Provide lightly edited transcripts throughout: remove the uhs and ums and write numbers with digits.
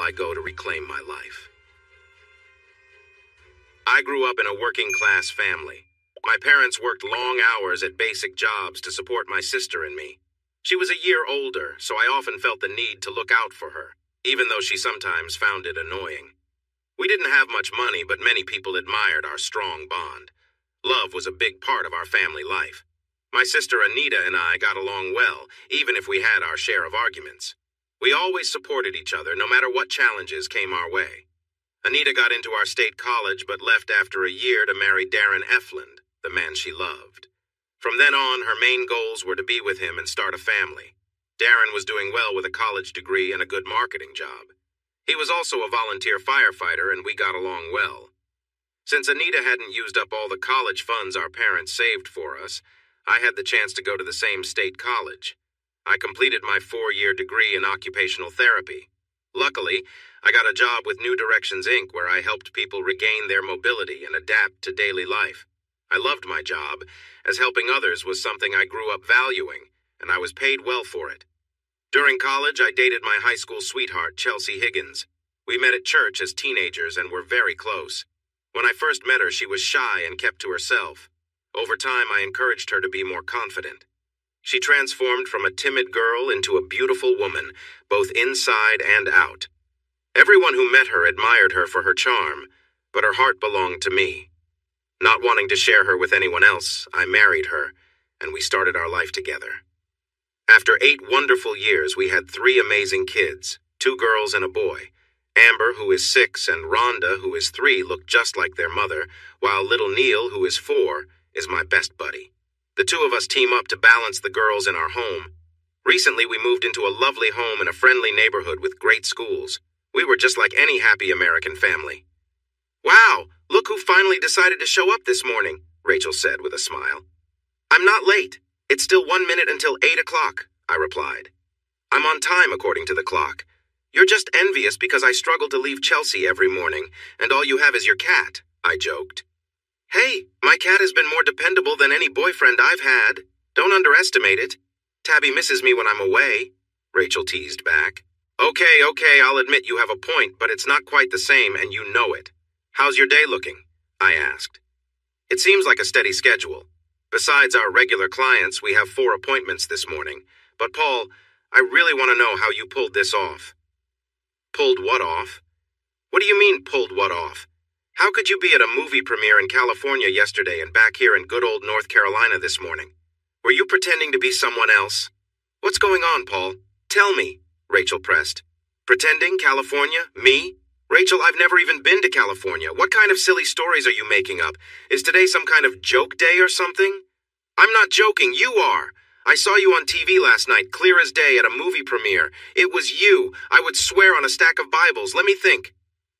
I go to reclaim my life. I grew up in a working-class family. My parents worked long hours at basic jobs to support my sister and me. She was a year older, so I often felt the need to look out for her, even though she sometimes found it annoying. We didn't have much money, but many people admired our strong bond. Love was a big part of our family life. My sister Anita and I got along well, even if we had our share of arguments. We always supported each other, no matter what challenges came our way. Anita got into our state college, but left after a year to marry Darren Efland, the man she loved. From then on, her main goals were to be with him and start a family. Darren was doing well with a college degree and a good marketing job. He was also a volunteer firefighter, and we got along well. Since Anita hadn't used up all the college funds our parents saved for us, I had the chance to go to the same state college. I completed my 4-year degree in occupational therapy. Luckily, I got a job with New Directions, Inc., where I helped people regain their mobility and adapt to daily life. I loved my job, as helping others was something I grew up valuing, and I was paid well for it. During college, I dated my high school sweetheart, Chelsea Higgins. We met at church as teenagers and were very close. When I first met her, she was shy and kept to herself. Over time, I encouraged her to be more confident. She transformed from a timid girl into a beautiful woman, both inside and out. Everyone who met her admired her for her charm, but her heart belonged to me. Not wanting to share her with anyone else, I married her, and we started our life together. After 8 wonderful years, we had 3 amazing kids, 2 girls and a boy. Amber, who is 6, and Rhonda, who is 3, look just like their mother, while little Neil, who is 4, is my best buddy. The 2 of us team up to balance the girls in our home. Recently, we moved into a lovely home in a friendly neighborhood with great schools. We were just like any happy American family. "Wow, look who finally decided to show up this morning," Rachel said with a smile. "I'm not late. It's still 1 minute until 8 o'clock, I replied. "I'm on time according to the clock. You're just envious because I struggle to leave Chelsea every morning, and all you have is your cat," I joked. "Hey, my cat has been more dependable than any boyfriend I've had. Don't underestimate it. Tabby misses me when I'm away," Rachel teased back. Okay, I'll admit you have a point, but it's not quite the same, and you know it. "How's your day looking?" I asked. "It seems like a steady schedule. Besides our regular clients, we have 4 appointments this morning. But Paul, I really want to know how you pulled this off." "Pulled what off?" "What do you mean, pulled what off? How could you be at a movie premiere in California yesterday and back here in good old North Carolina this morning? Were you pretending to be someone else? What's going on, Paul? Tell me," Rachel pressed. "Pretending, California? Me? Rachel, I've never even been to California. What kind of silly stories are you making up? Is today some kind of joke day or something?" "I'm not joking, you are. I saw you on TV last night, clear as day, at a movie premiere. It was you. I would swear on a stack of Bibles. Let me think.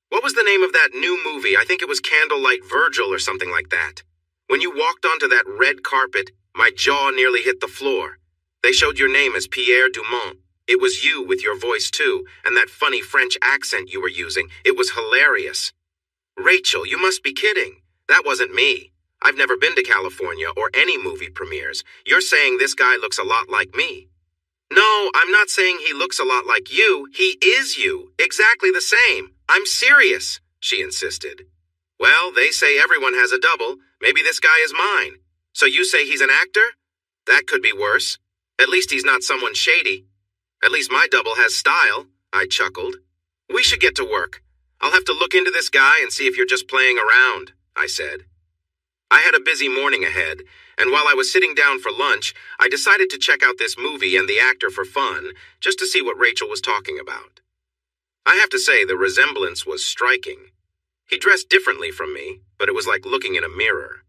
What was the name of that new movie? I think it was Candlelight Virgil or something like that. When you walked onto that red carpet, my jaw nearly hit the floor. They showed your name as Pierre Dumont. It was you with your voice too, and that funny French accent you were using. It was hilarious." "Rachel, you must be kidding. That wasn't me. I've never been to California or any movie premieres. You're saying this guy looks a lot like me." "No, I'm not saying he looks a lot like you. He is you. Exactly the same. I'm serious," she insisted. "Well, they say everyone has a double. Maybe this guy is mine. So you say he's an actor? That could be worse. At least he's not someone shady. At least my double has style," I chuckled. "We should get to work. I'll have to look into this guy and see if you're just playing around," I said. I had a busy morning ahead, and while I was sitting down for lunch, I decided to check out this movie and the actor for fun, just to see what Rachel was talking about. I have to say the resemblance was striking. He dressed differently from me, but it was like looking in a mirror.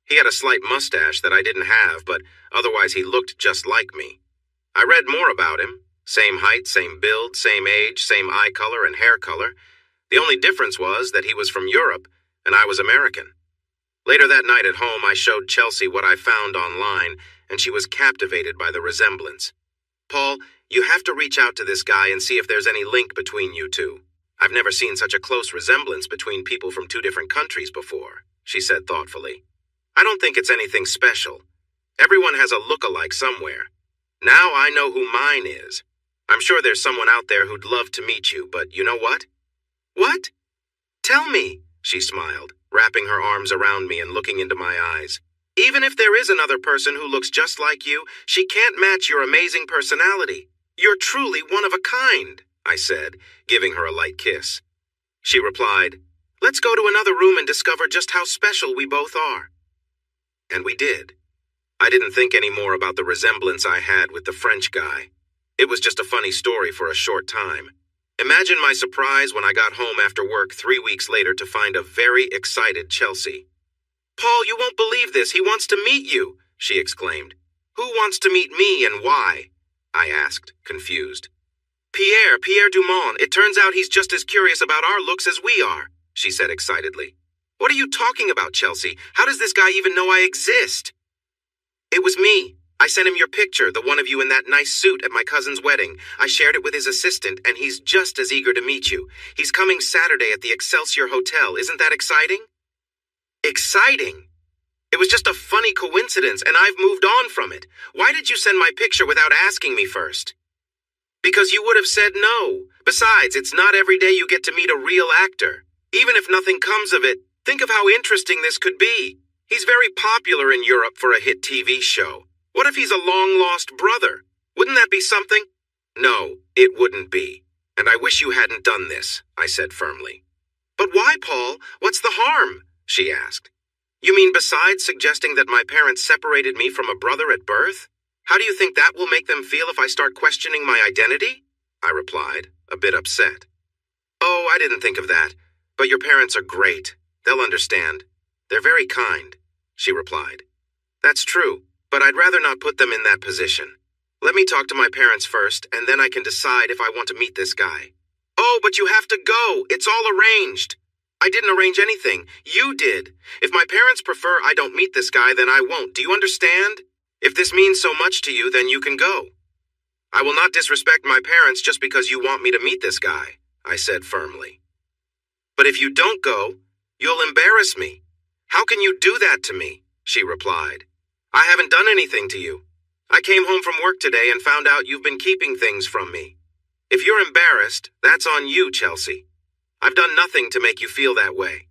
He had a slight mustache that I didn't have, but otherwise he looked just like me. I read more about him. Same height, same build, same age, same eye color and hair color. The only difference was that he was from Europe, and I was American. Later that night at home, I showed Chelsea what I found online, and she was captivated by the resemblance. "Paul, you have to reach out to this guy and see if there's any link between you two. I've never seen such a close resemblance between people from 2 different countries before," she said thoughtfully. "I don't think it's anything special. Everyone has a look-alike somewhere. Now I know who mine is. I'm sure there's someone out there who'd love to meet you, but you know what? What? Tell me, she smiled, wrapping her arms around me and looking into my eyes. Even if there is another person who looks just like you, she can't match your amazing personality. You're truly one of a kind, I said, giving her a light kiss. She replied, "Let's go to another room and discover just how special we both are." And we did. I didn't think any more about the resemblance I had with the French guy. It was just a funny story for a short time. Imagine my surprise when I got home after work 3 weeks later to find a very excited Chelsea. "Paul, you won't believe this. He wants to meet you," she exclaimed. "Who wants to meet me and why?" I asked, confused. Pierre Dumont. It turns out he's just as curious about our looks as we are," she said excitedly. "What are you talking about, Chelsea? How does this guy even know I exist?" "It was me. I sent him your picture, the one of you in that nice suit at my cousin's wedding. I shared it with his assistant, and he's just as eager to meet you. He's coming Saturday at the Excelsior Hotel. Isn't that exciting?" Exciting? It was just a funny coincidence, and I've moved on from it. Why did you send my picture without asking me first? Because you would have said no. Besides, it's not every day you get to meet a real actor. Even if nothing comes of it, think of how interesting this could be. He's very popular in Europe for a hit TV show. What if he's a long-lost brother? Wouldn't that be something? No, it wouldn't be. And I wish you hadn't done this, I said firmly. But why, Paul? What's the harm? She asked. You mean besides suggesting that my parents separated me from a brother at birth? How do you think that will make them feel if I start questioning my identity? I replied, a bit upset. Oh, I didn't think of that. But your parents are great. They'll understand. They're very kind, she replied. That's true, but I'd rather not put them in that position. Let me talk to my parents first, and then I can decide if I want to meet this guy. Oh, but you have to go. It's all arranged. I didn't arrange anything. You did. If my parents prefer I don't meet this guy, then I won't. Do you understand? If this means so much to you, then you can go. I will not disrespect my parents just because you want me to meet this guy, I said firmly. But if you don't go, you'll embarrass me. How can you do that to me? She replied. I haven't done anything to you. I came home from work today and found out you've been keeping things from me. If you're embarrassed, that's on you, Chelsea. I've done nothing to make you feel that way.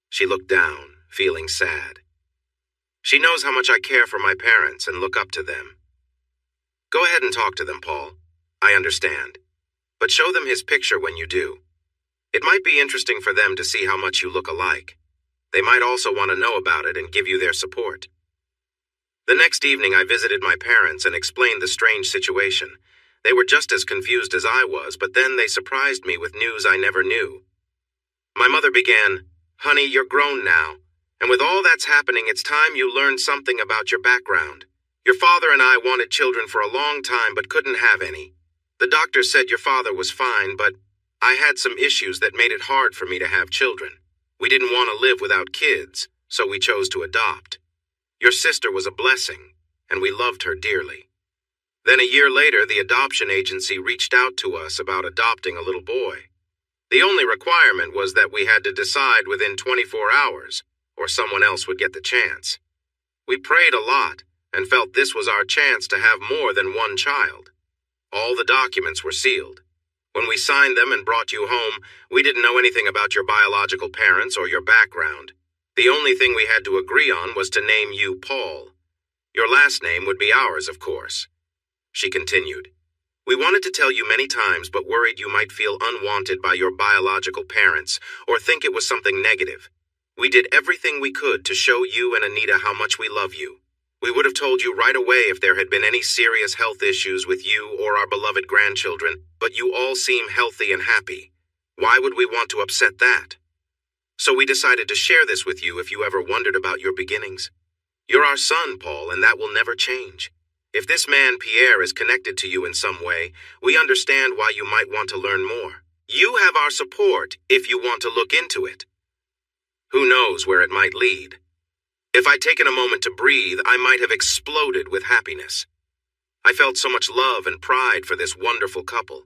She looked down, feeling sad. She knows how much I care for my parents and look up to them. Go ahead and talk to them, Paul. I understand. But show them his picture when you do. It might be interesting for them to see how much you look alike. They might also want to know about it and give you their support. The next evening I visited my parents and explained the strange situation. They were just as confused as I was, but then they surprised me with news I never knew. My mother began, Honey, you're grown now, and with all that's happening, it's time you learned something about your background. Your father and I wanted children for a long time but couldn't have any. The doctor said your father was fine, but I had some issues that made it hard for me to have children. We didn't want to live without kids, so we chose to adopt. Your sister was a blessing, and we loved her dearly. Then a year later, the adoption agency reached out to us about adopting a little boy. The only requirement was that we had to decide within 24 hours, or someone else would get the chance. We prayed a lot and felt this was our chance to have more than one child. All the documents were sealed. When we signed them and brought you home, we didn't know anything about your biological parents or your background. The only thing we had to agree on was to name you Paul. Your last name would be ours, of course. She continued, We wanted to tell you many times but worried you might feel unwanted by your biological parents or think it was something negative. We did everything we could to show you and Anita how much we love you. We would have told you right away if there had been any serious health issues with you or our beloved grandchildren, but you all seem healthy and happy. Why would we want to upset that? So we decided to share this with you if you ever wondered about your beginnings. You're our son, Paul, and that will never change. If this man, Pierre, is connected to you in some way, we understand why you might want to learn more. You have our support if you want to look into it. Who knows where it might lead? If I'd taken a moment to breathe, I might have exploded with happiness. I felt so much love and pride for this wonderful couple.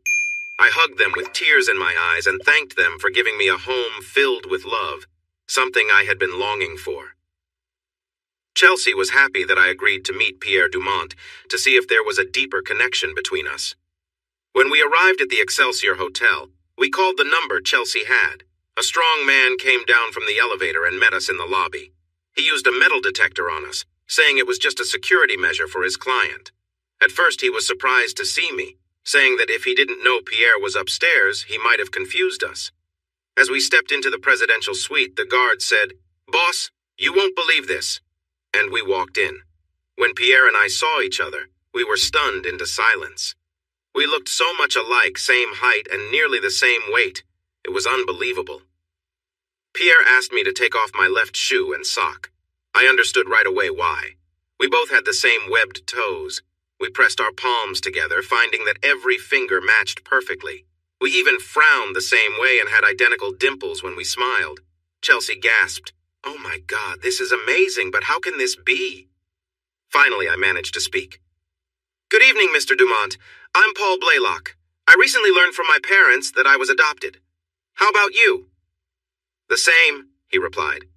I hugged them with tears in my eyes and thanked them for giving me a home filled with love, something I had been longing for. Chelsea was happy that I agreed to meet Pierre Dumont to see if there was a deeper connection between us. When we arrived at the Excelsior Hotel, we called the number Chelsea had. A strong man came down from the elevator and met us in the lobby. He used a metal detector on us, saying it was just a security measure for his client. At first he was surprised to see me, saying that if he didn't know Pierre was upstairs, he might have confused us. As we stepped into the presidential suite, the guard said, "Boss, you won't believe this." And we walked in. When Pierre and I saw each other, we were stunned into silence. We looked so much alike, same height and nearly the same weight. It was unbelievable. Pierre asked me to take off my left shoe and sock. I understood right away why. We both had the same webbed toes. We pressed our palms together, finding that every finger matched perfectly. We even frowned the same way and had identical dimples when we smiled. Chelsea gasped, "Oh my God, this is amazing, but how can this be?" Finally, I managed to speak. "Good evening, Mr. Dumont. I'm Paul Blaylock. I recently learned from my parents that I was adopted. How about you?" "The same," he replied.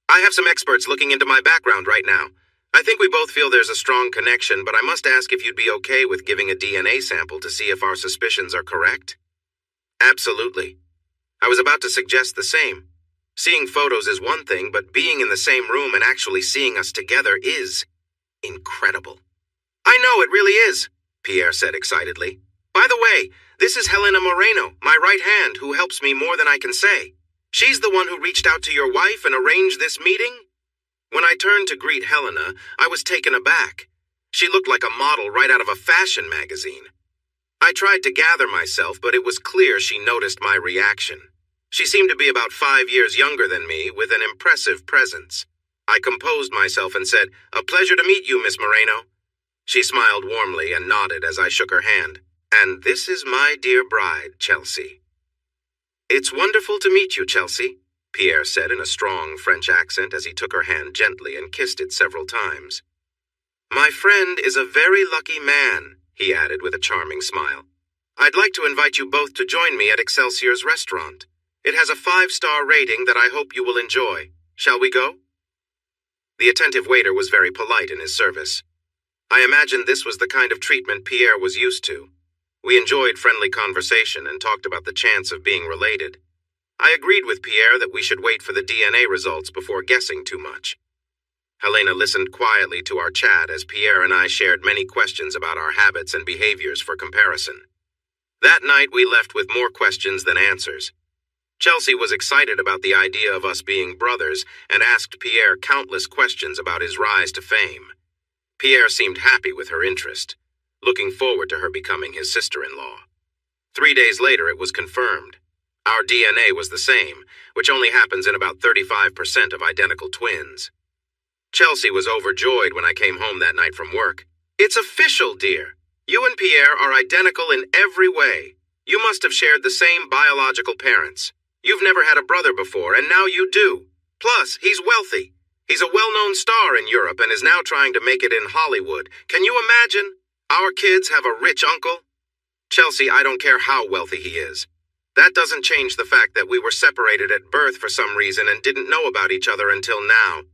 "I have some experts looking into my background right now. I think we both feel there's a strong connection, but I must ask if you'd be okay with giving a DNA sample to see if our suspicions are correct." "Absolutely." I was about to suggest the same. Seeing photos is one thing, but being in the same room and actually seeing us together is incredible. "I know, it really is," Pierre said excitedly. "By the way, this is Helena Moreno, my right hand, who helps me more than I can say. She's the one who reached out to your wife and arranged this meeting?" When I turned to greet Helena, I was taken aback. She looked like a model right out of a fashion magazine. I tried to gather myself, but it was clear she noticed my reaction. She seemed to be about 5 years younger than me, with an impressive presence. I composed myself and said, "A pleasure to meet you, Miss Moreno." She smiled warmly and nodded as I shook her hand. "And this is my dear bride, Chelsea." "It's wonderful to meet you, Chelsea," Pierre said in a strong French accent as he took her hand gently and kissed it several times. "My friend is a very lucky man," he added with a charming smile. "I'd like to invite you both to join me at Excelsior's restaurant. It has a 5-star rating that I hope you will enjoy. Shall we go?" The attentive waiter was very polite in his service. I imagined this was the kind of treatment Pierre was used to. We enjoyed friendly conversation and talked about the chance of being related. I agreed with Pierre that we should wait for the DNA results before guessing too much. Helena listened quietly to our chat as Pierre and I shared many questions about our habits and behaviors for comparison. That night we left with more questions than answers. Chelsea was excited about the idea of us being brothers and asked Pierre countless questions about his rise to fame. Pierre seemed happy with her interest, looking forward to her becoming his sister-in-law. 3 days later it was confirmed. Our DNA was the same, which only happens in about 35% of identical twins. Chelsea was overjoyed when I came home that night from work. "It's official, dear. You and Pierre are identical in every way. You must have shared the same biological parents. You've never had a brother before, and now you do. Plus, he's wealthy. He's a well-known star in Europe and is now trying to make it in Hollywood. Can you imagine? Our kids have a rich uncle." "Chelsea, I don't care how wealthy he is. That doesn't change the fact that we were separated at birth for some reason and didn't know about each other until now.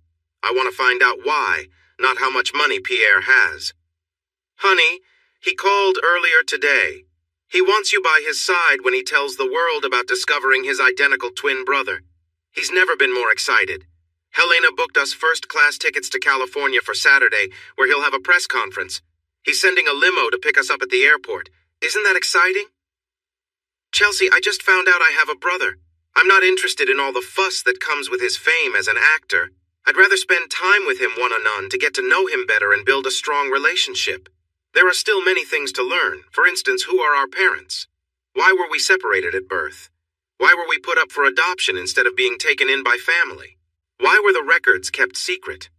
I want to find out why, not how much money Pierre has." "Honey, he called earlier today. He wants you by his side when he tells the world about discovering his identical twin brother. He's never been more excited. Helena booked us first-class tickets to California for Saturday, where he'll have a press conference. He's sending a limo to pick us up at the airport. Isn't that exciting?" "Chelsea, I just found out I have a brother. I'm not interested in all the fuss that comes with his fame as an actor. I'd rather spend time with him one-on-one to get to know him better and build a strong relationship. There are still many things to learn. For instance, who are our parents? Why were we separated at birth? Why were we put up for adoption instead of being taken in by family? Why were the records kept secret?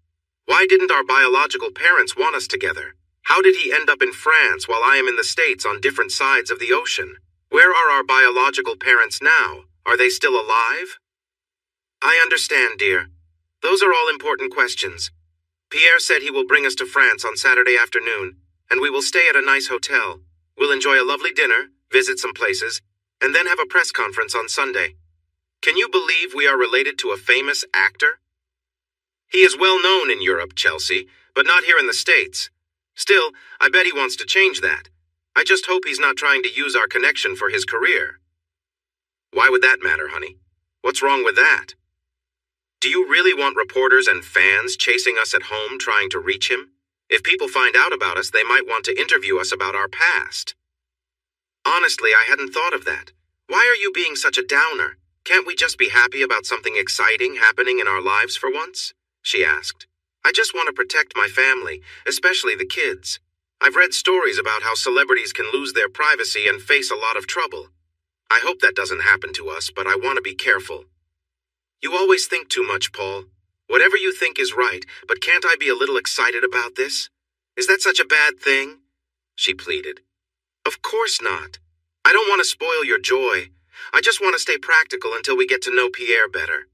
Why didn't our biological parents want us together? How did he end up in France while I am in the States on different sides of the ocean? Where are our biological parents now? Are they still alive?" "I understand, dear. Those are all important questions. Pierre said he will bring us to France on Saturday afternoon, and we will stay at a nice hotel. We'll enjoy a lovely dinner, visit some places, and then have a press conference on Sunday. Can you believe we are related to a famous actor? He is well known in Europe, Chelsea, but not here in the States. Still, I bet he wants to change that. I just hope he's not trying to use our connection for his career. Why would that matter, honey? What's wrong with that? Do you really want reporters and fans chasing us at home trying to reach him? If people find out about us, they might want to interview us about our past. Honestly, I hadn't thought of that. Why are you being such a downer? Can't we just be happy about something exciting happening in our lives for once? She asked. I just want to protect my family, especially the kids. I've read stories about how celebrities can lose their privacy and face a lot of trouble. I hope that doesn't happen to us, but I want to be careful. You always think too much, Paul. Whatever you think is right, but can't I be a little excited about this? Is that such a bad thing? She pleaded. Of course not. I don't want to spoil your joy. I just want to stay practical until we get to know Pierre better.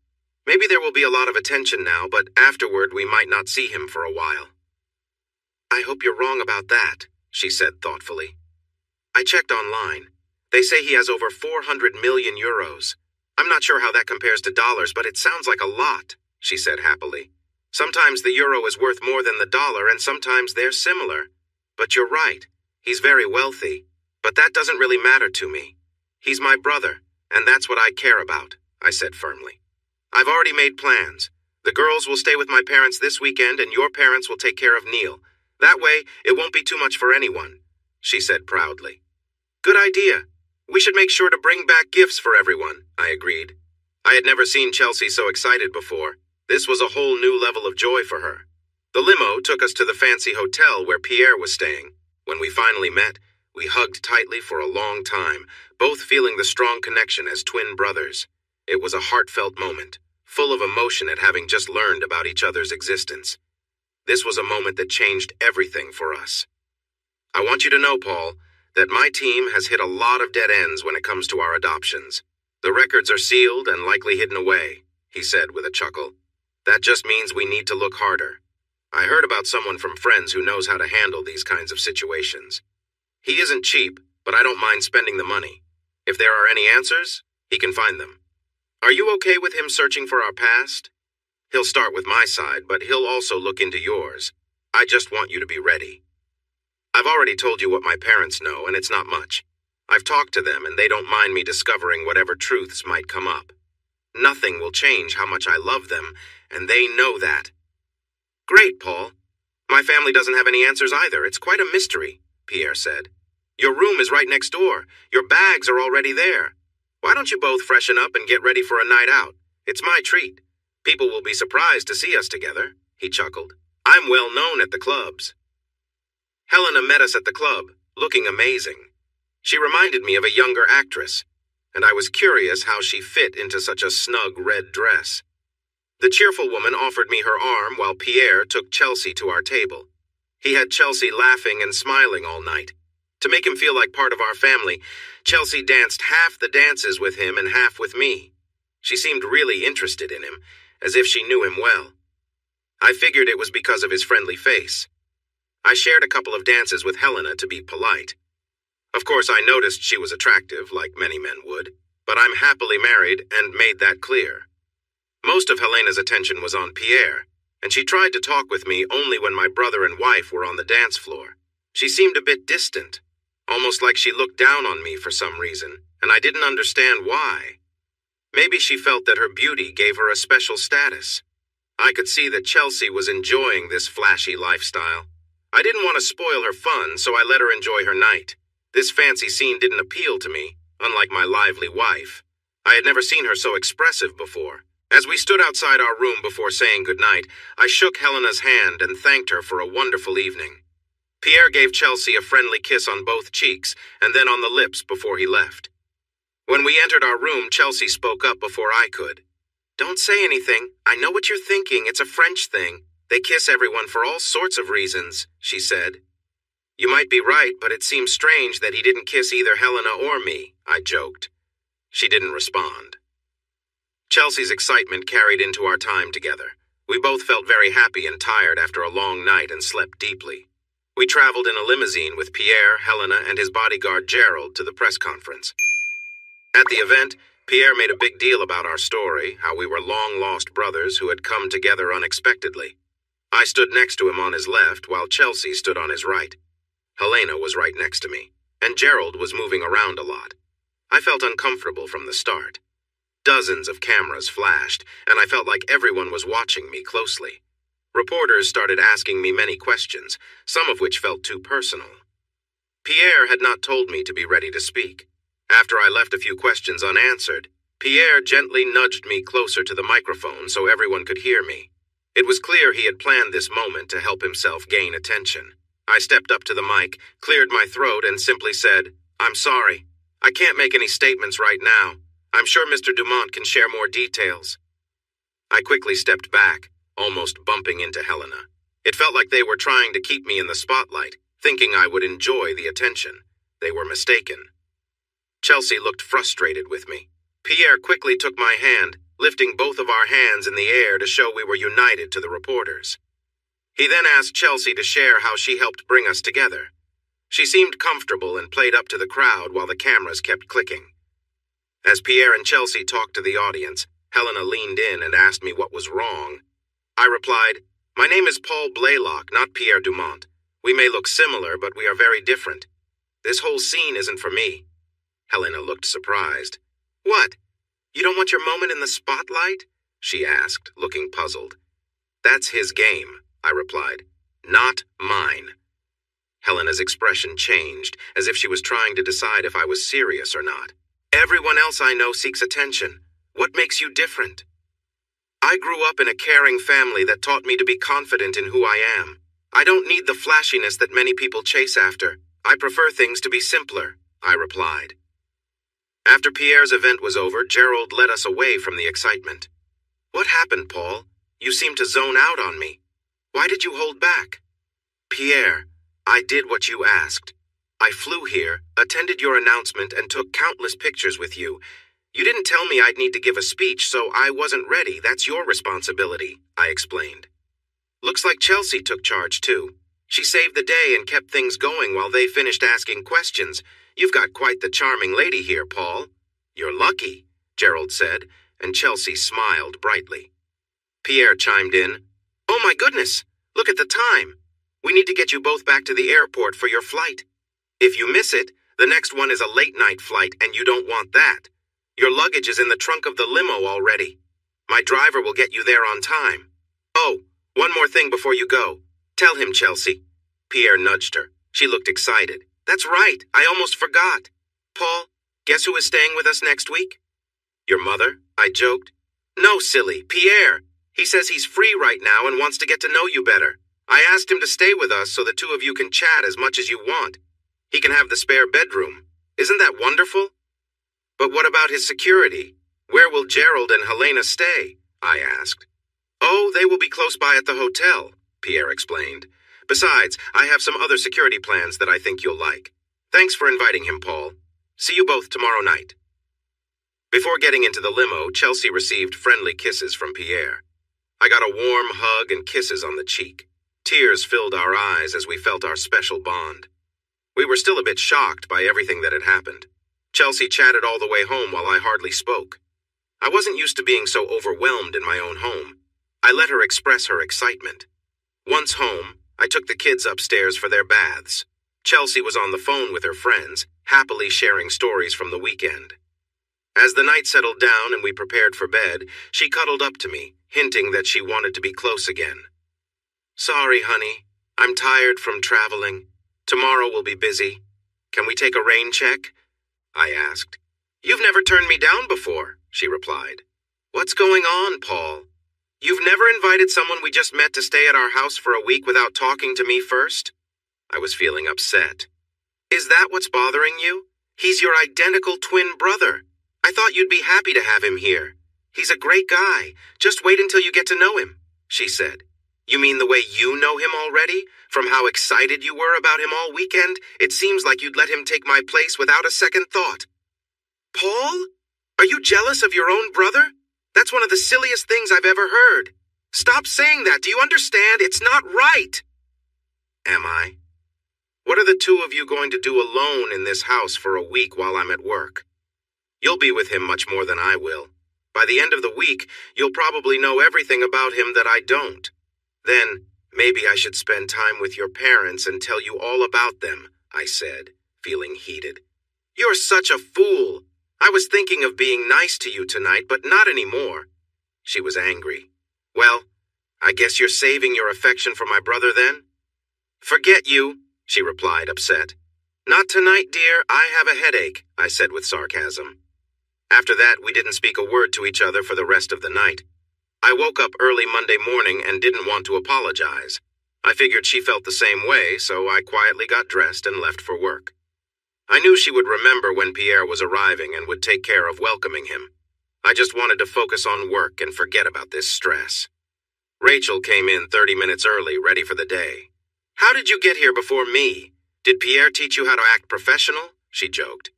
Maybe there will be a lot of attention now, but afterward we might not see him for a while. I hope you're wrong about that, she said thoughtfully. I checked online. They say he has over 400 million euros. I'm not sure how that compares to dollars, but it sounds like a lot, she said happily. Sometimes the euro is worth more than the dollar, and sometimes they're similar. But you're right. He's very wealthy. But that doesn't really matter to me. He's my brother, and that's what I care about, I said firmly. I've already made plans. The girls will stay with my parents this weekend, and your parents will take care of Neil. That way, it won't be too much for anyone, she said proudly. Good idea. We should make sure to bring back gifts for everyone, I agreed. I had never seen Chelsea so excited before. This was a whole new level of joy for her. The limo took us to the fancy hotel where Pierre was staying. When we finally met, we hugged tightly for a long time, both feeling the strong connection as twin brothers. It was a heartfelt moment, full of emotion at having just learned about each other's existence. This was a moment that changed everything for us. I want you to know, Paul, that my team has hit a lot of dead ends when it comes to our adoptions. The records are sealed and likely hidden away, he said with a chuckle. That just means we need to look harder. I heard about someone from friends who knows how to handle these kinds of situations. He isn't cheap, but I don't mind spending the money. If there are any answers, he can find them. Are you okay with him searching for our past? He'll start with my side, but he'll also look into yours. I just want you to be ready. I've already told you what my parents know, and it's not much. I've talked to them, and they don't mind me discovering whatever truths might come up. Nothing will change how much I love them, and they know that. Great, Paul. My family doesn't have any answers either. It's quite a mystery, Pierre said. Your room is right next door. Your bags are already there. Why don't you both freshen up and get ready for a night out? It's my treat. People will be surprised to see us together, he chuckled. I'm well known at the clubs. Helena met us at the club, looking amazing. She reminded me of a younger actress, and I was curious how she fit into such a snug red dress. The cheerful woman offered me her arm while Pierre took Chelsea to our table. He had Chelsea laughing and smiling all night. To make him feel like part of our family, Chelsea danced half the dances with him and half with me. She seemed really interested in him, as if she knew him well. I figured it was because of his friendly face. I shared a couple of dances with Helena to be polite. Of course, I noticed she was attractive, like many men would, but I'm happily married and made that clear. Most of Helena's attention was on Pierre, and she tried to talk with me only when my brother and wife were on the dance floor. She seemed a bit distant, almost like she looked down on me for some reason, and I didn't understand why. Maybe she felt that her beauty gave her a special status. I could see that Chelsea was enjoying this flashy lifestyle. I didn't want to spoil her fun, so I let her enjoy her night. This fancy scene didn't appeal to me, unlike my lively wife. I had never seen her so expressive before. As we stood outside our room before saying goodnight, I shook Helena's hand and thanked her for a wonderful evening. Pierre gave Chelsea a friendly kiss on both cheeks and then on the lips before he left. When we entered our room, Chelsea spoke up before I could. Don't say anything. I know what you're thinking. It's a French thing. They kiss everyone for all sorts of reasons, she said. You might be right, but it seems strange that he didn't kiss either Helena or me, I joked. She didn't respond. Chelsea's excitement carried into our time together. We both felt very happy and tired after a long night and slept deeply. We traveled in a limousine with Pierre, Helena, and his bodyguard Gerald to the press conference. At the event, Pierre made a big deal about our story, how we were long-lost brothers who had come together unexpectedly. I stood next to him on his left, while Chelsea stood on his right. Helena was right next to me. and Gerald was moving around a lot. I felt uncomfortable from the start. Dozens of cameras flashed, and I felt like everyone was watching me closely. Reporters started asking me many questions, some of which felt too personal. Pierre had not told me to be ready to speak. After I left a few questions unanswered, Pierre gently nudged me closer to the microphone so everyone could hear me. It was clear he had planned this moment to help himself gain attention. I stepped up to the mic, cleared my throat, and simply said, "I'm sorry. I can't make any statements right now. I'm sure Mr. Dumont can share more details." I quickly stepped back, almost bumping into Helena. It felt like they were trying to keep me in the spotlight, thinking I would enjoy the attention. They were mistaken. Chelsea looked frustrated with me. Pierre quickly took my hand, lifting both of our hands in the air to show we were united to the reporters. He then asked Chelsea to share how she helped bring us together. She seemed comfortable and played up to the crowd while the cameras kept clicking. As Pierre and Chelsea talked to the audience, Helena leaned in and asked me what was wrong. I replied, "My name is Paul Blaylock, not Pierre Dumont. We may look similar, but we are very different. This whole scene isn't for me." Helena looked surprised. "What? You don't want your moment in the spotlight?" she asked, looking puzzled. "That's his game," I replied. "Not mine." Helena's expression changed, as if she was trying to decide if I was serious or not. "Everyone else I know seeks attention. What makes you different?" "I grew up in a caring family that taught me to be confident in who I am. I don't need the flashiness that many people chase after. I prefer things to be simpler," I replied. After Pierre's event was over, Gerald led us away from the excitement. "What happened, Paul? You seemed to zone out on me. Why did you hold back?" "Pierre, I did what you asked. I flew here, attended your announcement, and took countless pictures with you. You didn't tell me I'd need to give a speech, so I wasn't ready. That's your responsibility," I explained. "Looks like Chelsea took charge, too. She saved the day and kept things going while they finished asking questions. You've got quite the charming lady here, Paul." "You're lucky," Gerald said, and Chelsea smiled brightly. Pierre chimed in, "Oh my goodness, look at the time. We need to get you both back to the airport for your flight. If you miss it, the next one is a late-night flight, and you don't want that. Your luggage is in the trunk of the limo already. My driver will get you there on time. Oh, one more thing before you go. Tell him, Chelsea." Pierre nudged her. She looked excited. "That's right, I almost forgot. Paul, guess who is staying with us next week?" "Your mother?" I joked. "No, silly, Pierre. He says he's free right now and wants to get to know you better. I asked him to stay with us so the two of you can chat as much as you want. He can have the spare bedroom. Isn't that wonderful?" "But what about his security? Where will Gerald and Helena stay?" I asked. "Oh, they will be close by at the hotel," Pierre explained. "Besides, I have some other security plans that I think you'll like. Thanks for inviting him, Paul. See you both tomorrow night." Before getting into the limo, Chelsea received friendly kisses from Pierre. I got a warm hug and kisses on the cheek. Tears filled our eyes as we felt our special bond. We were still a bit shocked by everything that had happened. Chelsea chatted all the way home while I hardly spoke. I wasn't used to being so overwhelmed in my own home. I let her express her excitement. Once home, I took the kids upstairs for their baths. Chelsea was on the phone with her friends, happily sharing stories from the weekend. As the night settled down and we prepared for bed, she cuddled up to me, hinting that she wanted to be close again. "Sorry, honey. I'm tired from traveling. Tomorrow will be busy. Can we take a rain check?" I asked. "You've never turned me down before," she replied. "What's going on, Paul? You've never invited someone we just met to stay at our house for a week without talking to me first?" I was feeling upset. "Is that what's bothering you? He's your identical twin brother. I thought you'd be happy to have him here. He's a great guy. Just wait until you get to know him," she said. "You mean the way you know him already? From how excited you were about him all weekend, it seems like you'd let him take my place without a second thought." "Paul? Are you jealous of your own brother? That's one of the silliest things I've ever heard. Stop saying that. Do you understand? It's not right." "Am I? What are the two of you going to do alone in this house for a week while I'm at work? You'll be with him much more than I will. By the end of the week, you'll probably know everything about him that I don't. Then, maybe I should spend time with your parents and tell you all about them," I said, feeling heated. "You're such a fool. I was thinking of being nice to you tonight, but not anymore." She was angry. "Well, I guess you're saving your affection for my brother then?" "Forget you," she replied, upset. "Not tonight, dear. I have a headache," I said with sarcasm. After that, we didn't speak a word to each other for the rest of the night. I woke up early Monday morning and didn't want to apologize. I figured she felt the same way, so I quietly got dressed and left for work. I knew she would remember when Pierre was arriving and would take care of welcoming him. I just wanted to focus on work and forget about this stress. Rachel came in 30 minutes early, ready for the day. "How did you get here before me? Did Pierre teach you how to act professional?" she joked.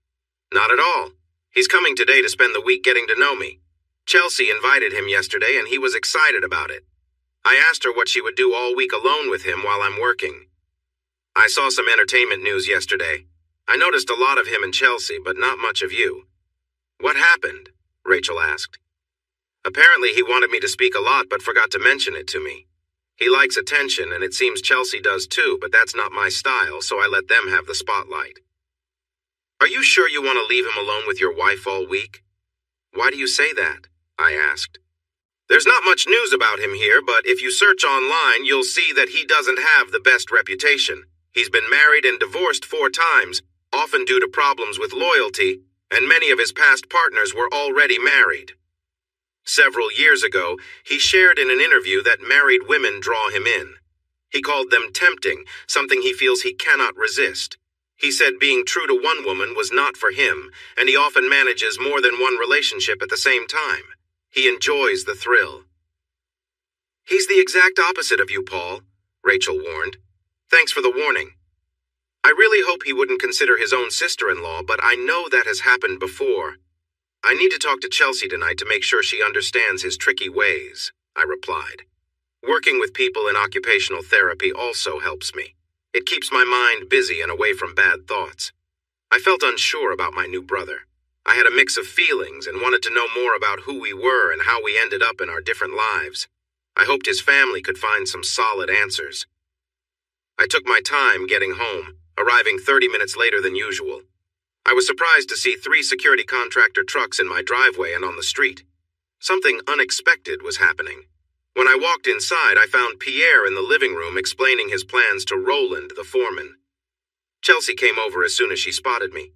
"Not at all. He's coming today to spend the week getting to know me. Chelsea invited him yesterday and he was excited about it. I asked her what she would do all week alone with him while I'm working. I saw some entertainment news yesterday. I noticed a lot of him and Chelsea, but not much of you." "What happened?" Rachel asked. "Apparently he wanted me to speak a lot but forgot to mention it to me. He likes attention, and it seems Chelsea does too, but that's not my style, so I let them have the spotlight." "Are you sure you want to leave him alone with your wife all week?" "Why do you say that?" I asked. "There's not much news about him here, but if you search online, you'll see that he doesn't have the best reputation. He's been married and divorced 4 times, often due to problems with loyalty, and many of his past partners were already married. Several years ago, he shared in an interview that married women draw him in. He called them tempting, something he feels he cannot resist. He said being true to one woman was not for him, and he often manages more than one relationship at the same time. He enjoys the thrill." "He's the exact opposite of you, Paul," Rachel warned. "Thanks for the warning. I really hope he wouldn't consider his own sister-in-law, but I know that has happened before. I need to talk to Chelsea tonight to make sure she understands his tricky ways," I replied. "Working with people in occupational therapy also helps me. It keeps my mind busy and away from bad thoughts. I felt unsure about my new brother. I had a mix of feelings and wanted to know more about who we were and how we ended up in our different lives. I hoped his family could find some solid answers. I took my time getting home, arriving 30 minutes later than usual. I was surprised to see 3 security contractor trucks in my driveway and on the street. Something unexpected was happening. When I walked inside, I found Pierre in the living room explaining his plans to Roland, the foreman. Chelsea came over as soon as she spotted me.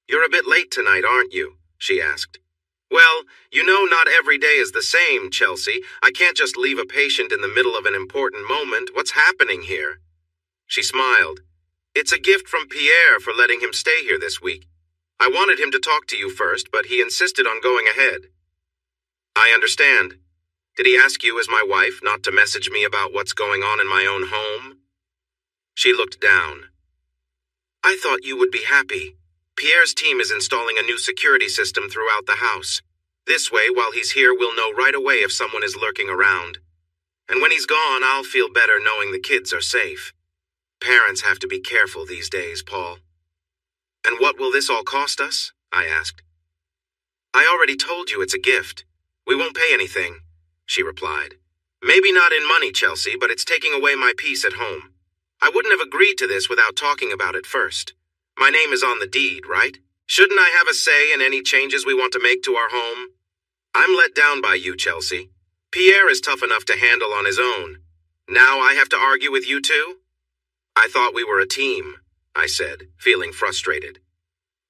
"You're a bit late tonight, aren't you?" she asked. "Well, you know not every day is the same, Chelsea. I can't just leave a patient in the middle of an important moment. What's happening here?" She smiled. "It's a gift from Pierre for letting him stay here this week. I wanted him to talk to you first, but he insisted on going ahead." "I understand. Did he ask you as my wife not to message me about what's going on in my own home?" She looked down. "I thought you would be happy. Pierre's team is installing a new security system throughout the house. This way, while he's here, we'll know right away if someone is lurking around. And when he's gone, I'll feel better knowing the kids are safe. Parents have to be careful these days, Paul." "And what will this all cost us?" I asked. "I already told you it's a gift. We won't pay anything," she replied. "Maybe not in money, Chelsea, but it's taking away my peace at home. I wouldn't have agreed to this without talking about it first. My name is on the deed, right? Shouldn't I have a say in any changes we want to make to our home? I'm let down by you, Chelsea. Pierre is tough enough to handle on his own. Now I have to argue with you too?" "I thought we were a team," I said, feeling frustrated.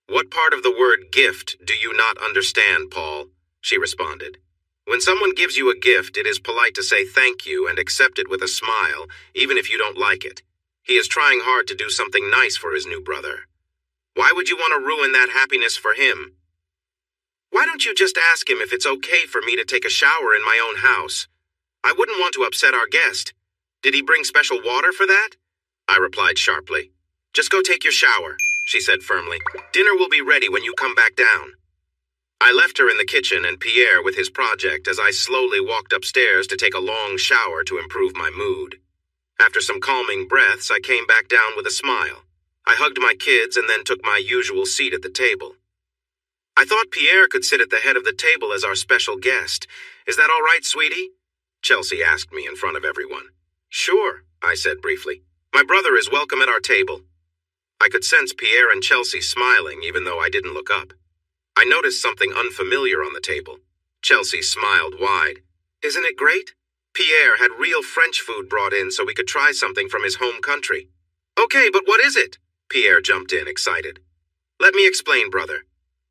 "What part of the word gift do you not understand, Paul?" she responded. "When someone gives you a gift, it is polite to say thank you and accept it with a smile, even if you don't like it. He is trying hard to do something nice for his new brother. Why would you want to ruin that happiness for him? Why don't you just ask him if it's okay for me to take a shower in my own house? I wouldn't want to upset our guest. Did he bring special water for that?" I replied sharply. "Just go take your shower," she said firmly. "Dinner will be ready when you come back down." I left her in the kitchen and Pierre with his project as I slowly walked upstairs to take a long shower to improve my mood. After some calming breaths, I came back down with a smile. I hugged my kids and then took my usual seat at the table. "I thought Pierre could sit at the head of the table as our special guest. Is that all right, sweetie?" Chelsea asked me in front of everyone. "Sure," I said briefly. "My brother is welcome at our table." I could sense Pierre and Chelsea smiling even though I didn't look up. I noticed something unfamiliar on the table. Chelsea smiled wide. Isn't it great? Pierre had real French food brought in so we could try something from his home country. Okay, but what is it? Pierre jumped in, excited. Let me explain, brother.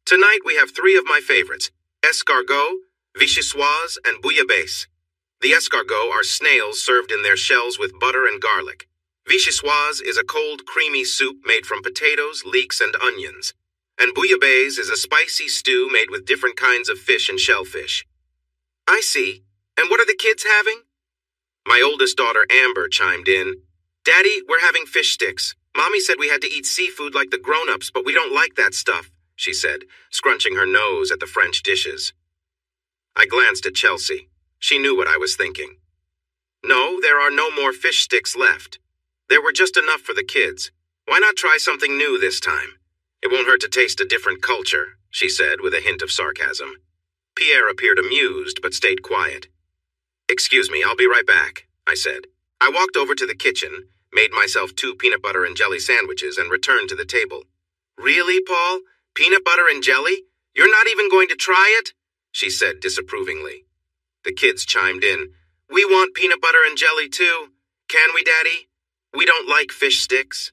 Tonight we have 3 of my favorites, escargot, vichyssoise, and bouillabaisse. The escargot are snails served in their shells with butter and garlic. Vichyssoise is a cold, creamy soup made from potatoes, leeks, and onions. And bouillabaisse is a spicy stew made with different kinds of fish and shellfish. I see. And what are the kids having? My oldest daughter, Amber, chimed in. Daddy, we're having fish sticks. Mommy said we had to eat seafood like the grown-ups, but we don't like that stuff, she said, scrunching her nose at the French dishes. I glanced at Chelsea. She knew what I was thinking. No, there are no more fish sticks left. There were just enough for the kids. Why not try something new this time? It won't hurt to taste a different culture, she said with a hint of sarcasm. Pierre appeared amused, but stayed quiet. Excuse me, I'll be right back, I said. I walked over to the kitchen, made myself 2 peanut butter and jelly sandwiches, and returned to the table. Really, Paul? Peanut butter and jelly? You're not even going to try it? She said disapprovingly. The kids chimed in. We want peanut butter and jelly too. Can we, Daddy? We don't like fish sticks.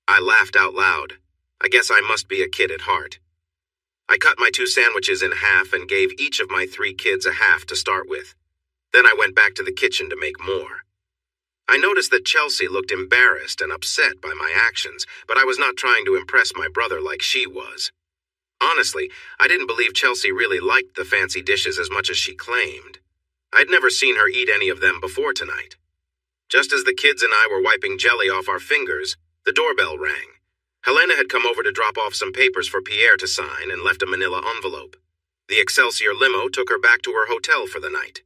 I laughed out loud. I guess I must be a kid at heart. I cut my 2 sandwiches in half and gave each of my 3 kids a half to start with. Then I went back to the kitchen to make more. I noticed that Chelsea looked embarrassed and upset by my actions, but I was not trying to impress my brother like she was. Honestly, I didn't believe Chelsea really liked the fancy dishes as much as she claimed. I'd never seen her eat any of them before tonight. Just as the kids and I were wiping jelly off our fingers, the doorbell rang. Helena had come over to drop off some papers for Pierre to sign and left a manila envelope. The Excelsior limo took her back to her hotel for the night.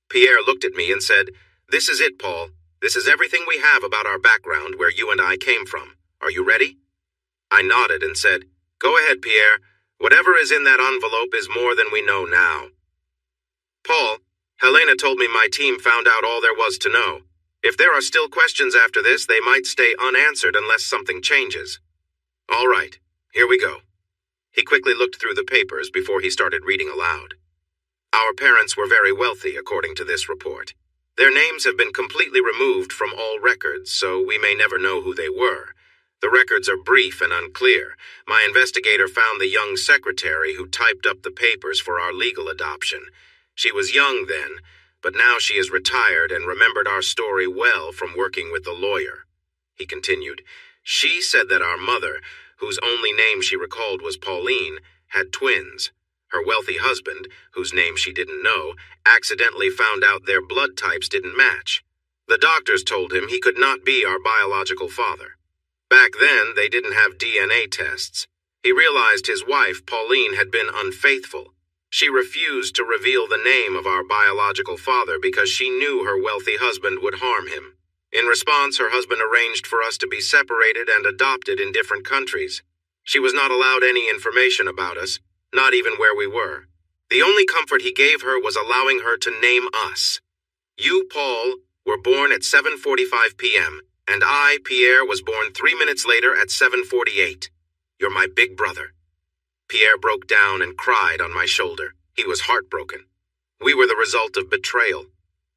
Pierre looked at me and said, This is it, Paul. This is everything we have about our background, where you and I came from. Are you ready? I nodded and said, Go ahead, Pierre. Whatever is in that envelope is more than we know now. Paul, Helena told me my team found out all there was to know. If there are still questions after this, they might stay unanswered unless something changes. All right, here we go. He quickly looked through the papers before he started reading aloud. Our parents were very wealthy, according to this report. Their names have been completely removed from all records, so we may never know who they were. The records are brief and unclear. My investigator found the young secretary who typed up the papers for our legal adoption. She was young then, but now she is retired and remembered our story well from working with the lawyer. He continued, She said that our mother, whose only name she recalled was Pauline, had twins. Her wealthy husband, whose name she didn't know, accidentally found out their blood types didn't match. The doctors told him he could not be our biological father. Back then, they didn't have DNA tests. He realized his wife, Pauline, had been unfaithful. She refused to reveal the name of our biological father because she knew her wealthy husband would harm him. In response, her husband arranged for us to be separated and adopted in different countries. She was not allowed any information about us, not even where we were. The only comfort he gave her was allowing her to name us. You, Paul, were born at 7:45 p.m., and I, Pierre, was born 3 minutes later at 7:48. You're my big brother. Pierre broke down and cried on my shoulder. He was heartbroken. We were the result of betrayal.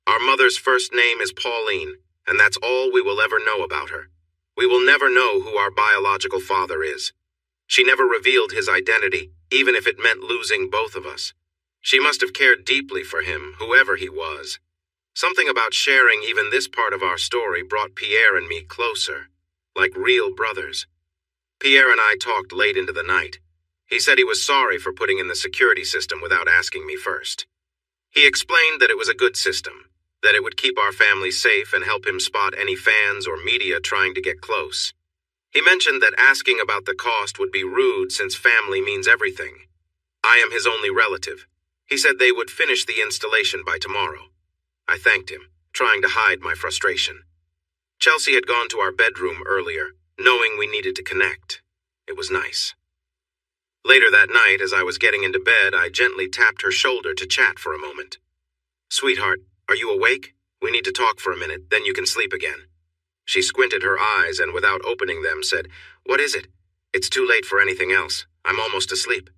Our mother's first name is Pauline, and that's all we will ever know about her. We will never know who our biological father is. She never revealed his identity, even if it meant losing both of us. She must have cared deeply for him, whoever he was. Something about sharing even this part of our story brought Pierre and me closer, like real brothers. Pierre and I talked late into the night. He said he was sorry for putting in the security system without asking me first. He explained that it was a good system, that it would keep our family safe and help him spot any fans or media trying to get close. He mentioned that asking about the cost would be rude since family means everything. I am his only relative. He said they would finish the installation by tomorrow. I thanked him, trying to hide my frustration. Chelsea had gone to our bedroom earlier, knowing we needed to connect. It was nice. Later that night, as I was getting into bed, I gently tapped her shoulder to chat for a moment. Sweetheart, are you awake? We need to talk for a minute, then you can sleep again. She squinted her eyes and without opening them said, What is it? It's too late for anything else. I'm almost asleep.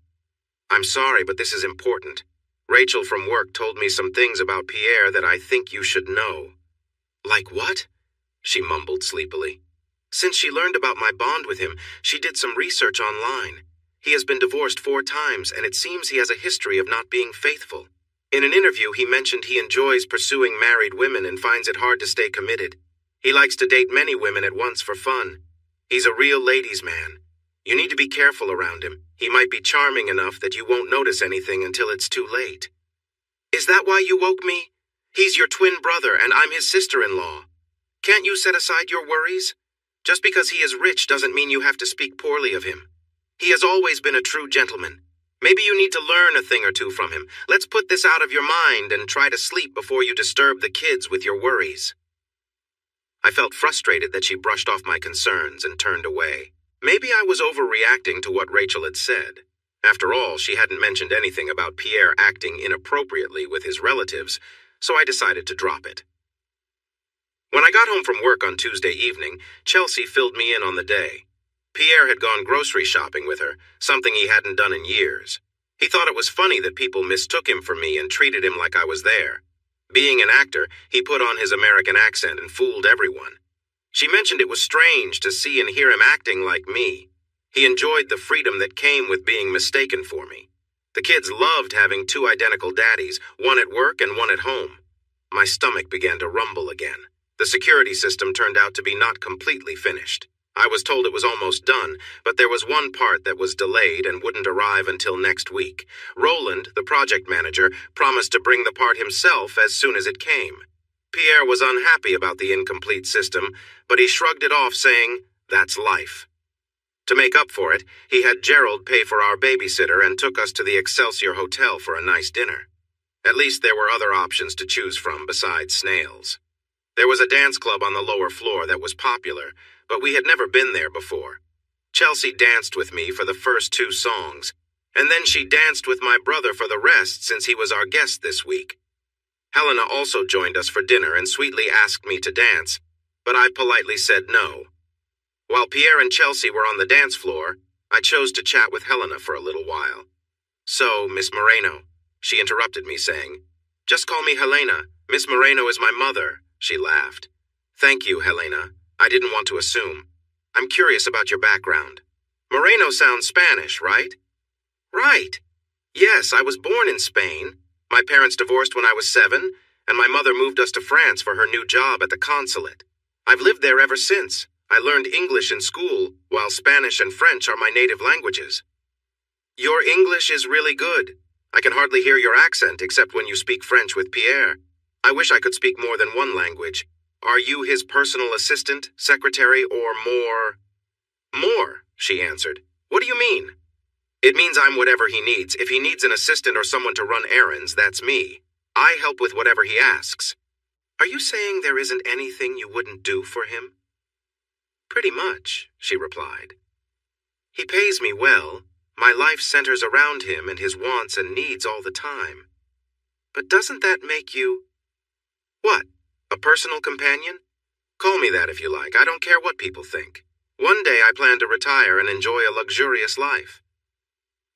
I'm sorry, but this is important. Rachel from work told me some things about Pierre that I think you should know. Like what? She mumbled sleepily. Since she learned about my bond with him, she did some research online. He has been divorced 4 times, and it seems he has a history of not being faithful. In an interview, he mentioned he enjoys pursuing married women and finds it hard to stay committed. He likes to date many women at once for fun. He's a real ladies' man. You need to be careful around him. He might be charming enough that you won't notice anything until it's too late. Is that why you woke me? He's your twin brother, and I'm his sister-in-law. Can't you set aside your worries? Just because he is rich doesn't mean you have to speak poorly of him. He has always been a true gentleman. Maybe you need to learn a thing or two from him. Let's put this out of your mind and try to sleep before you disturb the kids with your worries. I felt frustrated that she brushed off my concerns and turned away. Maybe I was overreacting to what Rachel had said. After all, she hadn't mentioned anything about Pierre acting inappropriately with his relatives, so I decided to drop it. When I got home from work on Tuesday evening, Chelsea filled me in on the day. Pierre had gone grocery shopping with her, something he hadn't done in years. He thought it was funny that people mistook him for me and treated him like I was there. Being an actor, he put on his American accent and fooled everyone. She mentioned it was strange to see and hear him acting like me. He enjoyed the freedom that came with being mistaken for me. The kids loved having 2 identical daddies, one at work and one at home. My stomach began to rumble again. The security system turned out to be not completely finished. I was told it was almost done, but there was one part that was delayed and wouldn't arrive until next week. Roland, the project manager, promised to bring the part himself as soon as it came. Pierre was unhappy about the incomplete system, but he shrugged it off, saying, "That's life." To make up for it, he had Gerald pay for our babysitter and took us to the Excelsior Hotel for a nice dinner. At least there were other options to choose from besides snails. There was a dance club on the lower floor that was popular, but we had never been there before. Chelsea danced with me for the first 2 songs, and then she danced with my brother for the rest since he was our guest this week. Helena also joined us for dinner and sweetly asked me to dance, but I politely said no. While Pierre and Chelsea were on the dance floor, I chose to chat with Helena for a little while. "So, Miss Moreno," she interrupted me, saying, "Just call me Helena. Miss Moreno is my mother." She laughed. "Thank you, Helena. I didn't want to assume. I'm curious about your background. Moreno sounds Spanish, right?" "Right. Yes, I was born in Spain. My parents divorced when I was 7, and my mother moved us to France for her new job at the consulate. I've lived there ever since. I learned English in school, while Spanish and French are my native languages." "Your English is really good. I can hardly hear your accent except when you speak French with Pierre. I wish I could speak more than one language. Are you his personal assistant, secretary, or more?" "More," she answered. "What do you mean?" "It means I'm whatever he needs. If he needs an assistant or someone to run errands, that's me. I help with whatever he asks." "Are you saying there isn't anything you wouldn't do for him?" "Pretty much," she replied. "He pays me well. My life centers around him and his wants and needs all the time. But doesn't that make you—" "What? A personal companion? Call me that if you like. I don't care what people think. One day I plan to retire and enjoy a luxurious life."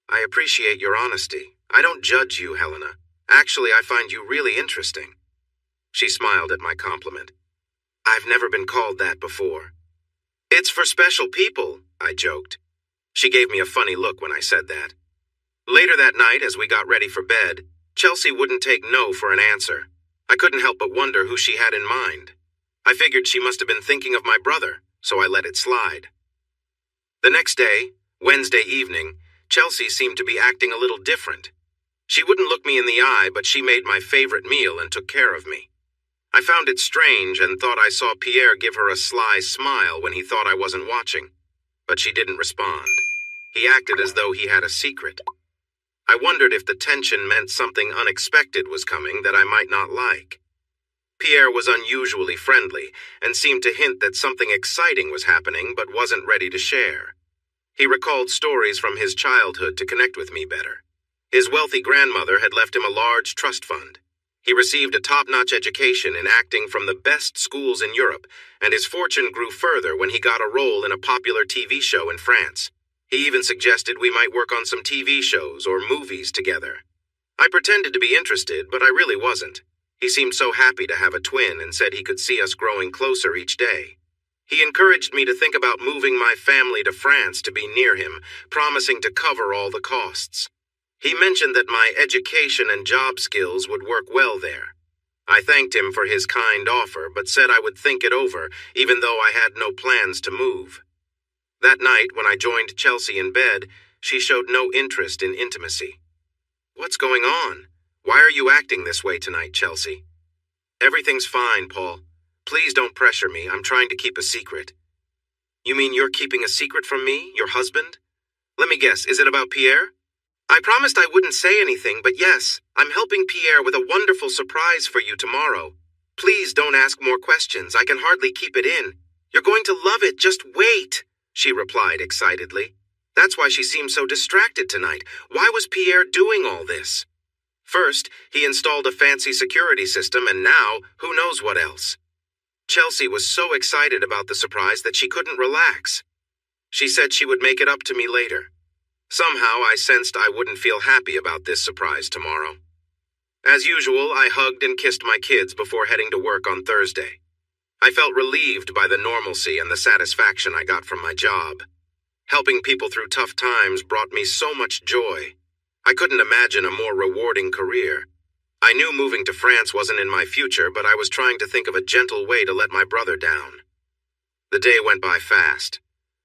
"I appreciate your honesty. I don't judge you, Helena. Actually, I find you really interesting." She smiled at my compliment. "I've never been called that before." "It's for special people," I joked. She gave me a funny look when I said that. Later that night, as we got ready for bed, Chelsea wouldn't take no for an answer. I couldn't help but wonder who she had in mind. I figured she must have been thinking of my brother, so I let it slide. The next day, Wednesday evening, Chelsea seemed to be acting a little different. She wouldn't look me in the eye, but she made my favorite meal and took care of me. I found it strange and thought I saw Pierre give her a sly smile when he thought I wasn't watching. But she didn't respond. He acted as though he had a secret. I wondered if the tension meant something unexpected was coming that I might not like. Pierre was unusually friendly and seemed to hint that something exciting was happening but wasn't ready to share. He recalled stories from his childhood to connect with me better. His wealthy grandmother had left him a large trust fund. He received a top-notch education in acting from the best schools in Europe, and his fortune grew further when he got a role in a popular TV show in France. He even suggested we might work on some TV shows or movies together. I pretended to be interested, but I really wasn't. He seemed so happy to have a twin and said he could see us growing closer each day. He encouraged me to think about moving my family to France to be near him, promising to cover all the costs. He mentioned that my education and job skills would work well there. I thanked him for his kind offer, but said I would think it over, even though I had no plans to move. That night, when I joined Chelsea in bed, she showed no interest in intimacy. "What's going on? Why are you acting this way tonight, Chelsea?" "Everything's fine, Paul. Please don't pressure me. I'm trying to keep a secret." "You mean you're keeping a secret from me, your husband? Let me guess, is it about Pierre?" "I promised I wouldn't say anything, but yes, I'm helping Pierre with a wonderful surprise for you tomorrow. Please don't ask more questions. I can hardly keep it in. You're going to love it. Just wait," she replied excitedly. That's why she seemed so distracted tonight. Why was Pierre doing all this? First, he installed a fancy security system, and now, who knows what else. Chelsea was so excited about the surprise that she couldn't relax. She said she would make it up to me later. Somehow, I sensed I wouldn't feel happy about this surprise tomorrow. As usual, I hugged and kissed my kids before heading to work on Thursday. I felt relieved by the normalcy and the satisfaction I got from my job. Helping people through tough times brought me so much joy. I couldn't imagine a more rewarding career. I knew moving to France wasn't in my future, but I was trying to think of a gentle way to let my brother down. The day went by fast.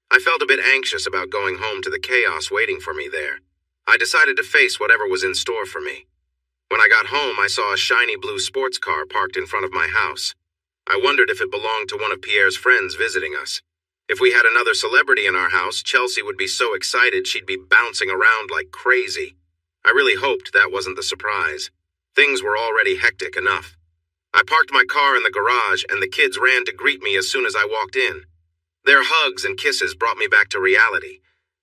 I felt a bit anxious about going home to the chaos waiting for me there. I decided to face whatever was in store for me. When I got home, I saw a shiny blue sports car parked in front of my house. I wondered if it belonged to one of Pierre's friends visiting us. If we had another celebrity in our house, Chelsea would be so excited she'd be bouncing around like crazy. I really hoped that wasn't the surprise. Things were already hectic enough. I parked my car in the garage, and the kids ran to greet me as soon as I walked in. Their hugs and kisses brought me back to reality.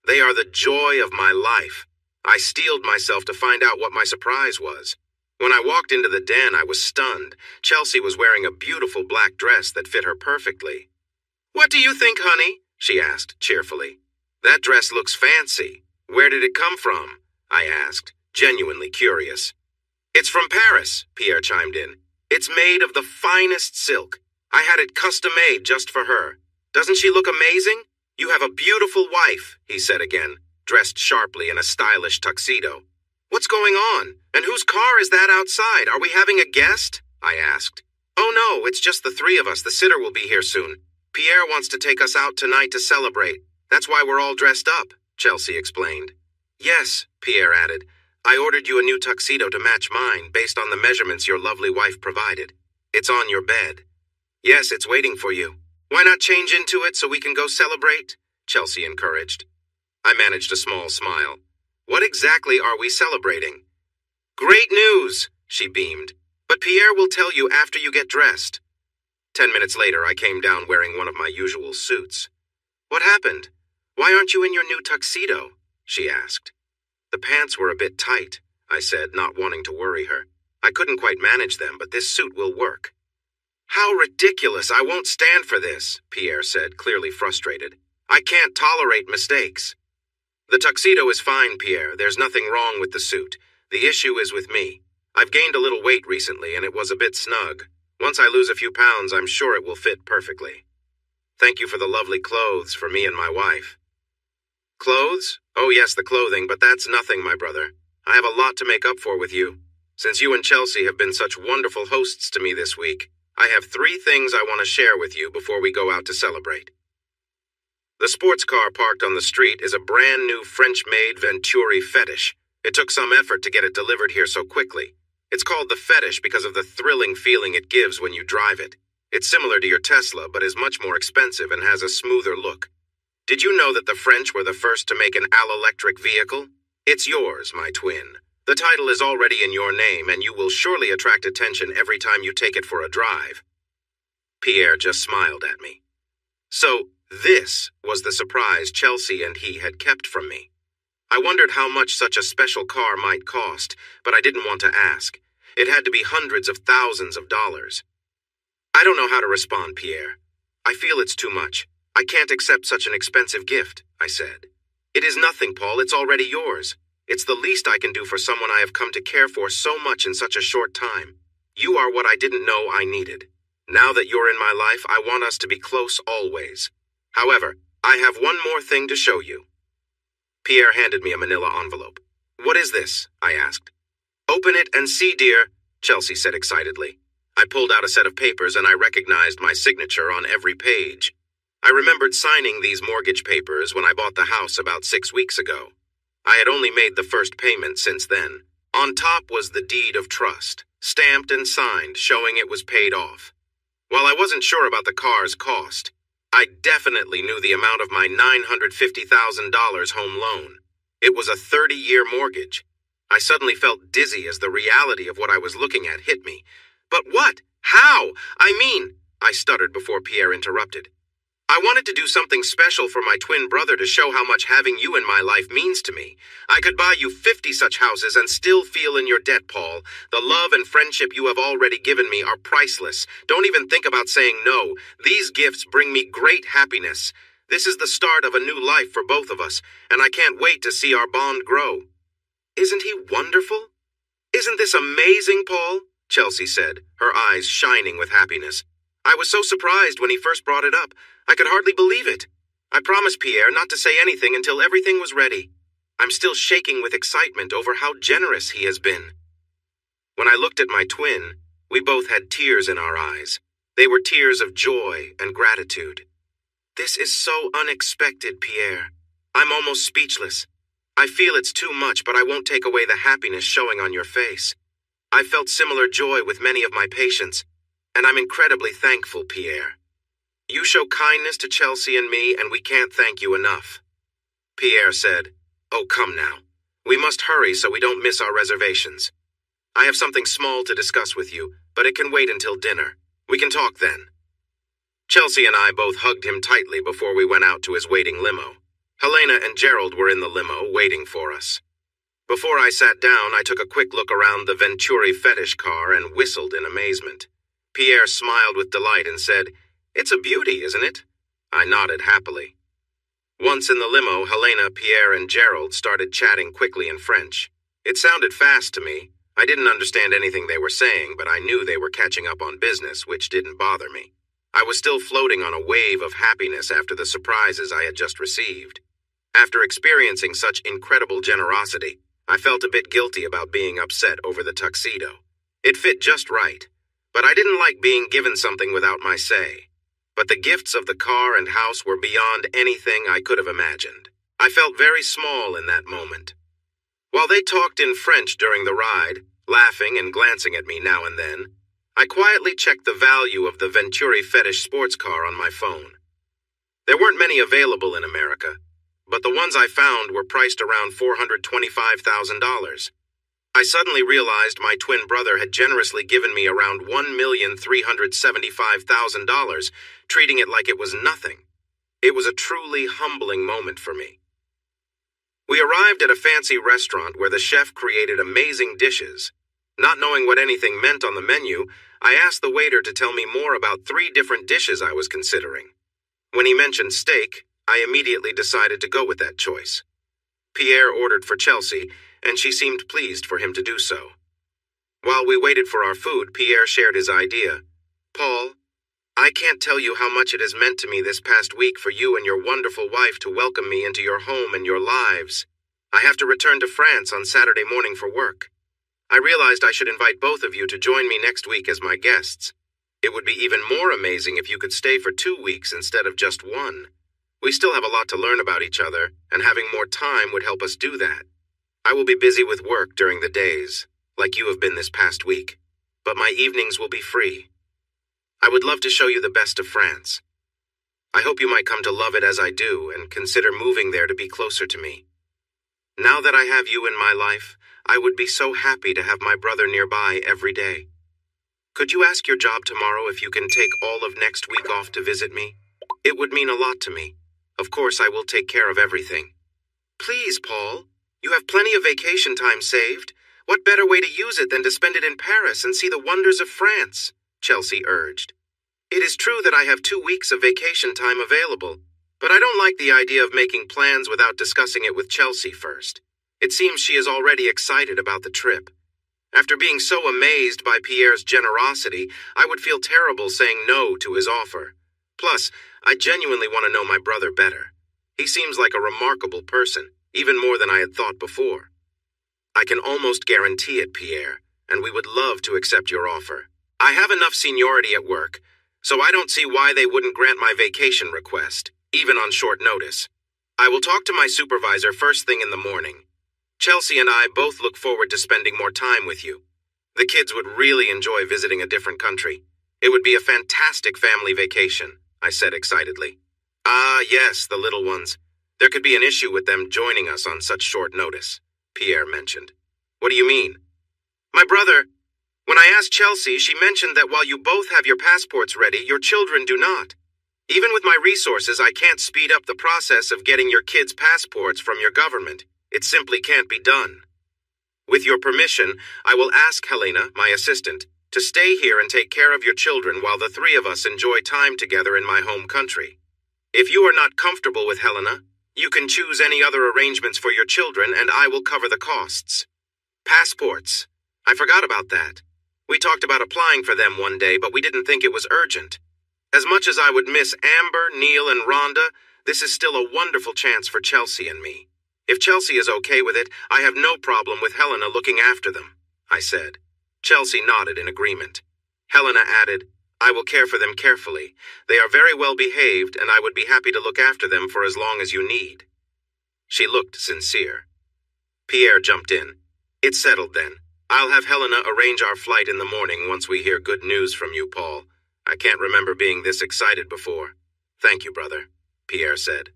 They are the joy of my life. I steeled myself to find out what my surprise was. When I walked into the den, I was stunned. Chelsea was wearing a beautiful black dress that fit her perfectly. "What do you think, honey?" she asked cheerfully. "That dress looks fancy. Where did it come from?" I asked, genuinely curious. "It's from Paris," Pierre chimed in. "It's made of the finest silk. I had it custom-made just for her. Doesn't she look amazing? You have a beautiful wife," he said again, dressed sharply in a stylish tuxedo. "What's going on? And whose car is that outside? Are we having a guest?" I asked. "Oh no, it's just the three of us. The sitter will be here soon. Pierre wants to take us out tonight to celebrate. That's why we're all dressed up," Chelsea explained. "Yes," Pierre added. "I ordered you a new tuxedo to match mine, based on the measurements your lovely wife provided. It's on your bed." "Yes, it's waiting for you. Why not change into it so we can go celebrate?" Chelsea encouraged. I managed a small smile. "What exactly are we celebrating?" "Great news," she beamed. "But Pierre will tell you after you get dressed." 10 minutes later, I came down wearing one of my usual suits. "What happened? Why aren't you in your new tuxedo?" she asked. "The pants were a bit tight," I said, not wanting to worry her. "I couldn't quite manage them, but this suit will work." "How ridiculous! I won't stand for this," Pierre said, clearly frustrated. "I can't tolerate mistakes." "The tuxedo is fine, Pierre. There's nothing wrong with the suit. The issue is with me. I've gained a little weight recently, and it was a bit snug. Once I lose a few pounds, I'm sure it will fit perfectly. Thank you for the lovely clothes for me and my wife." "Clothes? Oh yes, the clothing, but that's nothing, my brother. I have a lot to make up for with you. Since you and Chelsea have been such wonderful hosts to me this week, I have 3 things I want to share with you before we go out to celebrate." The sports car parked on the street is a brand new French-made Venturi Fetish. It took some effort to get it delivered here so quickly. It's called the Fetish because of the thrilling feeling it gives when you drive it. It's similar to your Tesla, but is much more expensive and has a smoother look. Did you know that the French were the first to make an all-electric vehicle? It's yours, my twin. The title is already in your name, and you will surely attract attention every time you take it for a drive. Pierre just smiled at me. So, this was the surprise Chelsea and he had kept from me. I wondered how much such a special car might cost, but I didn't want to ask. It had to be hundreds of thousands of dollars. I don't know how to respond, Pierre. I feel it's too much. I can't accept such an expensive gift, I said. It is nothing, Paul. It's already yours. It's the least I can do for someone I have come to care for so much in such a short time. You are what I didn't know I needed. Now that you're in my life, I want us to be close always. However, I have one more thing to show you. Pierre handed me a manila envelope. What is this? I asked. Open it and see, dear, Chelsea said excitedly. I pulled out a set of papers and I recognized my signature on every page. I remembered signing these mortgage papers when I bought the house about 6 weeks ago. I had only made the first payment since then. On top was the deed of trust, stamped and signed, showing it was paid off. While I wasn't sure about the car's cost, I definitely knew the amount of my $950,000 home loan. It was a 30-year mortgage. I suddenly felt dizzy as the reality of what I was looking at hit me. But what? How? I stuttered before Pierre interrupted. I wanted to do something special for my twin brother to show how much having you in my life means to me. I could buy you 50 such houses and still feel in your debt, Paul. The love and friendship you have already given me are priceless. Don't even think about saying no. These gifts bring me great happiness. This is the start of a new life for both of us, and I can't wait to see our bond grow. Isn't he wonderful? Isn't this amazing, Paul? Chelsea said, her eyes shining with happiness. I was so surprised when he first brought it up. I could hardly believe it. I promised Pierre not to say anything until everything was ready. I'm still shaking with excitement over how generous he has been. When I looked at my twin, we both had tears in our eyes. They were tears of joy and gratitude. This is so unexpected, Pierre. I'm almost speechless. I feel it's too much, but I won't take away the happiness showing on your face. I felt similar joy with many of my patients, and I'm incredibly thankful, Pierre. You show kindness to Chelsea and me, and we can't thank you enough. Pierre said, Oh, come now. We must hurry so we don't miss our reservations. I have something small to discuss with you, but it can wait until dinner. We can talk then. Chelsea and I both hugged him tightly before we went out to his waiting limo. Helena and Gerald were in the limo waiting for us. Before I sat down, I took a quick look around the Venturi fetish car and whistled in amazement. Pierre smiled with delight and said, It's a beauty, isn't it? I nodded happily. Once in the limo, Helena, Pierre, and Gerald started chatting quickly in French. It sounded fast to me. I didn't understand anything they were saying, but I knew they were catching up on business, which didn't bother me. I was still floating on a wave of happiness after the surprises I had just received. After experiencing such incredible generosity, I felt a bit guilty about being upset over the tuxedo. It fit just right, but I didn't like being given something without my say. But the gifts of the car and house were beyond anything I could have imagined. I felt very small in that moment. While they talked in French during the ride, laughing and glancing at me now and then, I quietly checked the value of the Venturi fetish sports car on my phone. There weren't many available in America, but the ones I found were priced around $425,000. I suddenly realized my twin brother had generously given me around $1,375,000, treating it like it was nothing. It was a truly humbling moment for me. We arrived at a fancy restaurant where the chef created amazing dishes. Not knowing what anything meant on the menu, I asked the waiter to tell me more about 3 different dishes I was considering. When he mentioned steak, I immediately decided to go with that choice. Pierre ordered for Chelsea, and she seemed pleased for him to do so. While we waited for our food, Pierre shared his idea. Paul, I can't tell you how much it has meant to me this past week for you and your wonderful wife to welcome me into your home and your lives. I have to return to France on Saturday morning for work. I realized I should invite both of you to join me next week as my guests. It would be even more amazing if you could stay for 2 weeks instead of just 1. We still have a lot to learn about each other, and having more time would help us do that. I will be busy with work during the days, like you have been this past week, but my evenings will be free. I would love to show you the best of France. I hope you might come to love it as I do and consider moving there to be closer to me. Now that I have you in my life, I would be so happy to have my brother nearby every day. Could you ask your job tomorrow if you can take all of next week off to visit me? It would mean a lot to me. Of course, I will take care of everything. Please, Paul. You have plenty of vacation time saved. What better way to use it than to spend it in Paris and see the wonders of France? Chelsea urged. It is true that I have 2 weeks of vacation time available, but I don't like the idea of making plans without discussing it with Chelsea first. It seems she is already excited about the trip. After being so amazed by Pierre's generosity, I would feel terrible saying no to his offer. Plus, I genuinely want to know my brother better. He seems like a remarkable person, even more than I had thought before. I can almost guarantee it, Pierre, and we would love to accept your offer. I have enough seniority at work, so I don't see why they wouldn't grant my vacation request, even on short notice. I will talk to my supervisor first thing in the morning. Chelsea and I both look forward to spending more time with you. The kids would really enjoy visiting a different country. It would be a fantastic family vacation, I said excitedly. Ah, yes, the little ones. There could be an issue with them joining us on such short notice, Pierre mentioned. What do you mean? My brother, when I asked Chelsea, she mentioned that while you both have your passports ready, your children do not. Even with my resources, I can't speed up the process of getting your kids' passports from your government. It simply can't be done. With your permission, I will ask Helena, my assistant, to stay here and take care of your children while the 3 of us enjoy time together in my home country. If you are not comfortable with Helena, you can choose any other arrangements for your children and I will cover the costs. Passports. I forgot about that. We talked about applying for them one day, but we didn't think it was urgent. As much as I would miss Amber, Neil, and Rhonda, this is still a wonderful chance for Chelsea and me. If Chelsea is okay with it, I have no problem with Helena looking after them, I said. Chelsea nodded in agreement. Helena added, I will care for them carefully. They are very well behaved, and I would be happy to look after them for as long as you need. She looked sincere. Pierre jumped in. It's settled then. I'll have Helena arrange our flight in the morning once we hear good news from you, Paul. I can't remember being this excited before. Thank you, brother, Pierre said.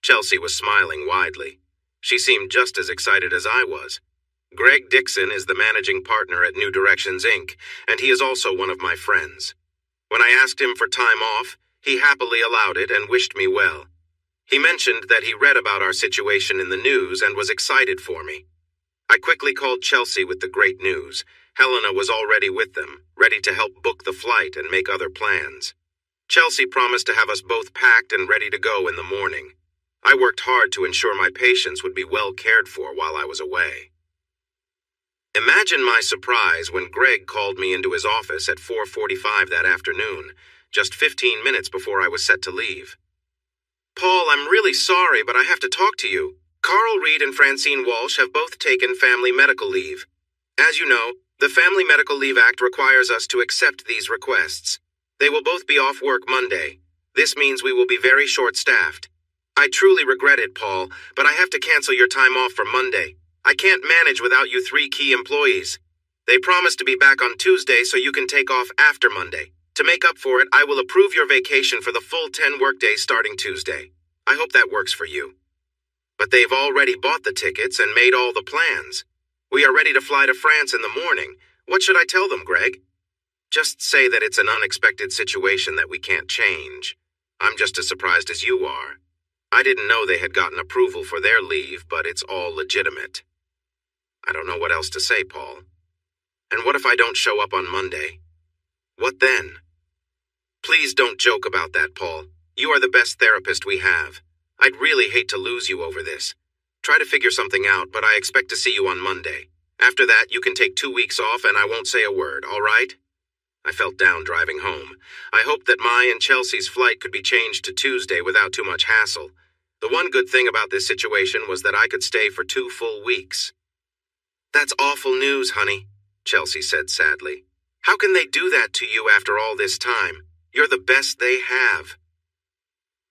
Chelsea was smiling widely. She seemed just as excited as I was. Greg Dixon is the managing partner at New Directions, Inc., and he is also one of my friends. When I asked him for time off, he happily allowed it and wished me well. He mentioned that he read about our situation in the news and was excited for me. I quickly called Chelsea with the great news. Helena was already with them, ready to help book the flight and make other plans. Chelsea promised to have us both packed and ready to go in the morning. I worked hard to ensure my patients would be well cared for while I was away. Imagine my surprise when Greg called me into his office at 4:45 that afternoon, just 15 minutes before I was set to leave. Paul, I'm really sorry, but I have to talk to you. Carl Reed and Francine Walsh have both taken family medical leave. As you know, the Family Medical Leave Act requires us to accept these requests. They will both be off work Monday. This means we will be very short-staffed. I truly regret it, Paul, but I have to cancel your time off for Monday. I can't manage without you 3 key employees. They promised to be back on Tuesday so you can take off after Monday. To make up for it, I will approve your vacation for the full 10 workdays starting Tuesday. I hope that works for you. But they've already bought the tickets and made all the plans. We are ready to fly to France in the morning. What should I tell them, Greg? Just say that it's an unexpected situation that we can't change. I'm just as surprised as you are. I didn't know they had gotten approval for their leave, but it's all legitimate. I don't know what else to say, Paul. And what if I don't show up on Monday? What then? Please don't joke about that, Paul. You are the best therapist we have. I'd really hate to lose you over this. Try to figure something out, but I expect to see you on Monday. After that, you can take 2 weeks off and I won't say a word, all right? I felt down driving home. I hoped that my and Chelsea's flight could be changed to Tuesday without too much hassle. The one good thing about this situation was that I could stay for 2 full weeks. That's awful news, honey, Chelsea said sadly. How can they do that to you after all this time? You're the best they have.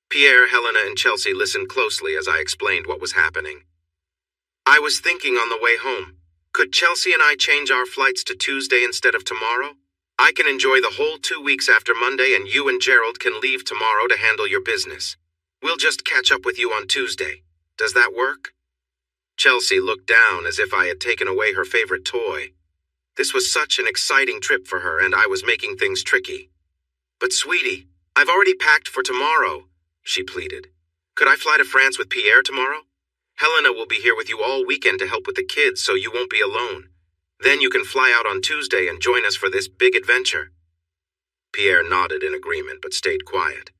Pierre, Helena, and Chelsea listened closely as I explained what was happening. I was thinking on the way home, could Chelsea and I change our flights to Tuesday instead of tomorrow? I can enjoy the whole 2 weeks after Monday and you and Gerald can leave tomorrow to handle your business. We'll just catch up with you on Tuesday. Does that work? Chelsea looked down as if I had taken away her favorite toy. This was such an exciting trip for her and I was making things tricky. But sweetie, I've already packed for tomorrow, she pleaded. Could I fly to France with Pierre tomorrow? Helena will be here with you all weekend to help with the kids so you won't be alone. Then you can fly out on Tuesday and join us for this big adventure." Pierre nodded in agreement but stayed quiet.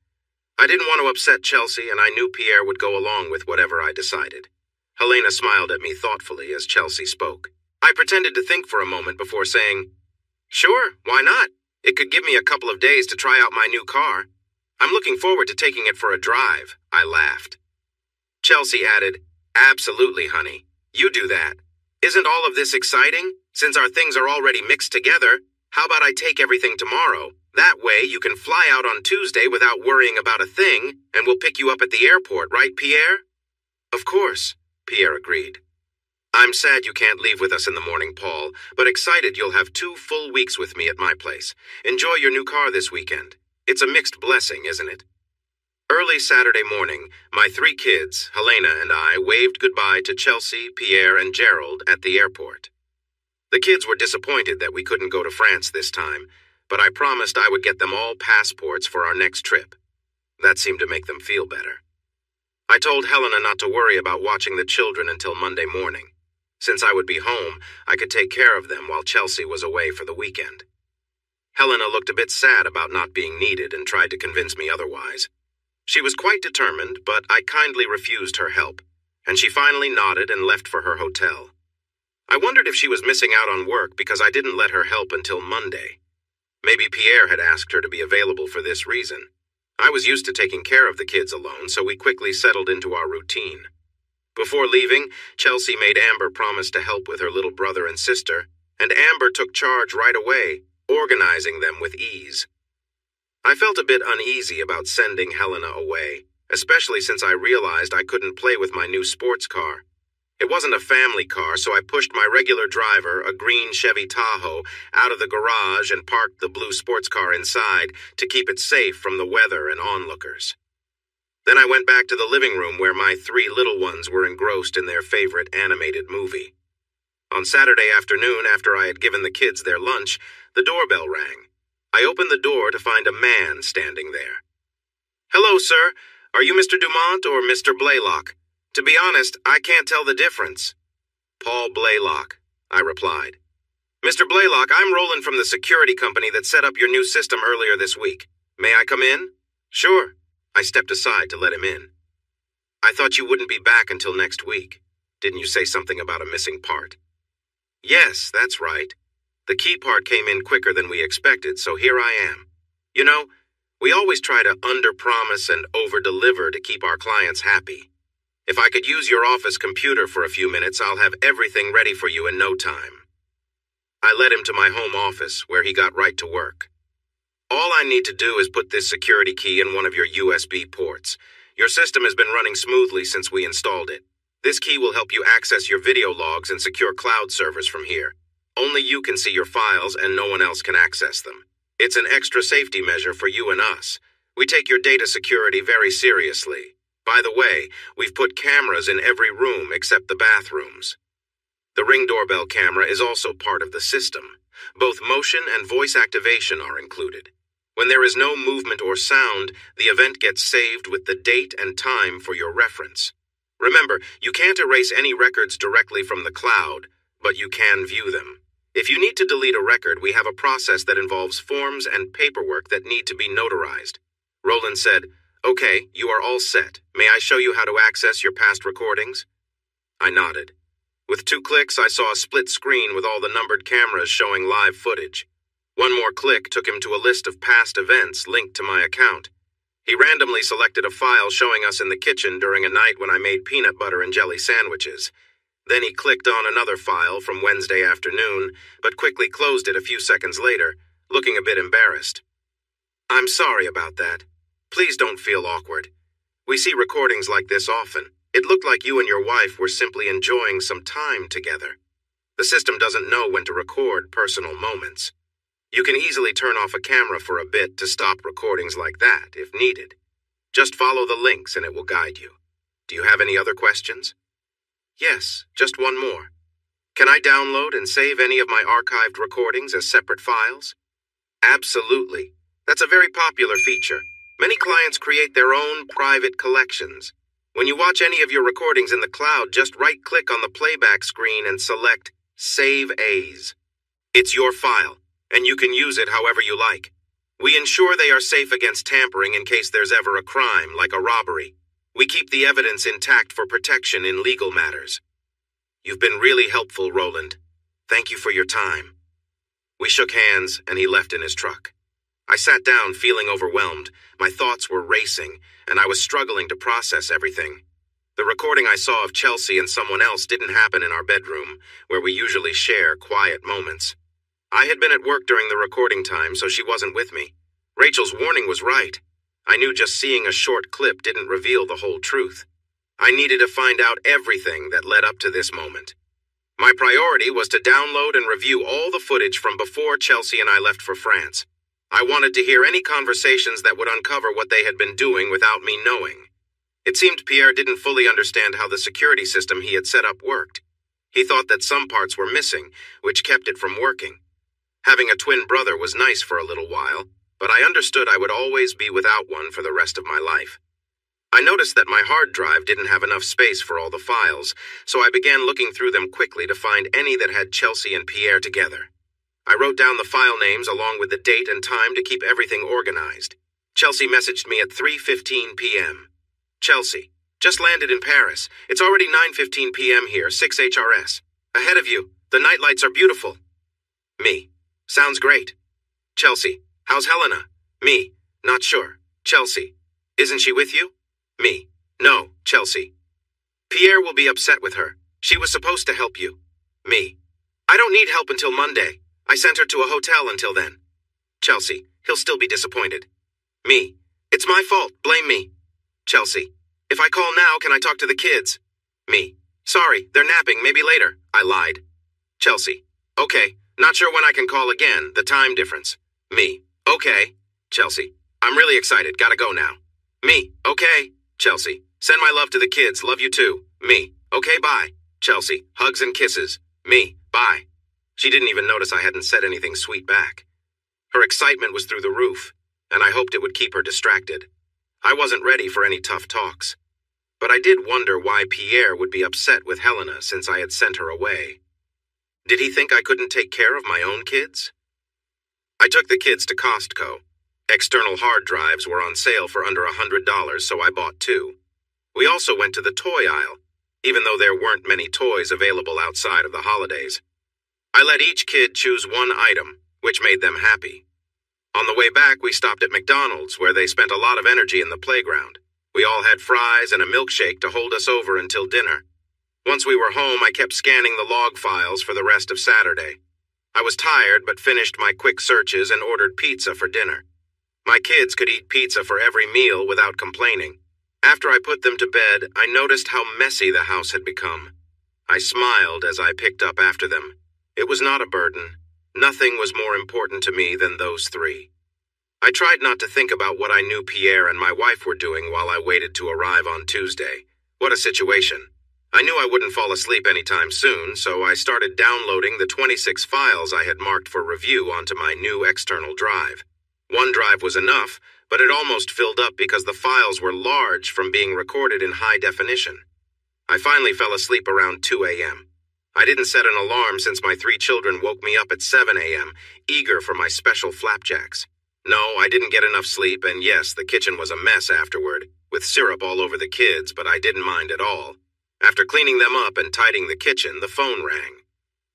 I didn't want to upset Chelsea, and I knew Pierre would go along with whatever I decided. Helena smiled at me thoughtfully as Chelsea spoke. I pretended to think for a moment before saying, "Sure, why not? It could give me a couple of days to try out my new car. I'm looking forward to taking it for a drive." I laughed. Chelsea added, "Absolutely, honey. You do that. Isn't all of this exciting? Since our things are already mixed together, how about I take everything tomorrow? That way you can fly out on Tuesday without worrying about a thing, and we'll pick you up at the airport, right, Pierre?" "Of course," Pierre agreed. "I'm sad you can't leave with us in the morning, Paul, but excited you'll have 2 full weeks with me at my place. Enjoy your new car this weekend. It's a mixed blessing, isn't it?" Early Saturday morning, my 3 kids, Helena and I, waved goodbye to Chelsea, Pierre, and Gerald at the airport. The kids were disappointed that we couldn't go to France this time, but I promised I would get them all passports for our next trip. That seemed to make them feel better. I told Helena not to worry about watching the children until Monday morning. Since I would be home, I could take care of them while Chelsea was away for the weekend. Helena looked a bit sad about not being needed and tried to convince me otherwise. She was quite determined, but I kindly refused her help, and she finally nodded and left for her hotel. I wondered if she was missing out on work because I didn't let her help until Monday. Maybe Pierre had asked her to be available for this reason. I was used to taking care of the kids alone, so we quickly settled into our routine. Before leaving, Chelsea made Amber promise to help with her little brother and sister, and Amber took charge right away, organizing them with ease. I felt a bit uneasy about sending Helena away, especially since I realized I couldn't play with my new sports car. It wasn't a family car, so I pushed my regular driver, a green Chevy Tahoe, out of the garage and parked the blue sports car inside to keep it safe from the weather and onlookers. Then I went back to the living room where my 3 little ones were engrossed in their favorite animated movie. On Saturday afternoon, after I had given the kids their lunch, the doorbell rang. I opened the door to find a man standing there. "Hello, sir. Are you Mr. Dumont or Mr. Blaylock? To be honest, I can't tell the difference." "Paul Blaylock," I replied. "Mr. Blaylock, I'm Roland from the security company that set up your new system earlier this week. May I come in?" "Sure." I stepped aside to let him in. "I thought you wouldn't be back until next week. Didn't you say something about a missing part?" "Yes, that's right. The key part came in quicker than we expected, so here I am. You know, we always try to under-promise and over-deliver to keep our clients happy. If I could use your office computer for a few minutes, I'll have everything ready for you in no time." I led him to my home office, where he got right to work. "All I need to do is put this security key in one of your USB ports. Your system has been running smoothly since we installed it. This key will help you access your video logs and secure cloud servers from here. Only you can see your files and no one else can access them. It's an extra safety measure for you and us. We take your data security very seriously. By the way, we've put cameras in every room except the bathrooms. The Ring doorbell camera is also part of the system. Both motion and voice activation are included. When there is no movement or sound, the event gets saved with the date and time for your reference. Remember, you can't erase any records directly from the cloud, but you can view them. If you need to delete a record, we have a process that involves forms and paperwork that need to be notarized." Roland said, "Okay, you are all set. May I show you how to access your past recordings?" I nodded. With 2 clicks, I saw a split screen with all the numbered cameras showing live footage. One more click took him to a list of past events linked to my account. He randomly selected a file showing us in the kitchen during a night when I made peanut butter and jelly sandwiches. Then he clicked on another file from Wednesday afternoon, but quickly closed it a few seconds later, looking a bit embarrassed. "I'm sorry about that. Please don't feel awkward. We see recordings like this often. It looked like you and your wife were simply enjoying some time together. The system doesn't know when to record personal moments. You can easily turn off a camera for a bit to stop recordings like that if needed. Just follow the links and it will guide you. Do you have any other questions?" "Yes, just one more. Can I download and save any of my archived recordings as separate files?" "Absolutely. That's a very popular feature. Many clients create their own private collections. When you watch any of your recordings in the cloud, just right-click on the playback screen and select Save A's. It's your file, and you can use it however you like. We ensure they are safe against tampering in case there's ever a crime, like a robbery. We keep the evidence intact for protection in legal matters. You've been really helpful, Roland. Thank you for your time. We shook hands, and he left in his truck. I sat down feeling overwhelmed. My thoughts were racing, and I was struggling to process everything. The recording I saw of Chelsea and someone else didn't happen in our bedroom, where we usually share quiet moments. I had been at work during the recording time, so she wasn't with me. Rachel's warning was right. I knew just seeing a short clip didn't reveal the whole truth. I needed to find out everything that led up to this moment. My priority was to download and review all the footage from before Chelsea and I left for France. I wanted to hear any conversations that would uncover what they had been doing without me knowing. It seemed Pierre didn't fully understand how the security system he had set up worked. He thought that some parts were missing, which kept it from working. Having a twin brother was nice for a little while, but I understood I would always be without one for the rest of my life. I noticed that my hard drive didn't have enough space for all the files, so I began looking through them quickly to find any that had Chelsea and Pierre together. I wrote down the file names along with the date and time to keep everything organized. Chelsea messaged me at 3:15 p.m. Chelsea, just landed in Paris. It's already 9:15 p.m. here, 6 HRS. Ahead of you. The nightlights are beautiful. Me, sounds great. Chelsea, how's Helena? Me, not sure. Chelsea, isn't she with you? Me, no, Chelsea. Pierre will be upset with her. She was supposed to help you. Me, I don't need help until Monday. I sent her to a hotel until then. Chelsea, he'll still be disappointed. Me, it's my fault, blame me. Chelsea, if I call now, can I talk to the kids? Me, sorry, they're napping, maybe later. I lied. Chelsea, okay, not sure when I can call again, the time difference. Me, okay. Chelsea, I'm really excited, gotta go now. Me, okay. Chelsea, send my love to the kids, love you too. Me, okay, bye. Chelsea, hugs and kisses. Me, bye. She didn't even notice I hadn't said anything sweet back. Her excitement was through the roof, and I hoped it would keep her distracted. I wasn't ready for any tough talks. But I did wonder why Pierre would be upset with Helena since I had sent her away. Did he think I couldn't take care of my own kids? I took the kids to Costco. External hard drives were on sale for under $100, so I bought 2. We also went to the toy aisle, even though there weren't many toys available outside of the holidays. I let each kid choose one item, which made them happy. On the way back, we stopped at McDonald's, where they spent a lot of energy in the playground. We all had fries and a milkshake to hold us over until dinner. Once we were home, I kept scanning the log files for the rest of Saturday. I was tired, but finished my quick searches and ordered pizza for dinner. My kids could eat pizza for every meal without complaining. After I put them to bed, I noticed how messy the house had become. I smiled as I picked up after them. It was not a burden. Nothing was more important to me than those 3. I tried not to think about what I knew Pierre and my wife were doing while I waited to arrive on Tuesday. What a situation. I knew I wouldn't fall asleep anytime soon, so I started downloading the 26 files I had marked for review onto my new external drive. One drive was enough, but it almost filled up because the files were large from being recorded in high definition. I finally fell asleep around 2 a.m. I didn't set an alarm since my 3 children woke me up at 7 a.m., eager for my special flapjacks. No, I didn't get enough sleep, and yes, the kitchen was a mess afterward, with syrup all over the kids, but I didn't mind at all. After cleaning them up and tidying the kitchen, the phone rang.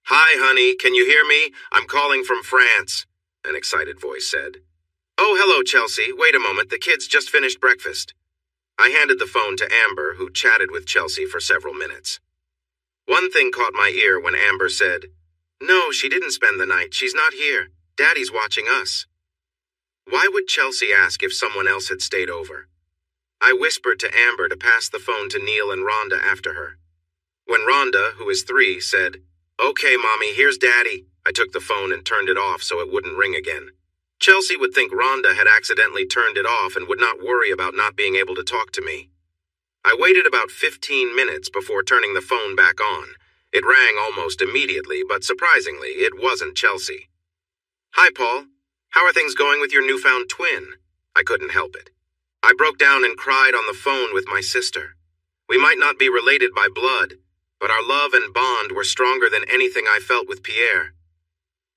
"Hi, honey, can you hear me? I'm calling from France," an excited voice said. "Oh, hello, Chelsea. Wait a moment, the kids just finished breakfast." I handed the phone to Amber, who chatted with Chelsea for several minutes. One thing caught my ear when Amber said, "No, she didn't spend the night. She's not here. Daddy's watching us." Why would Chelsea ask if someone else had stayed over? I whispered to Amber to pass the phone to Neil and Rhonda after her. When Rhonda, who is 3, said, "Okay, Mommy, here's Daddy," I took the phone and turned it off so it wouldn't ring again. Chelsea would think Rhonda had accidentally turned it off and would not worry about not being able to talk to me. I waited about 15 minutes before turning the phone back on. It rang almost immediately, but surprisingly, it wasn't Chelsea. "Hi, Paul. How are things going with your newfound twin?" I couldn't help it. I broke down and cried on the phone with my sister. We might not be related by blood, but our love and bond were stronger than anything I felt with Pierre.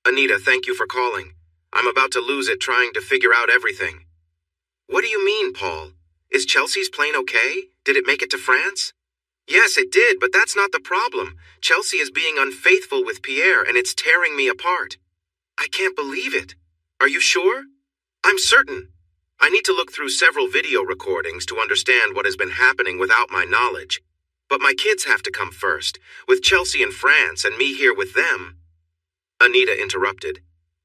Anita, thank you for calling. I'm about to lose it trying to figure out everything. What do you mean, Paul? Is Chelsea's plane okay? Did it make it to France? Yes, it did, but that's not the problem. Chelsea is being unfaithful with Pierre, and it's tearing me apart. I can't believe it. Are you sure? I'm certain. I need to look through several video recordings to understand what has been happening without my knowledge. But my kids have to come first, with Chelsea in France and me here with them. Anita interrupted.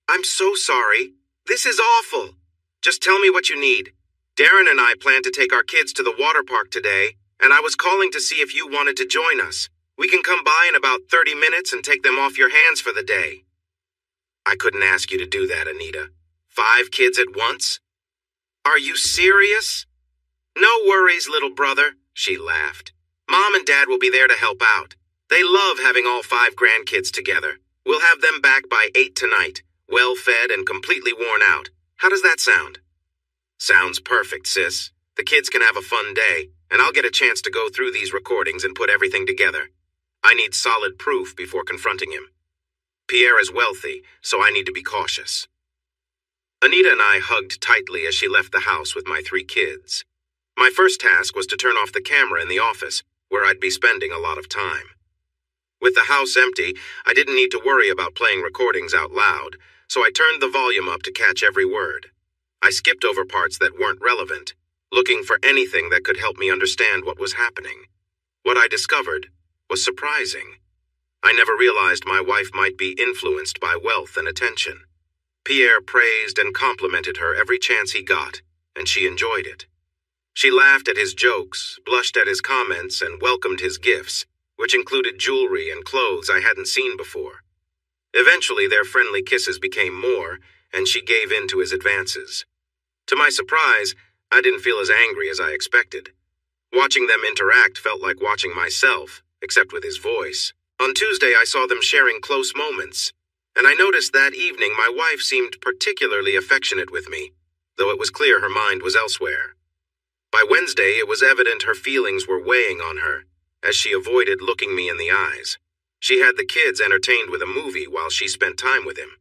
I'm so sorry. This is awful. Just tell me what you need. Darren and I plan to take our kids to the water park today, and I was calling to see if you wanted to join us. We can come by in about 30 minutes and take them off your hands for the day. I couldn't ask you to do that, Anita. 5 kids at once? Are you serious? No worries, little brother, she laughed. Mom and Dad will be there to help out. They love having all 5 grandkids together. We'll have them back by 8 tonight, well-fed and completely worn out. How does that sound? Sounds perfect, sis. The kids can have a fun day, and I'll get a chance to go through these recordings and put everything together. I need solid proof before confronting him. Pierre is wealthy, so I need to be cautious. Anita and I hugged tightly as she left the house with my 3 kids. My first task was to turn off the camera in the office, where I'd be spending a lot of time. With the house empty, I didn't need to worry about playing recordings out loud, so I turned the volume up to catch every word. I skipped over parts that weren't relevant, looking for anything that could help me understand what was happening. What I discovered was surprising. I never realized my wife might be influenced by wealth and attention. Pierre praised and complimented her every chance he got, and she enjoyed it. She laughed at his jokes, blushed at his comments, and welcomed his gifts, which included jewelry and clothes I hadn't seen before. Eventually, their friendly kisses became more, and she gave in to his advances. To my surprise, I didn't feel as angry as I expected. Watching them interact felt like watching myself, except with his voice. On Tuesday, I saw them sharing close moments, and I noticed that evening my wife seemed particularly affectionate with me, though it was clear her mind was elsewhere. By Wednesday, it was evident her feelings were weighing on her, as she avoided looking me in the eyes. She had the kids entertained with a movie while she spent time with him.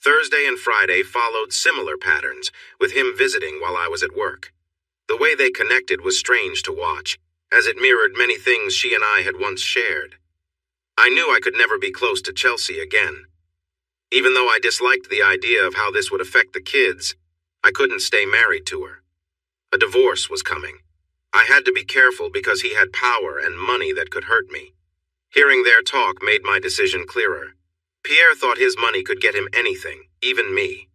Thursday and Friday followed similar patterns, with him visiting while I was at work. The way they connected was strange to watch, as it mirrored many things she and I had once shared. I knew I could never be close to Chelsea again. Even though I disliked the idea of how this would affect the kids, I couldn't stay married to her. A divorce was coming. I had to be careful because he had power and money that could hurt me. Hearing their talk made my decision clearer. Pierre thought his money could get him anything, even me.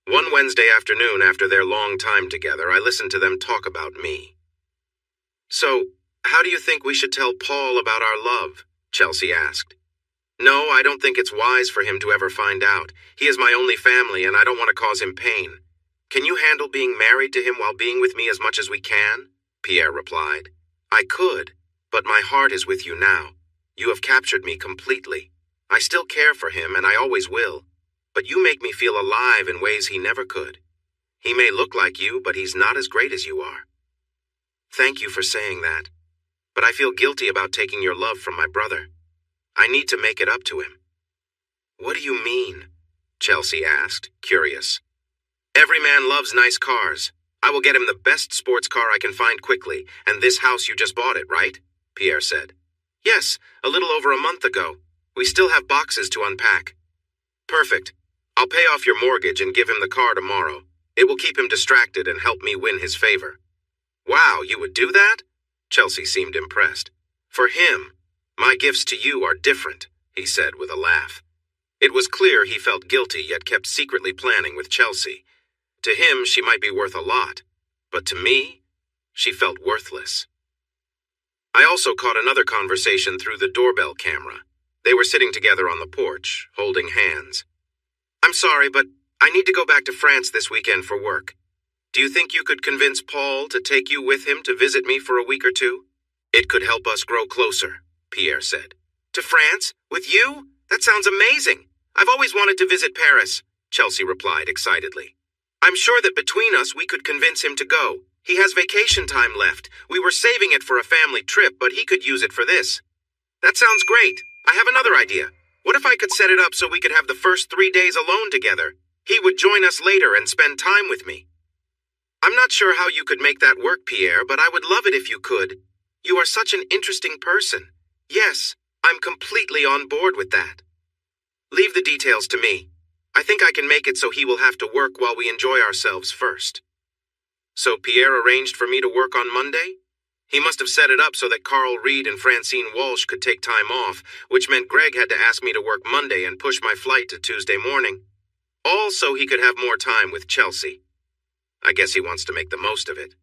One Wednesday afternoon after their long time together, I listened to them talk about me. So, how do you think we should tell Paul about our love? Chelsea asked. No, I don't think it's wise for him to ever find out. He is my only family and I don't want to cause him pain. Can you handle being married to him while being with me as much as we can? Pierre replied. I could, but my heart is with you now. You have captured me completely. I still care for him, and I always will. But you make me feel alive in ways he never could. He may look like you, but he's not as great as you are. Thank you for saying that. But I feel guilty about taking your love from my brother. I need to make it up to him. What do you mean? Chelsea asked, curious. Every man loves nice cars. I will get him the best sports car I can find quickly, and this house you just bought it, right? Pierre said. Yes, a little over a month ago. We still have boxes to unpack. Perfect. I'll pay off your mortgage and give him the car tomorrow. It will keep him distracted and help me win his favor. Wow, you would do that? Chelsea seemed impressed. For him, my gifts to you are different, he said with a laugh. It was clear he felt guilty yet kept secretly planning with Chelsea. To him, she might be worth a lot, but to me, she felt worthless. I also caught another conversation through the doorbell camera. They were sitting together on the porch, holding hands. I'm sorry, but I need to go back to France this weekend for work. Do you think you could convince Paul to take you with him to visit me for a week or two? It could help us grow closer, Pierre said. To France? With you? That sounds amazing. I've always wanted to visit Paris, Chelsea replied excitedly. I'm sure that between us we could convince him to go. He has vacation time left. We were saving it for a family trip, but he could use it for this. That sounds great. I have another idea. What if I could set it up so we could have the first 3 days alone together? He would join us later and spend time with me. I'm not sure how you could make that work, Pierre, but I would love it if you could. You are such an interesting person. Yes, I'm completely on board with that. Leave the details to me. I think I can make it so he will have to work while we enjoy ourselves first. So Pierre arranged for me to work on Monday? He must have set it up so that Carl Reed and Francine Walsh could take time off, which meant Greg had to ask me to work Monday and push my flight to Tuesday morning. All so he could have more time with Chelsea. I guess he wants to make the most of it.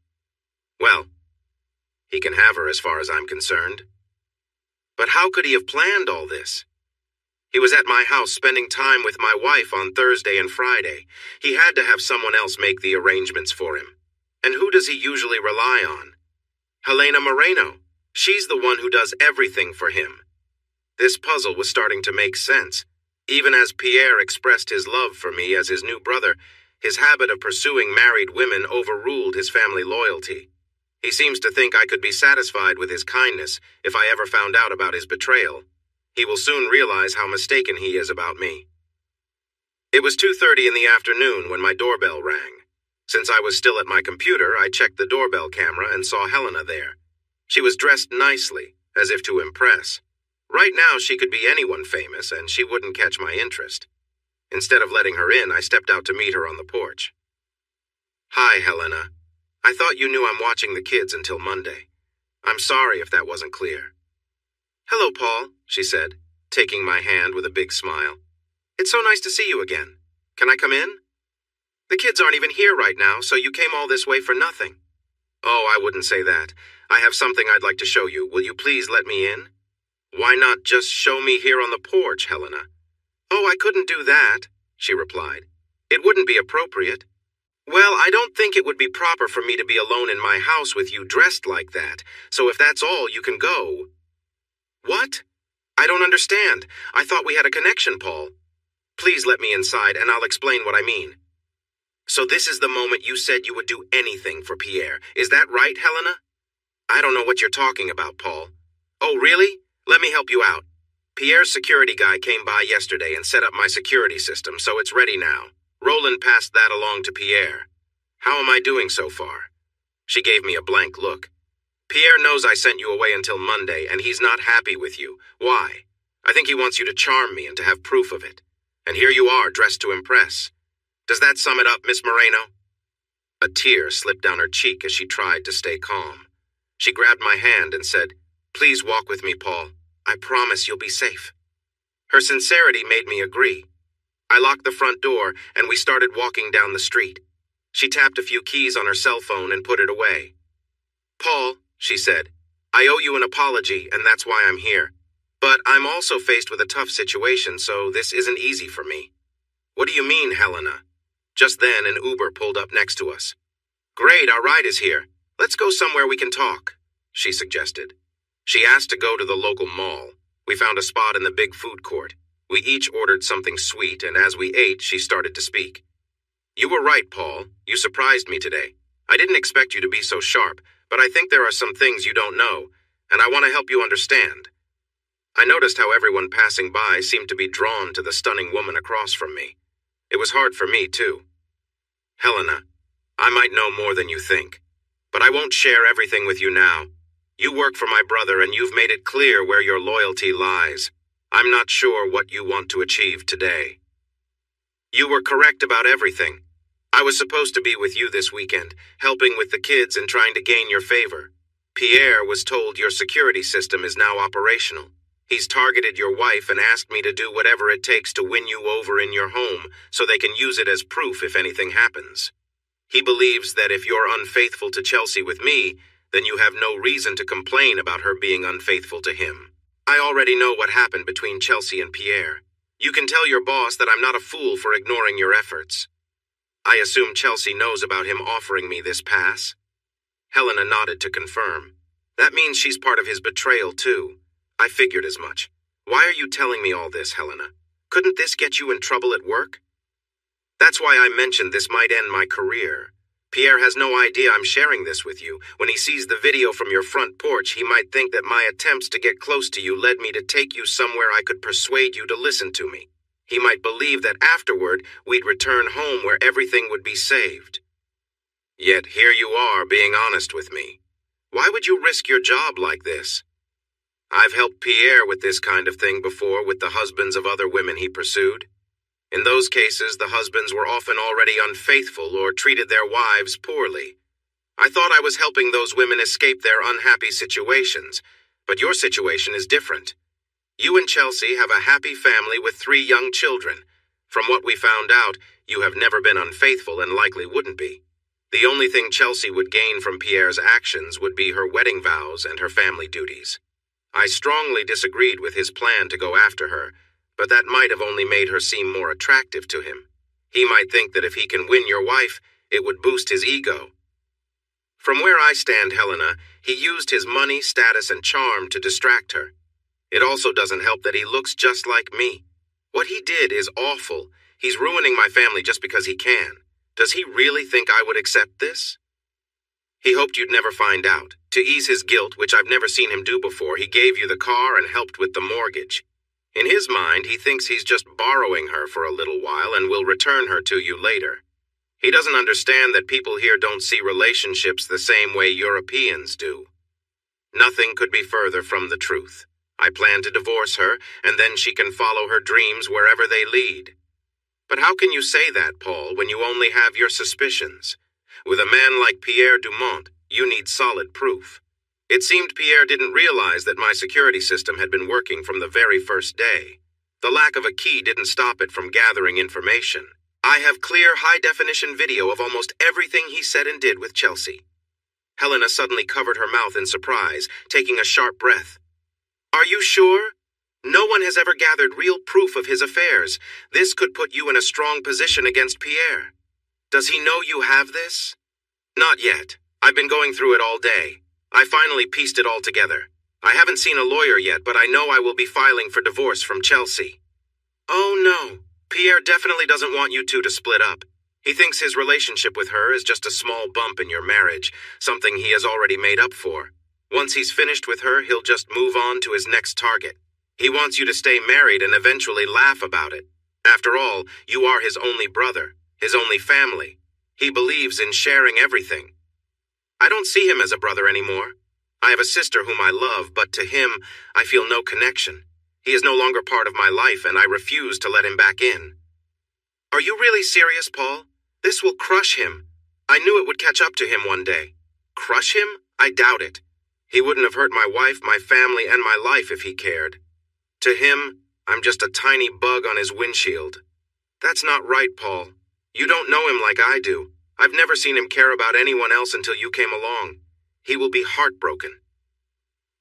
Well, he can have her as far as I'm concerned. But how could he have planned all this? He was at my house spending time with my wife on Thursday and Friday. He had to have someone else make the arrangements for him. And who does he usually rely on? Helena Moreno. She's the one who does everything for him. This puzzle was starting to make sense. Even as Pierre expressed his love for me as his new brother, his habit of pursuing married women overruled his family loyalty. He seems to think I could be satisfied with his kindness if I ever found out about his betrayal. He will soon realize how mistaken he is about me. It was 2:30 in the afternoon when my doorbell rang. Since I was still at my computer, I checked the doorbell camera and saw Helena there. She was dressed nicely, as if to impress. Right now, she could be anyone famous, and she wouldn't catch my interest. Instead of letting her in, I stepped out to meet her on the porch. Hi, Helena. I thought you knew I'm watching the kids until Monday. I'm sorry if that wasn't clear. Hello, Paul, she said, taking my hand with a big smile. It's so nice to see you again. Can I come in? The kids aren't even here right now, so you came all this way for nothing. Oh, I wouldn't say that. I have something I'd like to show you. Will you please let me in? Why not just show me here on the porch, Helena? Oh, I couldn't do that, she replied. It wouldn't be appropriate. Well, I don't think it would be proper for me to be alone in my house with you dressed like that, so if that's all, you can go. What? I don't understand. I thought we had a connection, Paul. Please let me inside and I'll explain what I mean. So this is the moment you said you would do anything for Pierre. Is that right, Helena? I don't know what you're talking about, Paul. Oh, really? Let me help you out. Pierre's security guy came by yesterday and set up my security system, so it's ready now. Roland passed that along to Pierre. How am I doing so far? She gave me a blank look. Pierre knows I sent you away until Monday, and he's not happy with you. Why? I think he wants you to charm me and to have proof of it. And here you are, dressed to impress. Does that sum it up, Miss Moreno? A tear slipped down her cheek as she tried to stay calm. She grabbed my hand and said, Please walk with me, Paul. I promise you'll be safe. Her sincerity made me agree. I locked the front door, and we started walking down the street. She tapped a few keys on her cell phone and put it away. Paul, she said, I owe you an apology, and that's why I'm here. But I'm also faced with a tough situation, so this isn't easy for me. What do you mean, Helena? Just then, an Uber pulled up next to us. Great, our ride is here. Let's go somewhere we can talk, she suggested. She asked to go to the local mall. We found a spot in the big food court. We each ordered something sweet, and as we ate, she started to speak. You were right, Paul. You surprised me today. I didn't expect you to be so sharp, but I think there are some things you don't know, and I want to help you understand. I noticed how everyone passing by seemed to be drawn to the stunning woman across from me. It was hard for me, too. Helena, I might know more than you think, but I won't share everything with you now. You work for my brother, and you've made it clear where your loyalty lies. I'm not sure what you want to achieve today. You were correct about everything. I was supposed to be with you this weekend, helping with the kids and trying to gain your favor. Pierre was told your security system is now operational. He's targeted your wife and asked me to do whatever it takes to win you over in your home so they can use it as proof if anything happens. He believes that if you're unfaithful to Chelsea with me, then you have no reason to complain about her being unfaithful to him. I already know what happened between Chelsea and Pierre. You can tell your boss that I'm not a fool for ignoring your efforts. I assume Chelsea knows about him offering me this pass? Helena nodded to confirm. That means she's part of his betrayal, too. I figured as much. Why are you telling me all this, Helena? Couldn't this get you in trouble at work? That's why I mentioned this might end my career. Pierre has no idea I'm sharing this with you. When he sees the video from your front porch, he might think that my attempts to get close to you led me to take you somewhere I could persuade you to listen to me. He might believe that afterward we'd return home where everything would be saved. Yet here you are being honest with me. Why would you risk your job like this? I've helped Pierre with this kind of thing before with the husbands of other women he pursued. In those cases, the husbands were often already unfaithful or treated their wives poorly. I thought I was helping those women escape their unhappy situations, but your situation is different. You and Chelsea have a happy family with 3 young children. From what we found out, you have never been unfaithful and likely wouldn't be. The only thing Chelsea would gain from Pierre's actions would be her wedding vows and her family duties. I strongly disagreed with his plan to go after her, but that might have only made her seem more attractive to him. He might think that if he can win your wife, it would boost his ego. From where I stand, Helena, he used his money, status, and charm to distract her. It also doesn't help that he looks just like me. What he did is awful. He's ruining my family just because he can. Does he really think I would accept this? He hoped you'd never find out. To ease his guilt, which I've never seen him do before, he gave you the car and helped with the mortgage. In his mind, he thinks he's just borrowing her for a little while and will return her to you later. He doesn't understand that people here don't see relationships the same way Europeans do. Nothing could be further from the truth. I plan to divorce her, and then she can follow her dreams wherever they lead. But how can you say that, Paul, when you only have your suspicions? With a man like Pierre Dumont, you need solid proof. It seemed Pierre didn't realize that my security system had been working from the very first day. The lack of a key didn't stop it from gathering information. I have clear, high-definition video of almost everything he said and did with Chelsea. Helena suddenly covered her mouth in surprise, taking a sharp breath. Are you sure? No one has ever gathered real proof of his affairs. This could put you in a strong position against Pierre. Does he know you have this? Not yet. I've been going through it all day. I finally pieced it all together. I haven't seen a lawyer yet, but I know I will be filing for divorce from Chelsea. Oh no. Pierre definitely doesn't want you two to split up. He thinks his relationship with her is just a small bump in your marriage, something he has already made up for. Once he's finished with her, he'll just move on to his next target. He wants you to stay married and eventually laugh about it. After all, you are his only brother, his only family. He believes in sharing everything. I don't see him as a brother anymore. I have a sister whom I love, but to him, I feel no connection. He is no longer part of my life, and I refuse to let him back in. Are you really serious, Paul? This will crush him. I knew it would catch up to him one day. Crush him? I doubt it. He wouldn't have hurt my wife, my family, and my life if he cared. To him, I'm just a tiny bug on his windshield. That's not right, Paul. You don't know him like I do. I've never seen him care about anyone else until you came along. He will be heartbroken.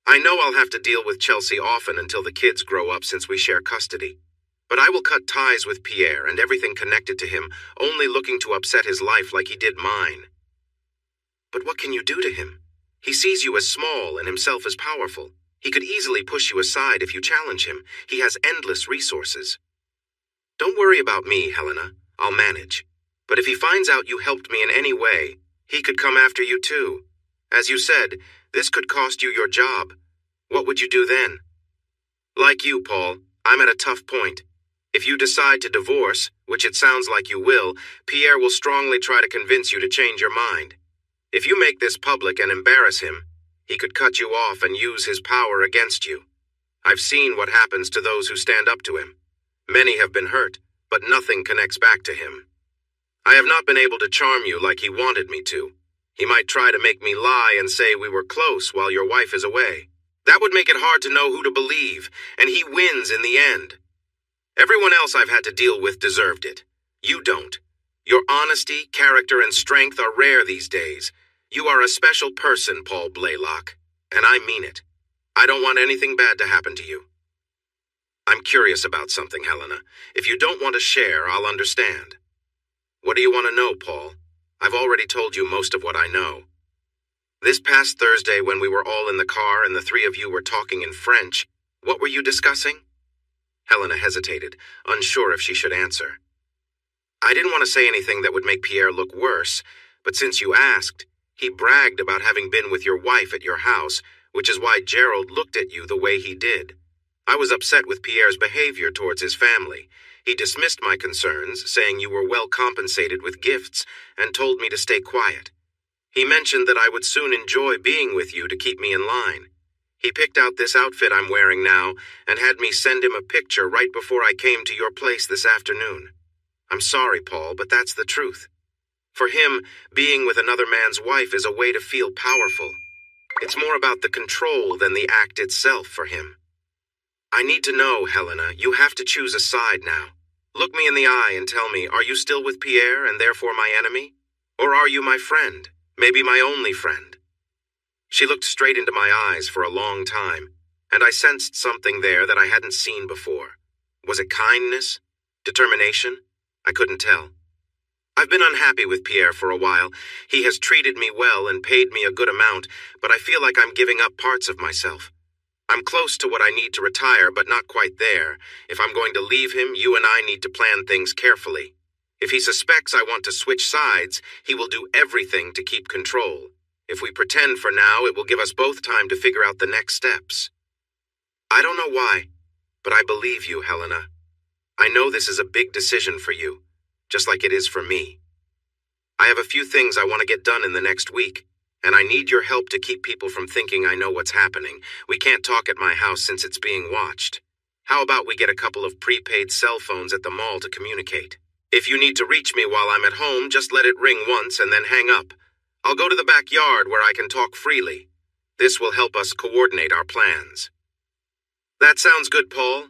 I know I'll have to deal with Chelsea often until the kids grow up since we share custody. But I will cut ties with Pierre and everything connected to him, only looking to upset his life like he did mine. But what can you do to him? He sees you as small and himself as powerful. He could easily push you aside if you challenge him. He has endless resources. Don't worry about me, Helena. I'll manage. But if he finds out you helped me in any way, he could come after you too. As you said, this could cost you your job. What would you do then? Like you, Paul, I'm at a tough point. If you decide to divorce, which it sounds like you will, Pierre will strongly try to convince you to change your mind. If you make this public and embarrass him, he could cut you off and use his power against you. I've seen what happens to those who stand up to him. Many have been hurt, but nothing connects back to him. I have not been able to charm you like he wanted me to. He might try to make me lie and say we were close while your wife is away. That would make it hard to know who to believe, and he wins in the end. Everyone else I've had to deal with deserved it. You don't. Your honesty, character, and strength are rare these days. You are a special person, Paul Blaylock, and I mean it. I don't want anything bad to happen to you. I'm curious about something, Helena. If you don't want to share, I'll understand. What do you want to know, Paul? I've already told you most of what I know. This past Thursday, when we were all in the car and the 3 of you were talking in French, what were you discussing? Helena hesitated, unsure if she should answer. I didn't want to say anything that would make Pierre look worse, But since you asked, he bragged about having been with your wife at your house, which is why Gerald looked at you the way he did. I was upset with Pierre's behavior towards his family. He dismissed my concerns, saying you were well compensated with gifts, and told me to stay quiet. He mentioned that I would soon enjoy being with you to keep me in line. He picked out this outfit I'm wearing now and had me send him a picture right before I came to your place this afternoon. I'm sorry, Paul, but that's the truth. For him, being with another man's wife is a way to feel powerful. It's more about the control than the act itself for him. I need to know, Helena, you have to choose a side now. Look me in the eye and tell me, are you still with Pierre and therefore my enemy? Or are you my friend, maybe my only friend? She looked straight into my eyes for a long time, and I sensed something there that I hadn't seen before. Was it kindness? Determination? I couldn't tell. I've been unhappy with Pierre for a while. He has treated me well and paid me a good amount, but I feel like I'm giving up parts of myself. I'm close to what I need to retire, but not quite there. If I'm going to leave him, you and I need to plan things carefully. If he suspects I want to switch sides, he will do everything to keep control. If we pretend for now, it will give us both time to figure out the next steps. I don't know why, but I believe you, Helena. I know this is a big decision for you, just like it is for me. I have a few things I want to get done in the next week, and I need your help to keep people from thinking I know what's happening. We can't talk at my house since it's being watched. How about we get a couple of prepaid cell phones at the mall to communicate? If you need to reach me while I'm at home, just let it ring once and then hang up. I'll go to the backyard where I can talk freely. This will help us coordinate our plans. That sounds good, Paul.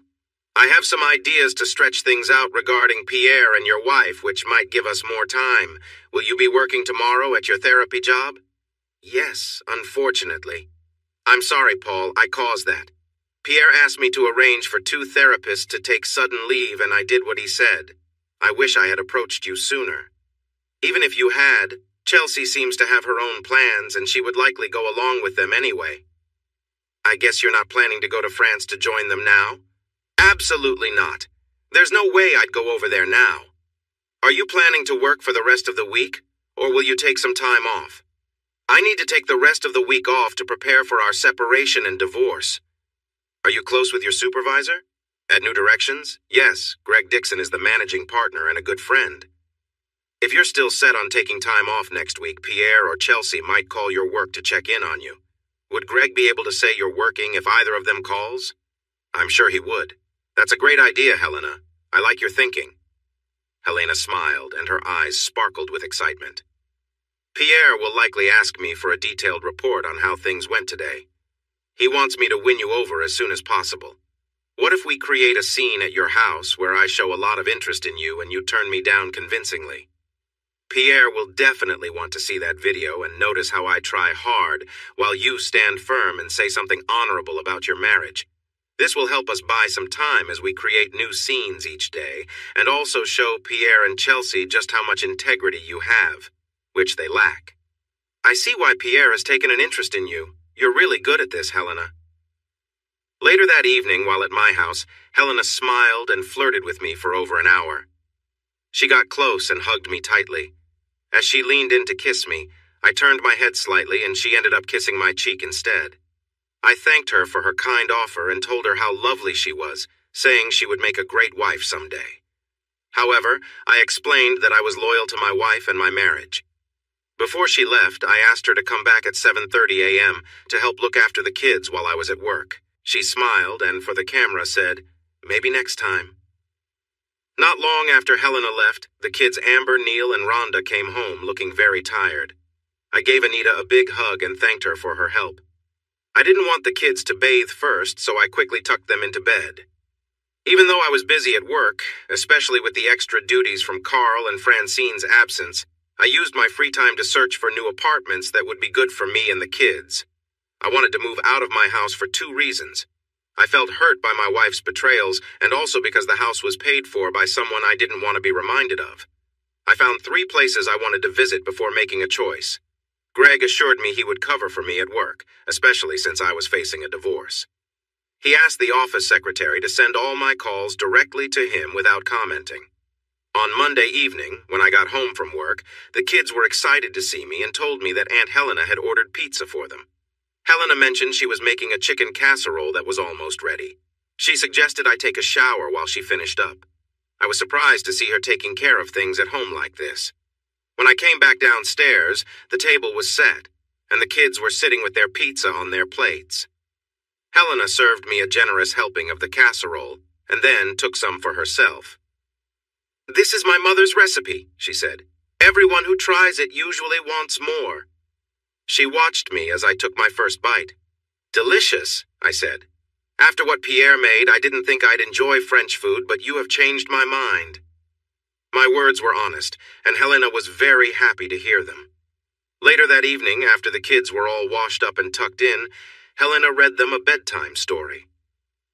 I have some ideas to stretch things out regarding Pierre and your wife, which might give us more time. Will you be working tomorrow at your therapy job? Yes, unfortunately. I'm sorry, Paul, I caused that. Pierre asked me to arrange for 2 therapists to take sudden leave, and I did what he said. I wish I had approached you sooner. Even if you had, Chelsea seems to have her own plans, and she would likely go along with them anyway. I guess you're not planning to go to France to join them now? Absolutely not. There's no way I'd go over there now. Are you planning to work for the rest of the week, or will you take some time off? I need to take the rest of the week off to prepare for our separation and divorce. Are you close with your supervisor? At New Directions? Yes, Greg Dixon is the managing partner and a good friend. If you're still set on taking time off next week, Pierre or Chelsea might call your work to check in on you. Would Greg be able to say you're working if either of them calls? I'm sure he would. That's a great idea, Helena. I like your thinking. Helena smiled, and her eyes sparkled with excitement. Pierre will likely ask me for a detailed report on how things went today. He wants me to win you over as soon as possible. What if we create a scene at your house where I show a lot of interest in you and you turn me down convincingly? Pierre will definitely want to see that video and notice how I try hard while you stand firm and say something honorable about your marriage. This will help us buy some time as we create new scenes each day and also show Pierre and Chelsea just how much integrity you have, which they lack. I see why Pierre has taken an interest in you. You're really good at this, Helena. Later that evening, while at my house, Helena smiled and flirted with me for over an hour. She got close and hugged me tightly. As she leaned in to kiss me, I turned my head slightly and she ended up kissing my cheek instead. I thanked her for her kind offer and told her how lovely she was, saying she would make a great wife someday. However, I explained that I was loyal to my wife and my marriage. Before she left, I asked her to come back at 7:30 a.m. to help look after the kids while I was at work. She smiled and for the camera said, "Maybe next time." Not long after Helena left, the kids Amber, Neil, and Rhonda came home looking very tired. I gave Anita a big hug and thanked her for her help. I didn't want the kids to bathe first, so I quickly tucked them into bed. Even though I was busy at work, especially with the extra duties from Carl and Francine's absence, I used my free time to search for new apartments that would be good for me and the kids. I wanted to move out of my house for 2 reasons. I felt hurt by my wife's betrayals, and also because the house was paid for by someone I didn't want to be reminded of. I found 3 places I wanted to visit before making a choice. Greg assured me he would cover for me at work, especially since I was facing a divorce. He asked the office secretary to send all my calls directly to him without commenting. On Monday evening, when I got home from work, the kids were excited to see me and told me that Aunt Helena had ordered pizza for them. Helena mentioned she was making a chicken casserole that was almost ready. She suggested I take a shower while she finished up. I was surprised to see her taking care of things at home like this. When I came back downstairs, the table was set, and the kids were sitting with their pizza on their plates. Helena served me a generous helping of the casserole, and then took some for herself. "This is my mother's recipe," she said. "Everyone who tries it usually wants more." She watched me as I took my first bite. "Delicious," I said. "After what Pierre made, I didn't think I'd enjoy French food, but you have changed my mind." My words were honest, and Helena was very happy to hear them. Later that evening, after the kids were all washed up and tucked in, Helena read them a bedtime story.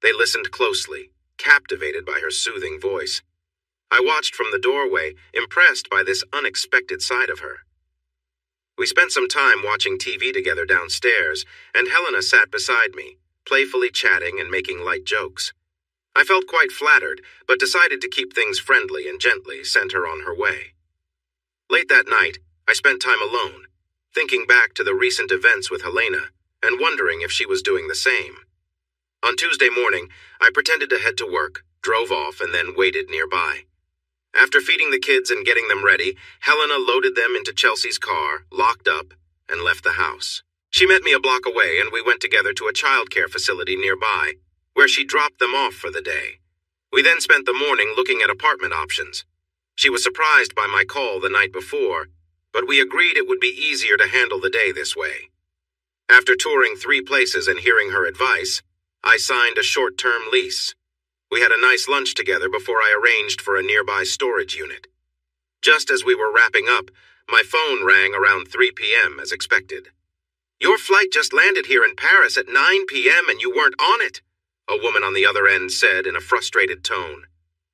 They listened closely, captivated by her soothing voice. I watched from the doorway, impressed by this unexpected side of her. We spent some time watching TV together downstairs, and Helena sat beside me, playfully chatting and making light jokes. I felt quite flattered, but decided to keep things friendly and gently sent her on her way. Late that night, I spent time alone, thinking back to the recent events with Helena and wondering if she was doing the same. On Tuesday morning, I pretended to head to work, drove off, and then waited nearby. After feeding the kids and getting them ready, Helena loaded them into Chelsea's car, locked up, and left the house. She met me a block away, and we went together to a childcare facility nearby, where she dropped them off for the day. We then spent the morning looking at apartment options. She was surprised by my call the night before, but we agreed it would be easier to handle the day this way. After touring 3 places and hearing her advice, I signed a short-term lease. We had a nice lunch together before I arranged for a nearby storage unit. Just as we were wrapping up, my phone rang around 3 p.m. as expected. "Your flight just landed here in Paris at 9 p.m. and you weren't on it," a woman on the other end said in a frustrated tone.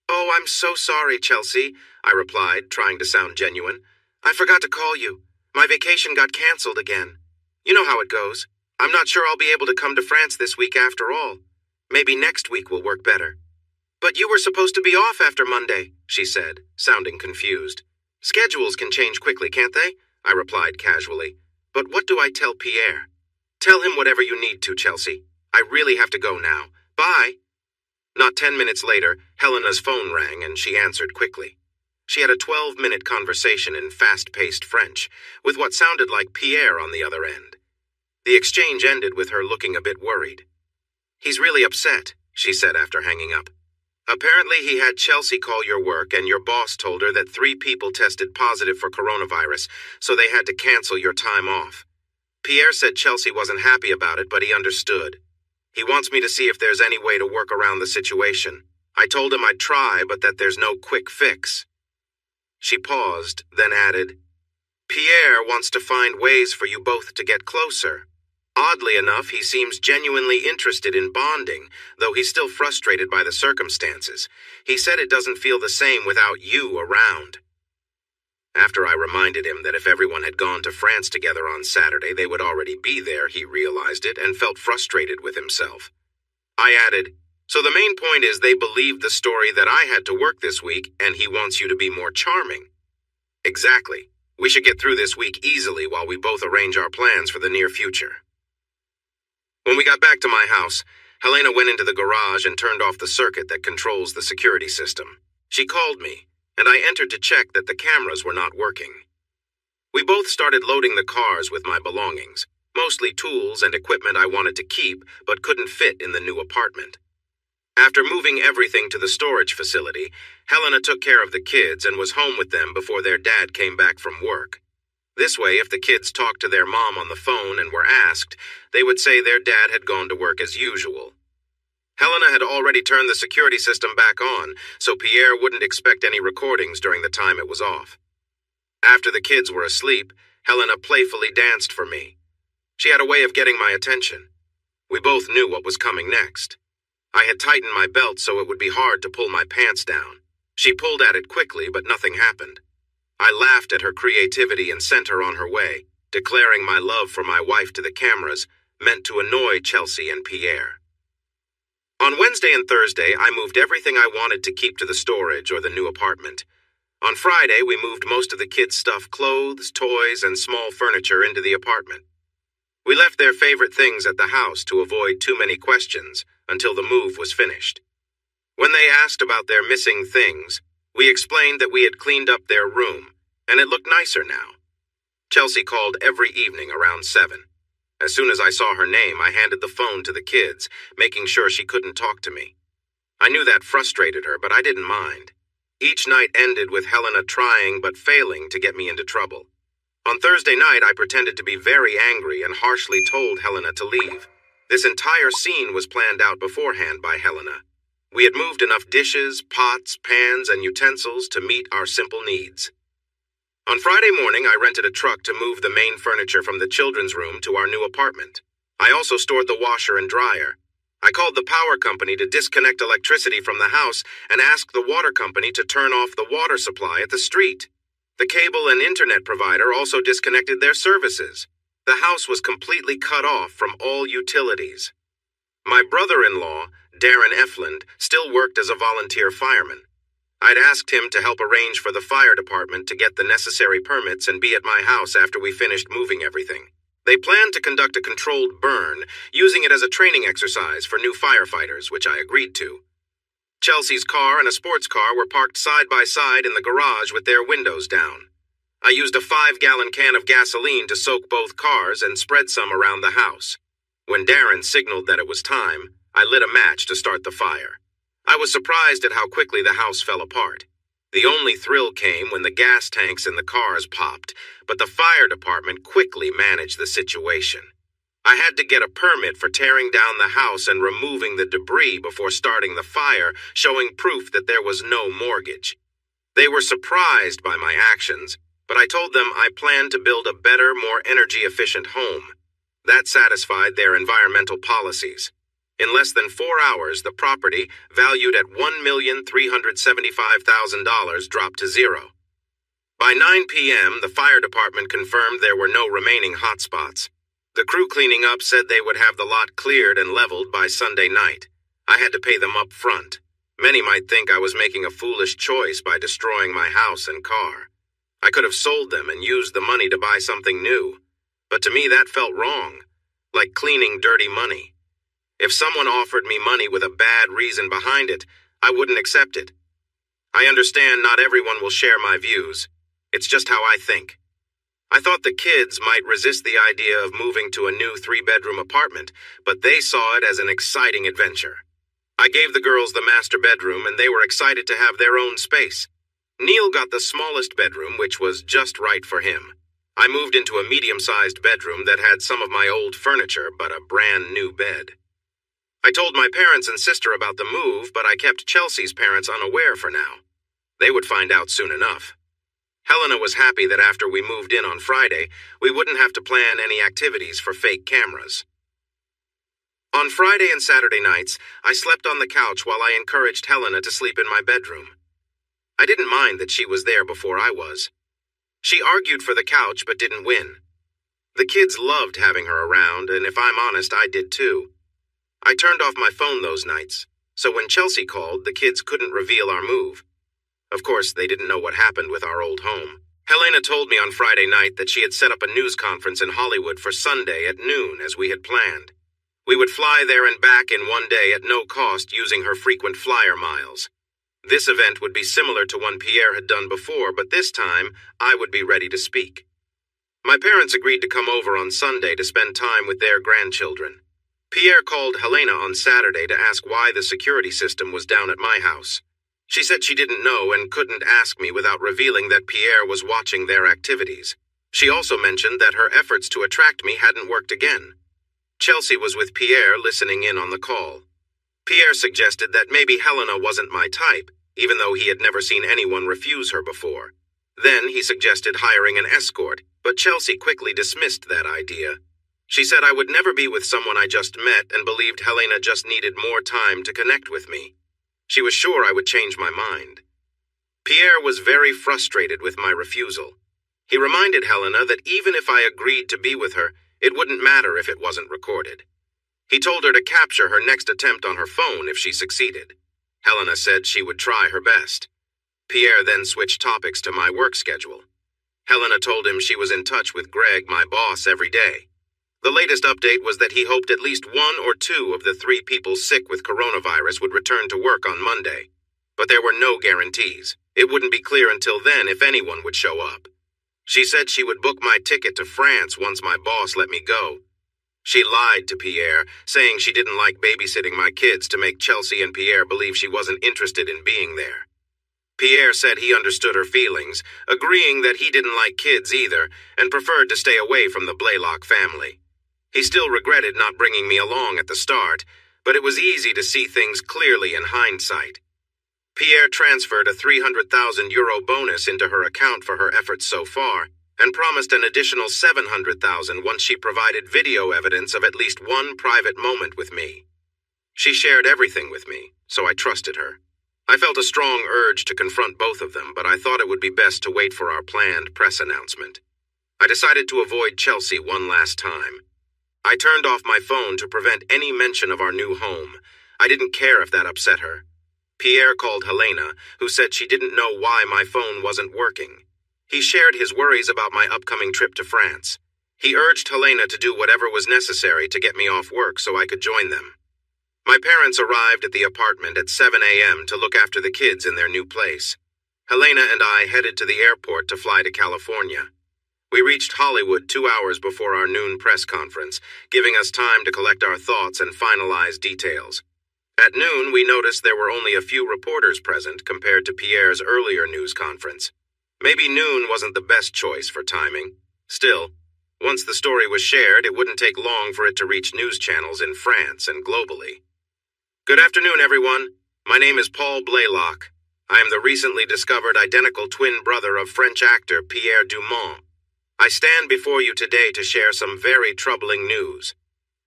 "Oh, I'm so sorry, Chelsea," I replied, trying to sound genuine. "I forgot to call you. My vacation got canceled again. You know how it goes. I'm not sure I'll be able to come to France this week after all. Maybe next week will work better." "But you were supposed to be off after Monday," she said, sounding confused. "Schedules can change quickly, can't they?" I replied casually. "But what do I tell Pierre?" "Tell him whatever you need to, Chelsea. I really have to go now. Bye." Not 10 minutes later, Helena's phone rang and she answered quickly. She had a 12-minute conversation in fast-paced French, with what sounded like Pierre on the other end. The exchange ended with her looking a bit worried. "He's really upset," she said after hanging up. "Apparently he had Chelsea call your work and your boss told her that 3 people tested positive for coronavirus, so they had to cancel your time off. Pierre said Chelsea wasn't happy about it, but he understood. He wants me to see if there's any way to work around the situation. I told him I'd try, but that there's no quick fix." She paused, then added, "Pierre wants to find ways for you both to get closer. Oddly enough, he seems genuinely interested in bonding, though he's still frustrated by the circumstances. He said it doesn't feel the same without you around." After I reminded him that if everyone had gone to France together on Saturday, they would already be there, he realized it and felt frustrated with himself. I added, "So the main point is they believed the story that I had to work this week, and he wants you to be more charming." "Exactly. We should get through this week easily while we both arrange our plans for the near future." When we got back to my house, Helena went into the garage and turned off the circuit that controls the security system. She called me, and I entered to check that the cameras were not working. We both started loading the cars with my belongings, mostly tools and equipment I wanted to keep but couldn't fit in the new apartment. After moving everything to the storage facility, Helena took care of the kids and was home with them before their dad came back from work. This way, if the kids talked to their mom on the phone and were asked, they would say their dad had gone to work as usual. Helena had already turned the security system back on, so Pierre wouldn't expect any recordings during the time it was off. After the kids were asleep, Helena playfully danced for me. She had a way of getting my attention. We both knew what was coming next. I had tightened my belt so it would be hard to pull my pants down. She pulled at it quickly, but nothing happened. I laughed at her creativity and sent her on her way, declaring my love for my wife to the cameras, meant to annoy Chelsea and Pierre. On Wednesday and Thursday, I moved everything I wanted to keep to the storage or the new apartment. On Friday, we moved most of the kids' stuff, clothes, toys, and small furniture into the apartment. We left their favorite things at the house to avoid too many questions until the move was finished. When they asked about their missing things, we explained that we had cleaned up their room, and it looked nicer now. Chelsea called every evening around 7. As soon as I saw her name, I handed the phone to the kids, making sure she couldn't talk to me. I knew that frustrated her, but I didn't mind. Each night ended with Helena trying but failing to get me into trouble. On Thursday night, I pretended to be very angry and harshly told Helena to leave. This entire scene was planned out beforehand by Helena. We had moved enough dishes, pots, pans, and utensils to meet our simple needs. On Friday morning, I rented a truck to move the main furniture from the children's room to our new apartment. I also stored the washer and dryer. I called the power company to disconnect electricity from the house and asked the water company to turn off the water supply at the street. The cable and internet provider also disconnected their services. The house was completely cut off from all utilities. My brother-in-law, Darren Efland, still worked as a volunteer fireman. I'd asked him to help arrange for the fire department to get the necessary permits and be at my house after we finished moving everything. They planned to conduct a controlled burn, using it as a training exercise for new firefighters, which I agreed to. Chelsea's car and a sports car were parked side by side in the garage with their windows down. I used a 5-gallon can of gasoline to soak both cars and spread some around the house. When Darren signaled that it was time, I lit a match to start the fire. I was surprised at how quickly the house fell apart. The only thrill came when the gas tanks in the cars popped, but the fire department quickly managed the situation. I had to get a permit for tearing down the house and removing the debris before starting the fire, showing proof that there was no mortgage. They were surprised by my actions, but I told them I planned to build a better, more energy-efficient home. That satisfied their environmental policies. In less than 4 hours, the property, valued at $1,375,000, dropped to zero. By 9 p.m., the fire department confirmed there were no remaining hotspots. The crew cleaning up said they would have the lot cleared and leveled by Sunday night. I had to pay them up front. Many might think I was making a foolish choice by destroying my house and car. I could have sold them and used the money to buy something new. But to me, that felt wrong, like cleaning dirty money. If someone offered me money with a bad reason behind it, I wouldn't accept it. I understand not everyone will share my views. It's just how I think. I thought the kids might resist the idea of moving to a new 3-bedroom apartment, but they saw it as an exciting adventure. I gave the girls the master bedroom, and they were excited to have their own space. Neil got the smallest bedroom, which was just right for him. I moved into a medium-sized bedroom that had some of my old furniture, but a brand new bed. I told my parents and sister about the move, but I kept Chelsea's parents unaware for now. They would find out soon enough. Helena was happy that after we moved in on Friday, we wouldn't have to plan any activities for fake cameras. On Friday and Saturday nights, I slept on the couch while I encouraged Helena to sleep in my bedroom. I didn't mind that she was there before I was. She argued for the couch but didn't win. The kids loved having her around, and if I'm honest, I did too. I turned off my phone those nights, so when Chelsea called, the kids couldn't reveal our move. Of course, they didn't know what happened with our old home. Helena told me on Friday night that she had set up a news conference in Hollywood for Sunday at noon, as we had planned. We would fly there and back in one day at no cost using her frequent flyer miles. This event would be similar to one Pierre had done before, but this time, I would be ready to speak. My parents agreed to come over on Sunday to spend time with their grandchildren. Pierre called Helena on Saturday to ask why the security system was down at my house. She said she didn't know and couldn't ask me without revealing that Pierre was watching their activities. She also mentioned that her efforts to attract me hadn't worked again. Chelsea was with Pierre listening in on the call. Pierre suggested that maybe Helena wasn't my type, even though he had never seen anyone refuse her before. Then he suggested hiring an escort, but Chelsea quickly dismissed that idea. She said I would never be with someone I just met and believed Helena just needed more time to connect with me. She was sure I would change my mind. Pierre was very frustrated with my refusal. He reminded Helena that even if I agreed to be with her, it wouldn't matter if it wasn't recorded. He told her to capture her next attempt on her phone if she succeeded. Helena said she would try her best. Pierre then switched topics to my work schedule. Helena told him she was in touch with Greg, my boss, every day. The latest update was that he hoped at least one or two of the 3 people sick with coronavirus would return to work on Monday. But there were no guarantees. It wouldn't be clear until then if anyone would show up. She said she would book my ticket to France once my boss let me go. She lied to Pierre, saying she didn't like babysitting my kids to make Chelsea and Pierre believe she wasn't interested in being there. Pierre said he understood her feelings, agreeing that he didn't like kids either and preferred to stay away from the Blaylock family. He still regretted not bringing me along at the start, but it was easy to see things clearly in hindsight. Pierre transferred a €300,000 bonus into her account for her efforts so far, and promised an additional $700,000 once she provided video evidence of at least one private moment with me. She shared everything with me, so I trusted her. I felt a strong urge to confront both of them, but I thought it would be best to wait for our planned press announcement. I decided to avoid Chelsea one last time. I turned off my phone to prevent any mention of our new home. I didn't care if that upset her. Pierre called Helena, who said she didn't know why my phone wasn't working. He shared his worries about my upcoming trip to France. He urged Helena to do whatever was necessary to get me off work so I could join them. My parents arrived at the apartment at 7 a.m. to look after the kids in their new place. Helena and I headed to the airport to fly to California. We reached Hollywood 2 hours before our noon press conference, giving us time to collect our thoughts and finalize details. At noon, we noticed there were only a few reporters present compared to Pierre's earlier news conference. Maybe noon wasn't the best choice for timing. Still, once the story was shared, it wouldn't take long for it to reach news channels in France and globally. Good afternoon, everyone. My name is Paul Blaylock. I am the recently discovered identical twin brother of French actor Pierre Dumont. I stand before you today to share some very troubling news.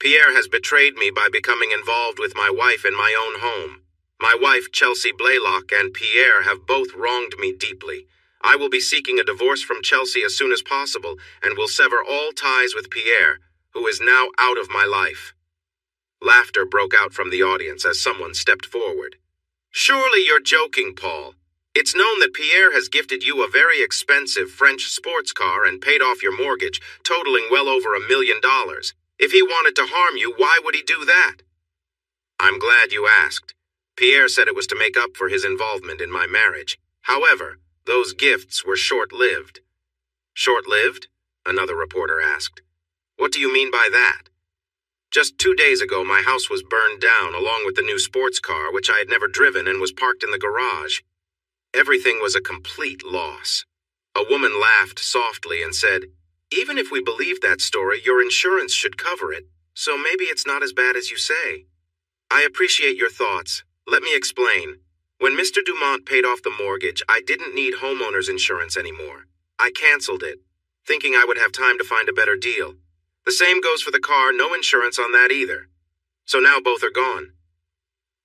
Pierre has betrayed me by becoming involved with my wife in my own home. My wife, Chelsea Blaylock, and Pierre have both wronged me deeply. I will be seeking a divorce from Chelsea as soon as possible and will sever all ties with Pierre, who is now out of my life. Laughter broke out from the audience as someone stepped forward. Surely you're joking, Paul. It's known that Pierre has gifted you a very expensive French sports car and paid off your mortgage, totaling well over $1 million. If he wanted to harm you, why would he do that? I'm glad you asked. Pierre said it was to make up for his involvement in my marriage. However, those gifts were short-lived. Short-lived? Another reporter asked. What do you mean by that? Just 2 days ago, my house was burned down along with the new sports car, which I had never driven and was parked in the garage. Everything was a complete loss. A woman laughed softly and said, "Even if we believe that story, your insurance should cover it, so maybe it's not as bad as you say." I appreciate your thoughts. Let me explain. When Mr. Dumont paid off the mortgage, I didn't need homeowner's insurance anymore. I canceled it, thinking I would have time to find a better deal. The same goes for the car, no insurance on that either. So now both are gone.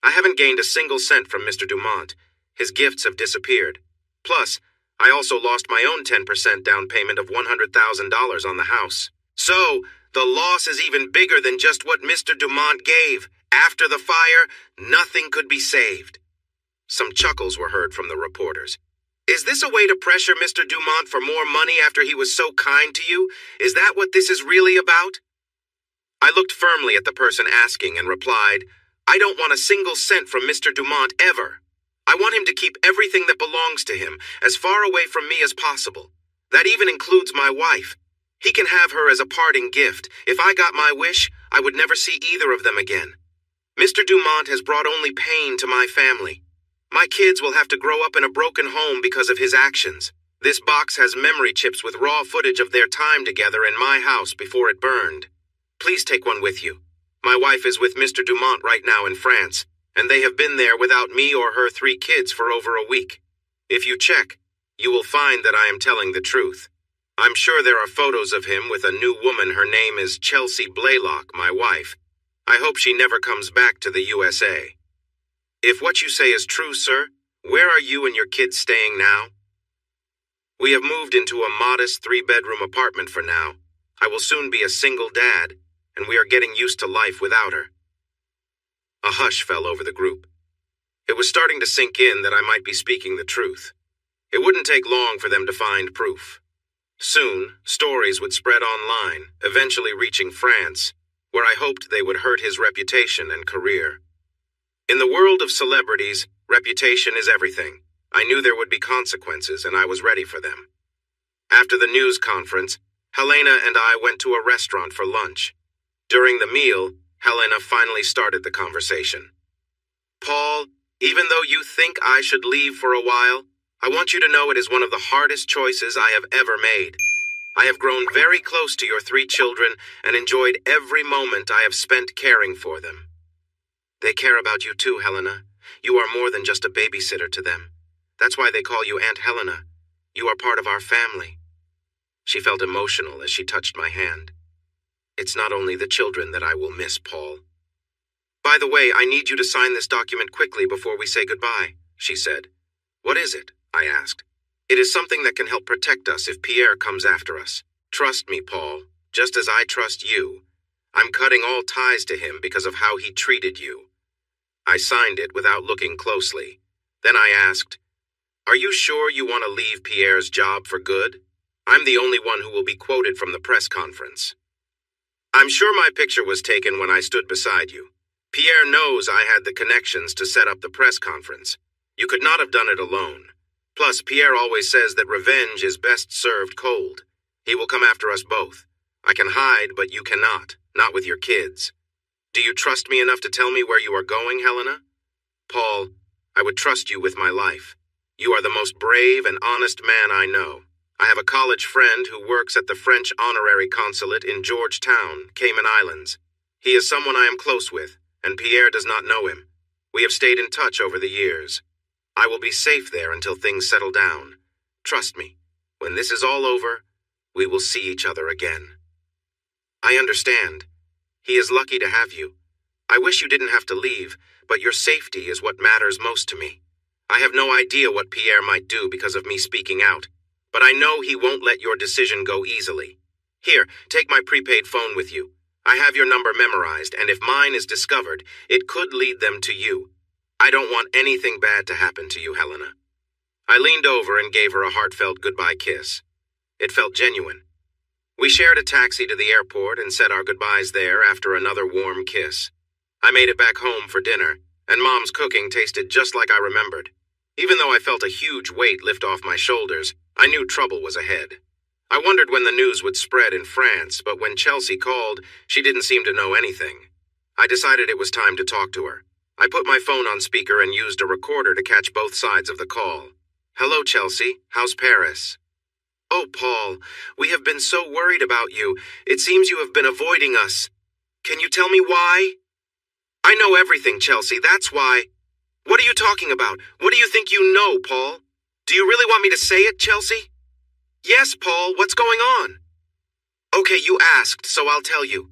I haven't gained a single cent from Mr. Dumont. His gifts have disappeared. Plus, I also lost my own 10% down payment of $100,000 on the house. So, the loss is even bigger than just what Mr. Dumont gave. After the fire, nothing could be saved. Some chuckles were heard from the reporters. Is this a way to pressure Mr. Dumont for more money after he was so kind to you? Is that what this is really about? I looked firmly at the person asking and replied, I don't want a single cent from Mr. Dumont ever. I want him to keep everything that belongs to him as far away from me as possible. That even includes my wife. He can have her as a parting gift. If I got my wish, I would never see either of them again. Mr. Dumont has brought only pain to my family. My kids will have to grow up in a broken home because of his actions. This box has memory chips with raw footage of their time together in my house before it burned. Please take one with you. My wife is with Mr. Dumont right now in France, and they have been there without me or her 3 kids for over a week. If you check, you will find that I am telling the truth. I'm sure there are photos of him with a new woman. Her name is Chelsea Blaylock, my wife. I hope she never comes back to the USA. If what you say is true, sir, where are you and your kids staying now? We have moved into a modest 3-bedroom apartment for now. I will soon be a single dad, and we are getting used to life without her. A hush fell over the group. It was starting to sink in that I might be speaking the truth. It wouldn't take long for them to find proof. Soon, stories would spread online, eventually reaching France, where I hoped they would hurt his reputation and career. In the world of celebrities, reputation is everything. I knew there would be consequences, and I was ready for them. After the news conference, Helena and I went to a restaurant for lunch. During the meal, Helena finally started the conversation. "Paul, even though you think I should leave for a while, I want you to know it is one of the hardest choices I have ever made. I have grown very close to your 3 children and enjoyed every moment I have spent caring for them." "They care about you too, Helena. You are more than just a babysitter to them. That's why they call you Aunt Helena. You are part of our family." She felt emotional as she touched my hand. "It's not only the children that I will miss, Paul." "By the way, I need you to sign this document quickly before we say goodbye," she said. "What is it?" I asked. "It is something that can help protect us if Pierre comes after us. Trust me, Paul, just as I trust you. I'm cutting all ties to him because of how he treated you." I signed it without looking closely. Then I asked, "Are you sure you want to leave Pierre's job for good? I'm the only one who will be quoted from the press conference." "I'm sure my picture was taken when I stood beside you. Pierre knows I had the connections to set up the press conference. You could not have done it alone. Plus, Pierre always says that revenge is best served cold. He will come after us both. I can hide, but you cannot, not with your kids. Do you trust me enough to tell me where you are going, Helena?" "Paul, I would trust you with my life. You are the most brave and honest man I know. I have a college friend who works at the French honorary consulate in Georgetown, Cayman Islands. He is someone I am close with, and Pierre does not know him. We have stayed in touch over the years. I will be safe there until things settle down. Trust me, when this is all over, we will see each other again." "I understand. He is lucky to have you. I wish you didn't have to leave, but your safety is what matters most to me. I have no idea what Pierre might do because of me speaking out, but I know he won't let your decision go easily. Here, take my prepaid phone with you. I have your number memorized, and if mine is discovered, it could lead them to you. I don't want anything bad to happen to you, Helena." I leaned over and gave her a heartfelt goodbye kiss. It felt genuine. We shared a taxi to the airport and said our goodbyes there after another warm kiss. I made it back home for dinner, and Mom's cooking tasted just like I remembered. Even though I felt a huge weight lift off my shoulders, I knew trouble was ahead. I wondered when the news would spread in France, but when Chelsea called, she didn't seem to know anything. I decided it was time to talk to her. I put my phone on speaker and used a recorder to catch both sides of the call. "Hello, Chelsea. How's Paris?" "Oh, Paul, we have been so worried about you. It seems you have been avoiding us. Can you tell me why?" "I know everything, Chelsea. That's why." "What are you talking about? What do you think you know, Paul? Do you really want me to say it, Chelsea?" "Yes, Paul. What's going on?" "Okay, you asked, so I'll tell you.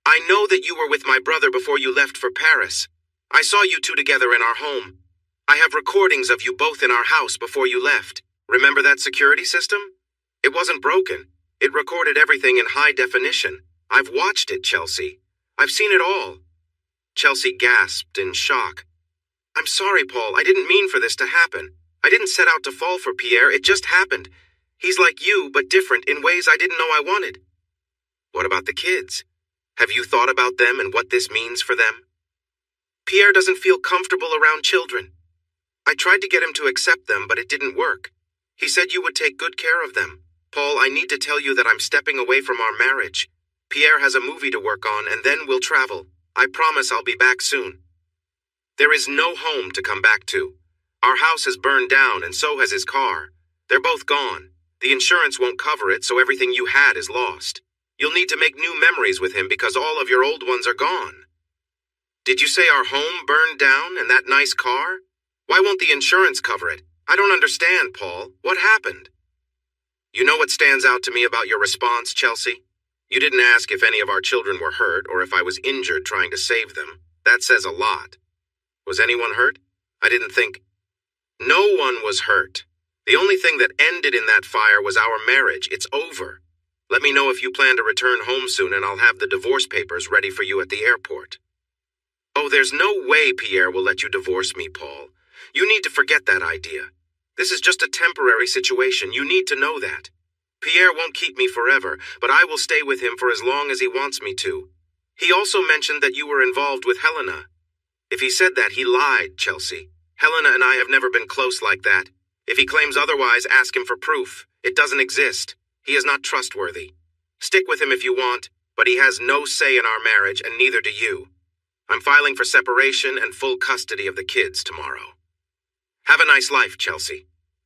I know that you were with my brother before you left for Paris. I saw you two together in our home. I have recordings of you both in our house before you left. Remember that security system? It wasn't broken. It recorded everything in high definition. I've watched it, Chelsea. I've seen it all." Chelsea gasped in shock. "I'm sorry, Paul. I didn't mean for this to happen. I didn't set out to fall for Pierre. It just happened. He's like you, but different in ways I didn't know I wanted." "What about the kids? Have you thought about them and what this means for them?" "Pierre doesn't feel comfortable around children. I tried to get him to accept them, but it didn't work. He said you would take good care of them. Paul, I need to tell you that I'm stepping away from our marriage. Pierre has a movie to work on, and then we'll travel. I promise I'll be back soon." "There is no home to come back to. Our house has burned down, and so has his car. They're both gone. The insurance won't cover it, so everything you had is lost. You'll need to make new memories with him because all of your old ones are gone." "Did you say our home burned down and that nice car? Why won't the insurance cover it? I don't understand, Paul. What happened?" "You know what stands out to me about your response, Chelsea? You didn't ask if any of our children were hurt or if I was injured trying to save them. That says a lot. Was anyone hurt? I didn't think. No one was hurt. The only thing that ended in that fire was our marriage. It's over. Let me know if you plan to return home soon and I'll have the divorce papers ready for you at the airport." "Oh, there's no way Pierre will let you divorce me, Paul. You need to forget that idea. This is just a temporary situation. You need to know that. Pierre won't keep me forever, but I will stay with him for as long as he wants me to. He also mentioned that you were involved with Helena. If he said that, he lied, Chelsea. Helena and I have never been close like that. If he claims otherwise, ask him for proof. It doesn't exist. He is not trustworthy. Stick with him if you want, but he has no say in our marriage, and neither do you. I'm filing for separation and full custody of the kids tomorrow. Have a nice life, Chelsea.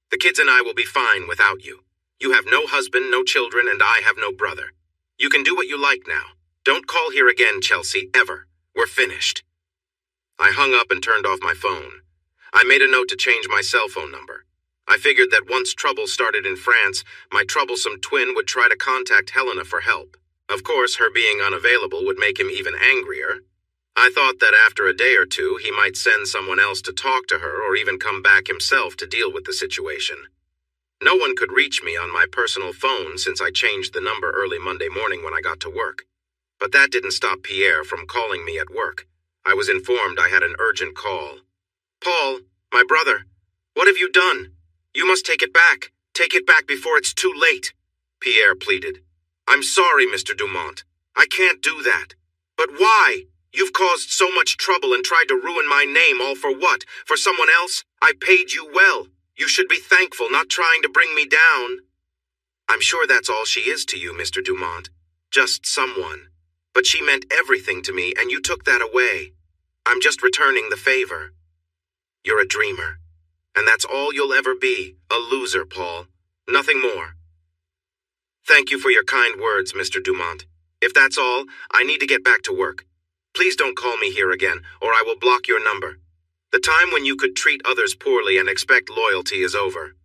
The kids and I will be fine without you. You have no husband, no children, and I have no brother. You can do what you like now. Don't call here again, Chelsea, ever. We're finished. I hung up and turned off my phone. I made a note to change my cell phone number. I figured that once trouble started in France, my troublesome twin would try to contact Helena for help. Of course, her being unavailable would make him even angrier. I thought that after a day or two, he might send someone else to talk to her or even come back himself to deal with the situation. No one could reach me on my personal phone since I changed the number early Monday morning when I got to work. But that didn't stop Pierre from calling me at work. I was informed I had an urgent call. "Paul, my brother, what have you done? You must take it back. Take it back before it's too late," Pierre pleaded. "I'm sorry, Mr. Dumont. I can't do that. But why? You've caused so much trouble and tried to ruin my name, all for what? For someone else? I paid you well. You should be thankful, not trying to bring me down." "I'm sure that's all she is to you, Mr. Dumont. Just someone. But she meant everything to me, and you took that away. I'm just returning the favor." "You're a dreamer. And that's all you'll ever be, a loser, Paul. Nothing more." "Thank you for your kind words, Mr. Dumont. If that's all, I need to get back to work. Please don't call me here again, or I will block your number. The time when you could treat others poorly and expect loyalty is over.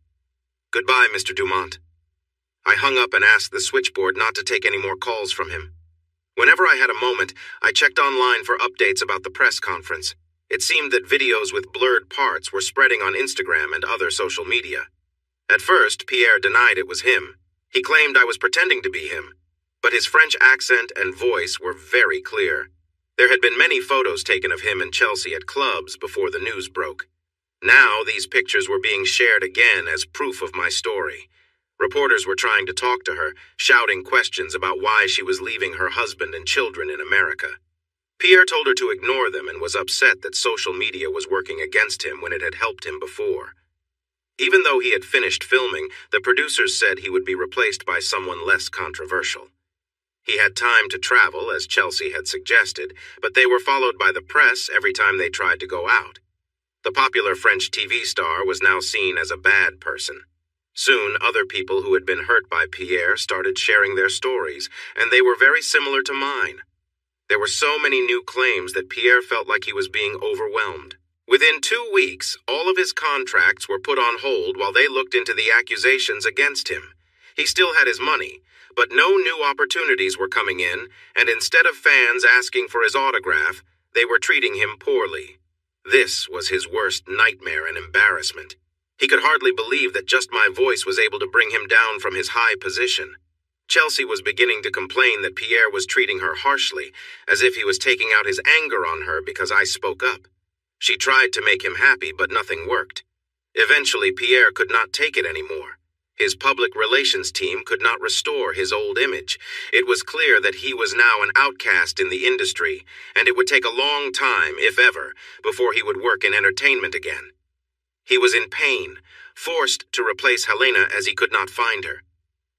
Goodbye, Mr. Dumont." I hung up and asked the switchboard not to take any more calls from him. Whenever I had a moment, I checked online for updates about the press conference. It seemed that videos with blurred parts were spreading on Instagram and other social media. At first, Pierre denied it was him. He claimed I was pretending to be him. But his French accent and voice were very clear. There had been many photos taken of him and Chelsea at clubs before the news broke. Now, these pictures were being shared again as proof of my story. Reporters were trying to talk to her, shouting questions about why she was leaving her husband and children in America. Pierre told her to ignore them and was upset that social media was working against him when it had helped him before. Even though he had finished filming, the producers said he would be replaced by someone less controversial. He had time to travel, as Chelsea had suggested, but they were followed by the press every time they tried to go out. The popular French TV star was now seen as a bad person. Soon, other people who had been hurt by Pierre started sharing their stories, and they were very similar to mine. There were so many new claims that Pierre felt like he was being overwhelmed. Within 2 weeks, all of his contracts were put on hold while they looked into the accusations against him. He still had his money, but no new opportunities were coming in, and instead of fans asking for his autograph, they were treating him poorly. This was his worst nightmare and embarrassment. He could hardly believe that just my voice was able to bring him down from his high position. Chelsea was beginning to complain that Pierre was treating her harshly, as if he was taking out his anger on her because I spoke up. She tried to make him happy, but nothing worked. Eventually, Pierre could not take it anymore. His public relations team could not restore his old image. It was clear that he was now an outcast in the industry, and it would take a long time, if ever, before he would work in entertainment again. He was in pain, forced to replace Helena as he could not find her.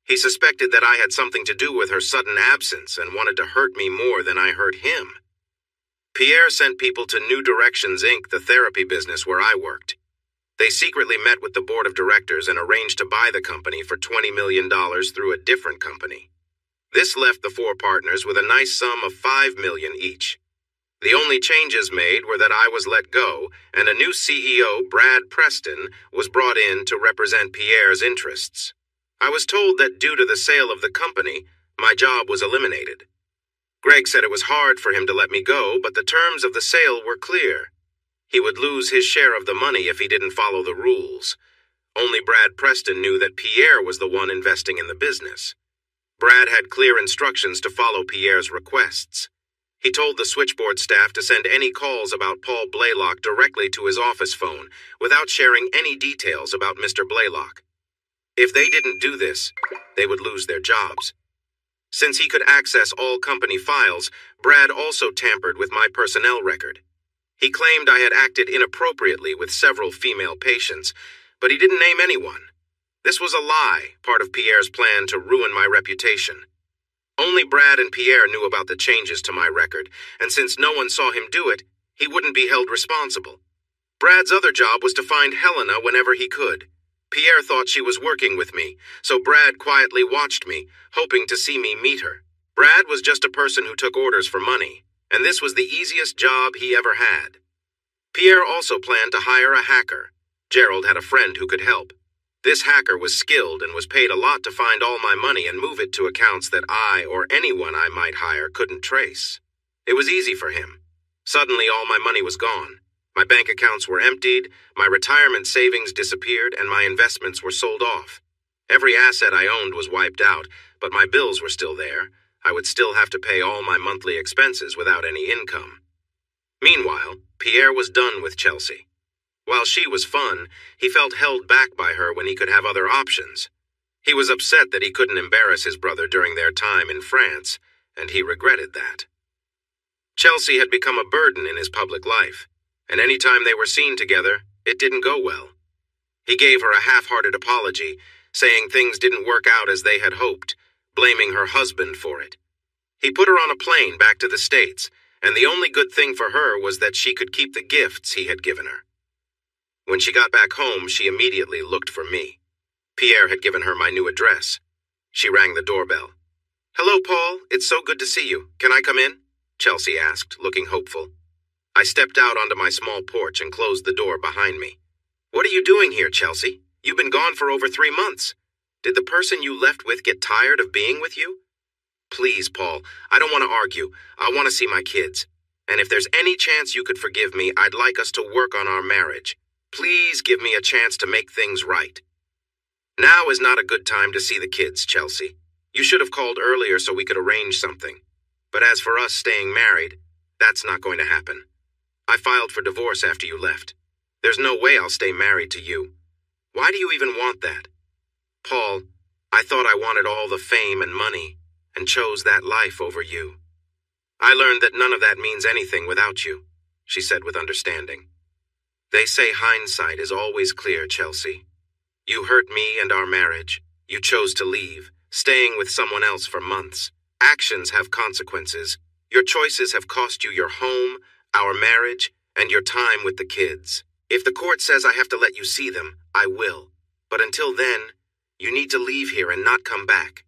He suspected that I had something to do with her sudden absence and wanted to hurt me more than I hurt him. Pierre sent people to New Directions, Inc., the therapy business where I worked. They secretly met with the board of directors and arranged to buy the company for $20 million through a different company. This left the 4 partners with a nice sum of $5 million each. The only changes made were that I was let go, and a new CEO, Brad Preston, was brought in to represent Pierre's interests. I was told that due to the sale of the company, my job was eliminated. Greg said it was hard for him to let me go, but the terms of the sale were clear. He would lose his share of the money if he didn't follow the rules. Only Brad Preston knew that Pierre was the one investing in the business. Brad had clear instructions to follow Pierre's requests. He told the switchboard staff to send any calls about Paul Blaylock directly to his office phone without sharing any details about Mr. Blaylock. If they didn't do this, they would lose their jobs. Since he could access all company files, Brad also tampered with my personnel record. He claimed I had acted inappropriately with several female patients, but he didn't name anyone. This was a lie, part of Pierre's plan to ruin my reputation. Only Brad and Pierre knew about the changes to my record, and since no one saw him do it, he wouldn't be held responsible. Brad's other job was to find Helena whenever he could. Pierre thought she was working with me, so Brad quietly watched me, hoping to see me meet her. Brad was just a person who took orders for money, and this was the easiest job he ever had. Pierre also planned to hire a hacker. Gerald had a friend who could help. This hacker was skilled and was paid a lot to find all my money and move it to accounts that I or anyone I might hire couldn't trace. It was easy for him. Suddenly all my money was gone. My bank accounts were emptied, my retirement savings disappeared, and my investments were sold off. Every asset I owned was wiped out, but my bills were still there. I would still have to pay all my monthly expenses without any income. Meanwhile, Pierre was done with Chelsea. While she was fun, he felt held back by her when he could have other options. He was upset that he couldn't embarrass his brother during their time in France, and he regretted that. Chelsea had become a burden in his public life, and any time they were seen together, it didn't go well. He gave her a half-hearted apology, saying things didn't work out as they had hoped, blaming her husband for it. He put her on a plane back to the States, and the only good thing for her was that she could keep the gifts he had given her. When she got back home, she immediately looked for me. Pierre had given her my new address. She rang the doorbell. "Hello, Paul. It's so good to see you. Can I come in?" Chelsea asked, looking hopeful. I stepped out onto my small porch and closed the door behind me. "What are you doing here, Chelsea? You've been gone for over 3 months. Did the person you left with get tired of being with you?" "Please, Paul, I don't want to argue. I want to see my kids. And if there's any chance you could forgive me, I'd like us to work on our marriage. Please give me a chance to make things right." "Now is not a good time to see the kids, Chelsea. You should have called earlier so we could arrange something. But as for us staying married, that's not going to happen. I filed for divorce after you left. There's no way I'll stay married to you. Why do you even want that?" "Paul, I thought I wanted all the fame and money, and chose that life over you. I learned that none of that means anything without you," she said with understanding. "They say hindsight is always clear, Chelsea. You hurt me and our marriage. You chose to leave, staying with someone else for months. Actions have consequences. Your choices have cost you your home, our marriage, and your time with the kids. If the court says I have to let you see them, I will. But until then, you need to leave here and not come back."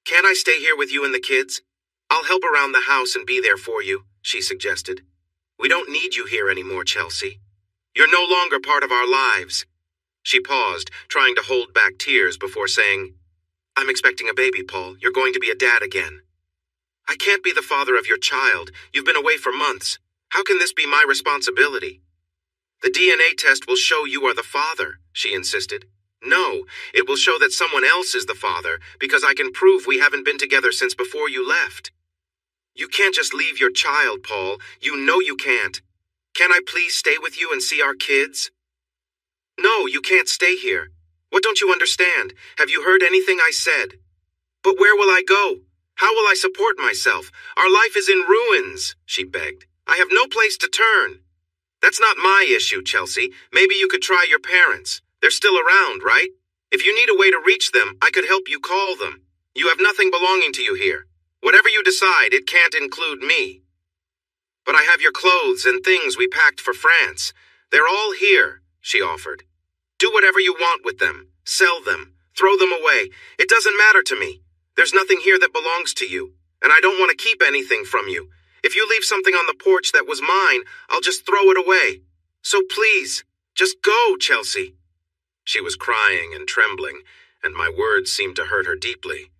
"Can't I stay here with you and the kids? I'll help around the house and be there for you," she suggested. "We don't need you here anymore, Chelsea. You're no longer part of our lives." She paused, trying to hold back tears before saying, "I'm expecting a baby, Paul. You're going to be a dad again." "I can't be the father of your child. You've been away for months. How can this be my responsibility?" "The DNA test will show you are the father," she insisted. "No, it will show that someone else is the father, because I can prove we haven't been together since before you left." "You can't just leave your child, Paul. You know you can't. Can I please stay with you and see our kids?" "No, you can't stay here. What don't you understand? Have you heard anything I said?" "But where will I go? How will I support myself? Our life is in ruins," she begged. "I have no place to turn." "That's not my issue, Chelsea. Maybe you could try your parents. They're still around, right? If you need a way to reach them, I could help you call them. You have nothing belonging to you here. Whatever you decide, it can't include me." "But I have your clothes and things we packed for France. They're all here," she offered. "Do whatever you want with them. Sell them. Throw them away. It doesn't matter to me. There's nothing here that belongs to you, and I don't want to keep anything from you. If you leave something on the porch that was mine, I'll just throw it away. So please, just go, Chelsea." She was crying and trembling, and my words seemed to hurt her deeply.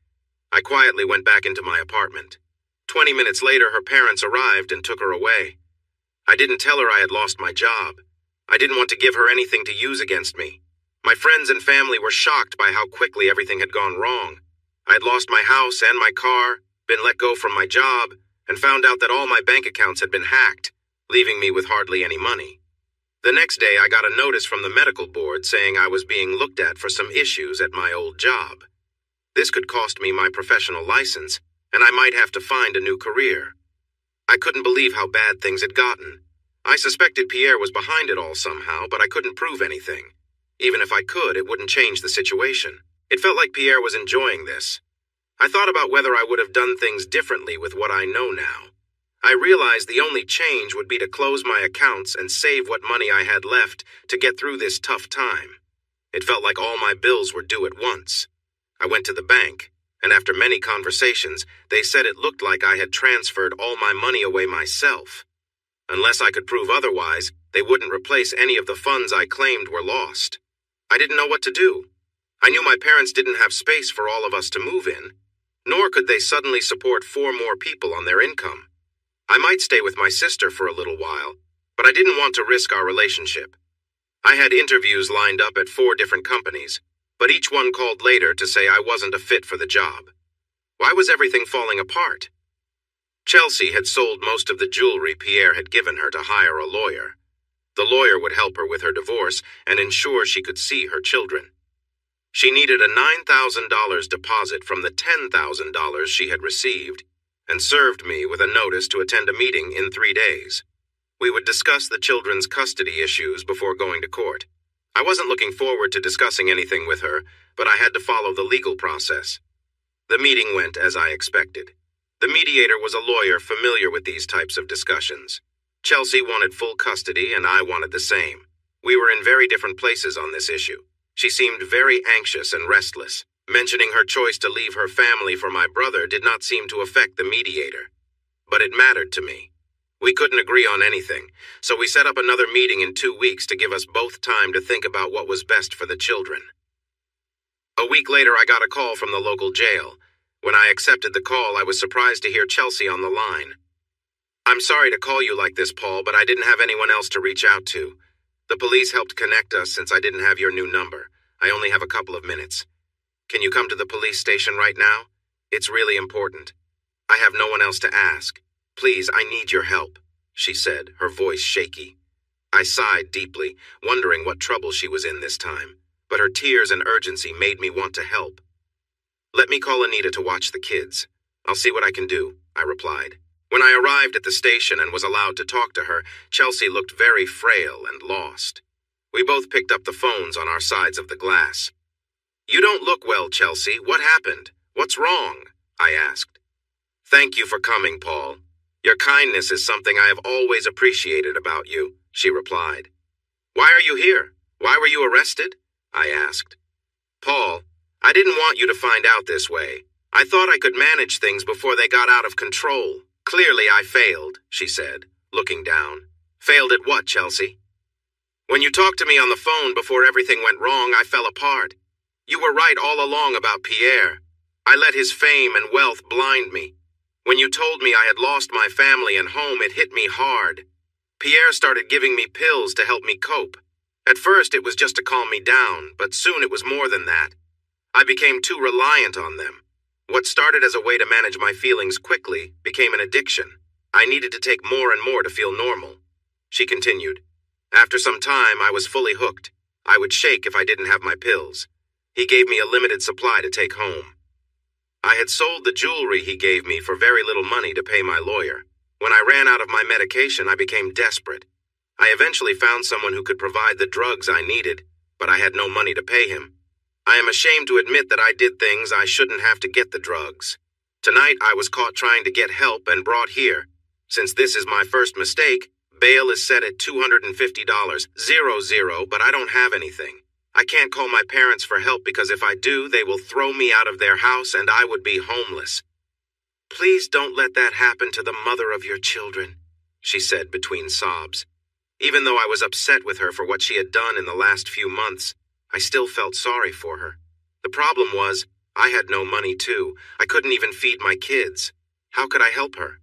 I quietly went back into my apartment. 20 minutes later, her parents arrived and took her away. I didn't tell her I had lost my job. I didn't want to give her anything to use against me. My friends and family were shocked by how quickly everything had gone wrong. I had lost my house and my car, been let go from my job, and found out that all my bank accounts had been hacked, leaving me with hardly any money. The next day, I got a notice from the medical board saying I was being looked at for some issues at my old job. This could cost me my professional license, and I might have to find a new career. I couldn't believe how bad things had gotten. I suspected Pierre was behind it all somehow, but I couldn't prove anything. Even if I could, it wouldn't change the situation. It felt like Pierre was enjoying this. I thought about whether I would have done things differently with what I know now. I realized the only change would be to close my accounts and save what money I had left to get through this tough time. It felt like all my bills were due at once. I went to the bank, and after many conversations, they said it looked like I had transferred all my money away myself. Unless I could prove otherwise, they wouldn't replace any of the funds I claimed were lost. I didn't know what to do. I knew my parents didn't have space for all of us to move in, nor could they suddenly support 4 more people on their income. I might stay with my sister for a little while, but I didn't want to risk our relationship. I had interviews lined up at 4 different companies, but each one called later to say I wasn't a fit for the job. Why was everything falling apart? Chelsea had sold most of the jewelry Pierre had given her to hire a lawyer. The lawyer would help her with her divorce and ensure she could see her children. She needed a $9,000 deposit from the $10,000 she had received, and served me with a notice to attend a meeting in 3 days. We would discuss the children's custody issues before going to court. I wasn't looking forward to discussing anything with her, but I had to follow the legal process. The meeting went as I expected. The mediator was a lawyer familiar with these types of discussions. Chelsea wanted full custody, and I wanted the same. We were in very different places on this issue. She seemed very anxious and restless. Mentioning her choice to leave her family for my brother did not seem to affect the mediator. But it mattered to me. We couldn't agree on anything, so we set up another meeting in 2 weeks to give us both time to think about what was best for the children. A week later, I got a call from the local jail. When I accepted the call, I was surprised to hear Chelsea on the line. "I'm sorry to call you like this, Paul, but I didn't have anyone else to reach out to. The police helped connect us since I didn't have your new number. I only have a couple of minutes. Can you come to the police station right now? It's really important. I have no one else to ask. Please, I need your help," she said, her voice shaky. I sighed deeply, wondering what trouble she was in this time, but her tears and urgency made me want to help. "Let me call Anita to watch the kids. I'll see what I can do," I replied. When I arrived at the station and was allowed to talk to her, Chelsea looked very frail and lost. We both picked up the phones on our sides of the glass. "You don't look well, Chelsea. What happened? What's wrong?" I asked. "Thank you for coming, Paul. Your kindness is something I have always appreciated about you," she replied. "Why are you here? Why were you arrested?" I asked. "Paul, I didn't want you to find out this way. I thought I could manage things before they got out of control. Clearly I failed," she said, looking down. "Failed at what, Chelsea?" "When you talked to me on the phone before everything went wrong, I fell apart. You were right all along about Pierre. I let his fame and wealth blind me. When you told me I had lost my family and home, it hit me hard. Pierre started giving me pills to help me cope. At first it was just to calm me down, but soon it was more than that. I became too reliant on them. What started as a way to manage my feelings quickly became an addiction. I needed to take more and more to feel normal," she continued. "After some time, I was fully hooked. I would shake if I didn't have my pills. He gave me a limited supply to take home. I had sold the jewelry he gave me for very little money to pay my lawyer. When I ran out of my medication, I became desperate. I eventually found someone who could provide the drugs I needed, but I had no money to pay him. I am ashamed to admit that I did things I shouldn't have to get the drugs. Tonight, I was caught trying to get help and brought here. Since this is my first mistake, bail is set at $250, 00, but I don't have anything. I can't call my parents for help because if I do, they will throw me out of their house and I would be homeless. Please don't let that happen to the mother of your children," she said between sobs. Even though I was upset with her for what she had done in the last few months, I still felt sorry for her. The problem was, I had no money too. I couldn't even feed my kids. How could I help her?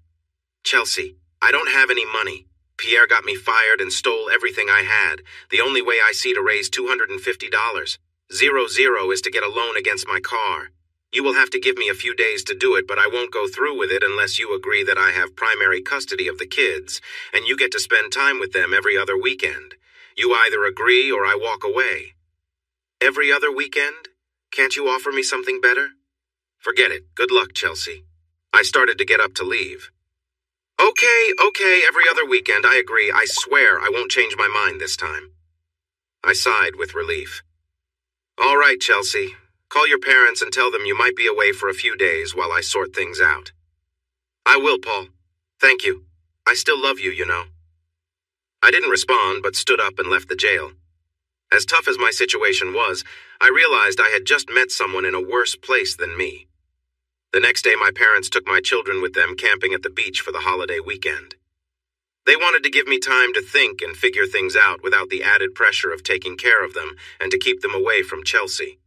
"Chelsea, I don't have any money. Pierre got me fired and stole everything I had. The only way I see to raise $250, 00, is to get a loan against my car. You will have to give me a few days to do it, but I won't go through with it unless you agree that I have primary custody of the kids, and you get to spend time with them every other weekend. You either agree or I walk away." "Every other weekend? Can't you offer me something better?" "Forget it. Good luck, Chelsea." I started to get up to leave. Okay, every other weekend, I agree. I swear I won't change my mind this time." I sighed with relief. "All right, Chelsea. Call your parents and tell them you might be away for a few days while I sort things out." "I will, Paul. Thank you. I still love you, you know." I didn't respond, but stood up and left the jail. As tough as my situation was, I realized I had just met someone in a worse place than me. The next day, my parents took my children with them camping at the beach for the holiday weekend. They wanted to give me time to think and figure things out without the added pressure of taking care of them and to keep them away from Chelsea.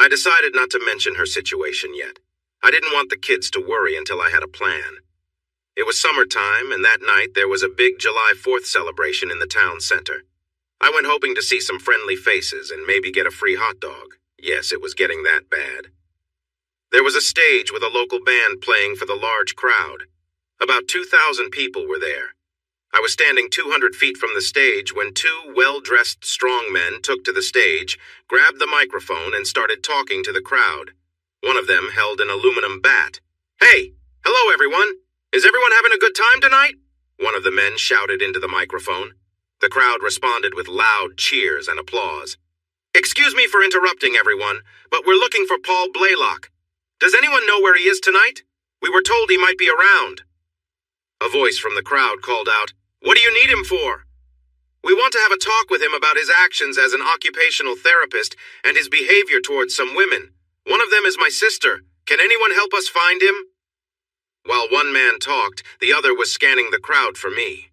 I decided not to mention her situation yet. I didn't want the kids to worry until I had a plan. It was summertime, and that night there was a big July 4th celebration in the town center. I went hoping to see some friendly faces and maybe get a free hot dog. Yes, it was getting that bad. There was a stage with a local band playing for the large crowd. About 2,000 people were there. I was standing 200 feet from the stage when two well-dressed strong men took to the stage, grabbed the microphone, and started talking to the crowd. One of them held an aluminum bat. "Hey, hello everyone! Is everyone having a good time tonight?" one of the men shouted into the microphone. The crowd responded with loud cheers and applause. "Excuse me for interrupting everyone, but we're looking for Paul Blaylock. Does anyone know where he is tonight? We were told he might be around." A voice from the crowd called out, "What do you need him for?" "We want to have a talk with him about his actions as an occupational therapist and his behavior towards some women. One of them is my sister. Can anyone help us find him?" While one man talked, the other was scanning the crowd for me.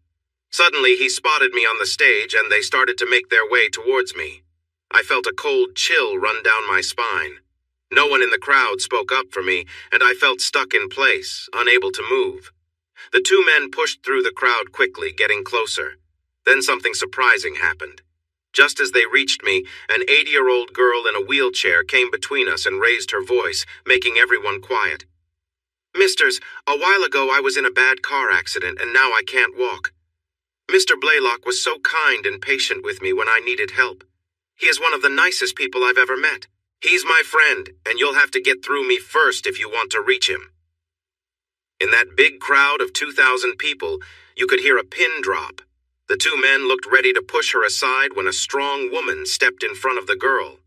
Suddenly, he spotted me on the stage and they started to make their way towards me. I felt a cold chill run down my spine. No one in the crowd spoke up for me, and I felt stuck in place, unable to move. The two men pushed through the crowd quickly, getting closer. Then something surprising happened. Just as they reached me, an 80-year-old girl in a wheelchair came between us and raised her voice, making everyone quiet. "Misters, a while ago I was in a bad car accident, and now I can't walk. Mr. Blaylock was so kind and patient with me when I needed help. He is one of the nicest people I've ever met. He's my friend, and you'll have to get through me first if you want to reach him." In that big crowd of 2,000 people, you could hear a pin drop. The two men looked ready to push her aside when a strong woman stepped in front of the girl.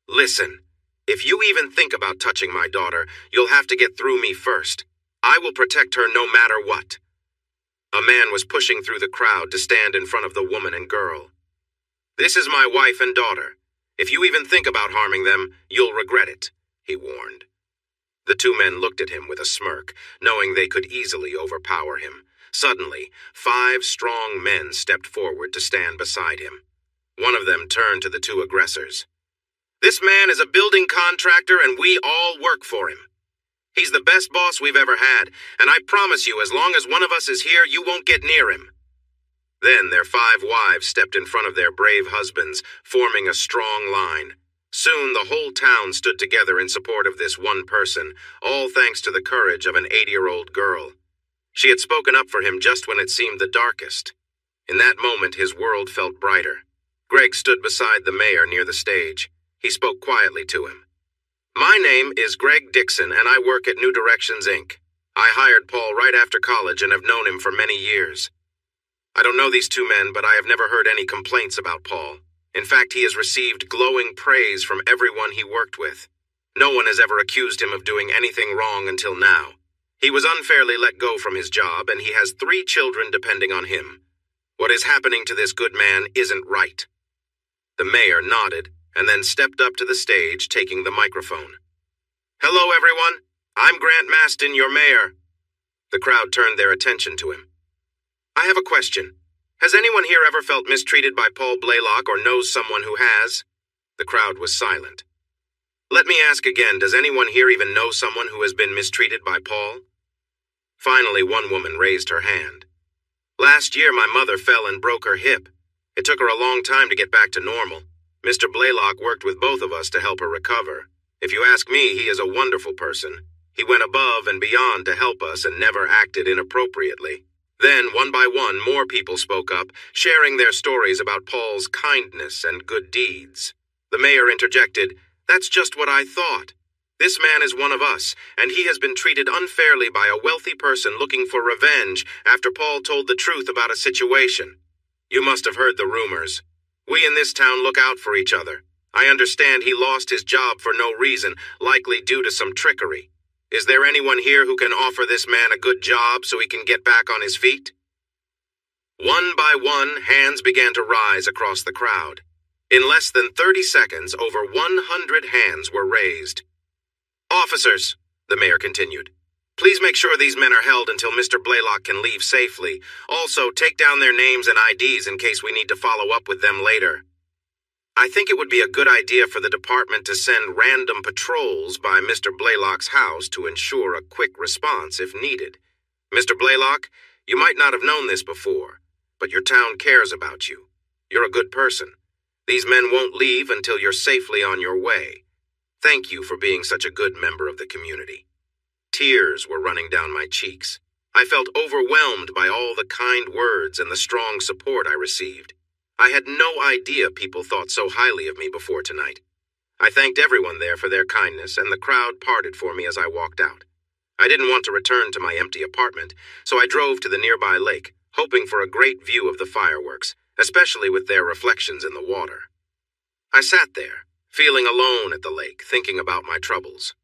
"Listen, if you even think about touching my daughter, you'll have to get through me first. I will protect her no matter what." A man was pushing through the crowd to stand in front of the woman and girl. "This is my wife and daughter. If you even think about harming them, you'll regret it," he warned. The two men looked at him with a smirk, knowing they could easily overpower him. Suddenly, 5 strong men stepped forward to stand beside him. One of them turned to the two aggressors. "This man is a building contractor and we all work for him. He's the best boss we've ever had, and I promise you, as long as one of us is here, you won't get near him." Then their 5 wives stepped in front of their brave husbands, forming a strong line. Soon the whole town stood together in support of this one person, all thanks to the courage of an 80-year-old girl. She had spoken up for him just when it seemed the darkest. In that moment, his world felt brighter. Greg stood beside the mayor near the stage. He spoke quietly to him. "My name is Greg Dixon, and I work at New Directions, Inc. I hired Paul right after college and have known him for many years. I don't know these two men, but I have never heard any complaints about Paul. In fact, he has received glowing praise from everyone he worked with. No one has ever accused him of doing anything wrong until now. He was unfairly let go from his job, and he has 3 children depending on him. What is happening to this good man isn't right." The mayor nodded, and then stepped up to the stage, taking the microphone. "Hello, everyone. I'm Grant Maston, your mayor." The crowd turned their attention to him. "I have a question. Has anyone here ever felt mistreated by Paul Blaylock or knows someone who has?" The crowd was silent. "Let me ask again, does anyone here even know someone who has been mistreated by Paul?" Finally, one woman raised her hand. "Last year, my mother fell and broke her hip. It took her a long time to get back to normal. Mr. Blaylock worked with both of us to help her recover. If you ask me, he is a wonderful person. He went above and beyond to help us and never acted inappropriately. Then, one by one, more people spoke up, sharing their stories about Paul's kindness and good deeds. The mayor interjected, "That's just what I thought. This man is one of us, and he has been treated unfairly by a wealthy person looking for revenge after Paul told the truth about a situation. You must have heard the rumors. We in this town look out for each other. I understand he lost his job for no reason, likely due to some trickery. Is there anyone here who can offer this man a good job so he can get back on his feet?" One by one, hands began to rise across the crowd. In less than 30 seconds, over 100 hands were raised. "Officers," the mayor continued, "please make sure these men are held until Mr. Blaylock can leave safely. Also, take down their names and IDs in case we need to follow up with them later. I think it would be a good idea for the department to send random patrols by Mr. Blaylock's house to ensure a quick response if needed. Mr. Blaylock, you might not have known this before, but your town cares about you. You're a good person. These men won't leave until you're safely on your way. Thank you for being such a good member of the community." Tears were running down my cheeks. I felt overwhelmed by all the kind words and the strong support I received. I had no idea people thought so highly of me before tonight. I thanked everyone there for their kindness, and the crowd parted for me as I walked out. I didn't want to return to my empty apartment, so I drove to the nearby lake, hoping for a great view of the fireworks, especially with their reflections in the water. I sat there, feeling alone at the lake, thinking about my troubles.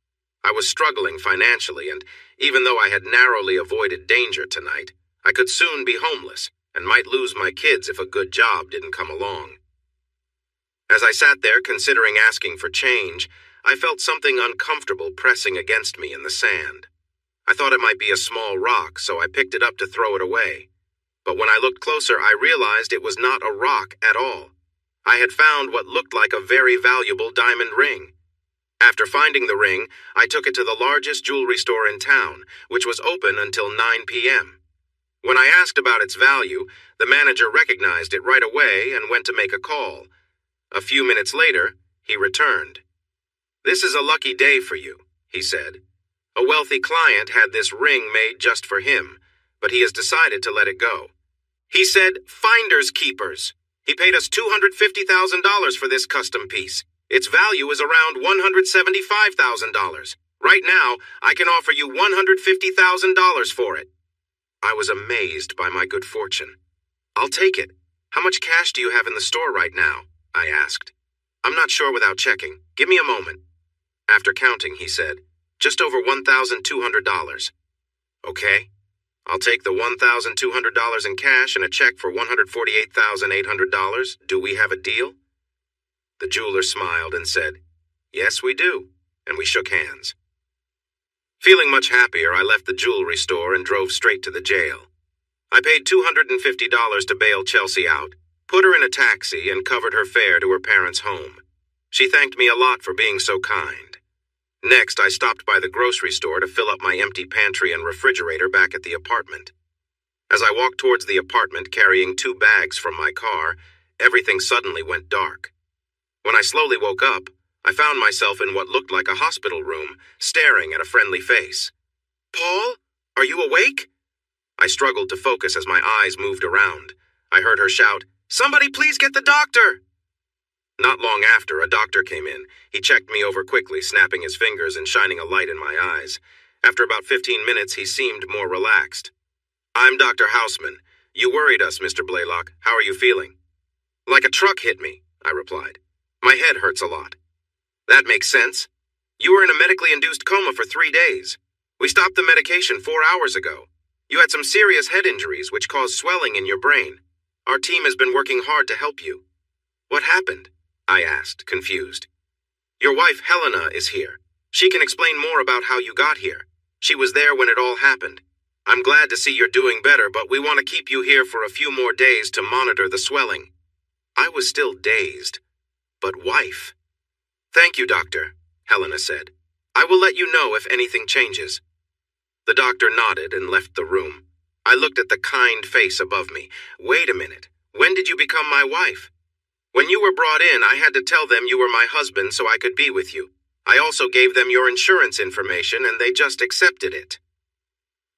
I was struggling financially, and even though I had narrowly avoided danger tonight, I could soon be homeless and might lose my kids if a good job didn't come along. As I sat there considering asking for change, I felt something uncomfortable pressing against me in the sand. I thought it might be a small rock, so I picked it up to throw it away. But when I looked closer, I realized it was not a rock at all. I had found what looked like a very valuable diamond ring. After finding the ring, I took it to the largest jewelry store in town, which was open until 9 p.m. When I asked about its value, the manager recognized it right away and went to make a call. A few minutes later, he returned. "This is a lucky day for you," he said. "A wealthy client had this ring made just for him, but he has decided to let it go. He said, 'Finders keepers.' He paid us $250,000 for this custom piece. Its value is around $175,000. Right now, I can offer you $150,000 for it." I was amazed by my good fortune. "I'll take it. How much cash do you have in the store right now?" I asked. "I'm not sure without checking. Give me a moment." After counting, he said, "Just over $1,200. "Okay. I'll take the $1,200 in cash and a check for $148,800. Do we have a deal?" The jeweler smiled and said, "Yes, we do," and we shook hands. Feeling much happier, I left the jewelry store and drove straight to the jail. I paid $250 to bail Chelsea out, put her in a taxi, and covered her fare to her parents' home. She thanked me a lot for being so kind. Next, I stopped by the grocery store to fill up my empty pantry and refrigerator back at the apartment. As I walked towards the apartment carrying 2 bags from my car, everything suddenly went dark. When I slowly woke up, I found myself in what looked like a hospital room, staring at a friendly face. "Paul, are you awake?" I struggled to focus as my eyes moved around. I heard her shout, "Somebody please get the doctor!" Not long after, a doctor came in. He checked me over quickly, snapping his fingers and shining a light in my eyes. After about 15 minutes, he seemed more relaxed. "I'm Dr. Houseman. You worried us, Mr. Blaylock. How are you feeling?" "Like a truck hit me," I replied. "My head hurts a lot." "That makes sense. You were in a medically induced coma for 3 days. We stopped the medication 4 hours ago. You had some serious head injuries which caused swelling in your brain. Our team has been working hard to help you." "What happened?" I asked, confused. "Your wife, Helena, is here. She can explain more about how you got here. She was there when it all happened. I'm glad to see you're doing better, but we want to keep you here for a few more days to monitor the swelling." I was still dazed. But wife? "Thank you, doctor," Helena said. "I will let you know if anything changes." The doctor nodded and left the room. I looked at the kind face above me. "Wait a minute. When did you become my wife?" "When you were brought in, I had to tell them you were my husband so I could be with you. I also gave them your insurance information and they just accepted it.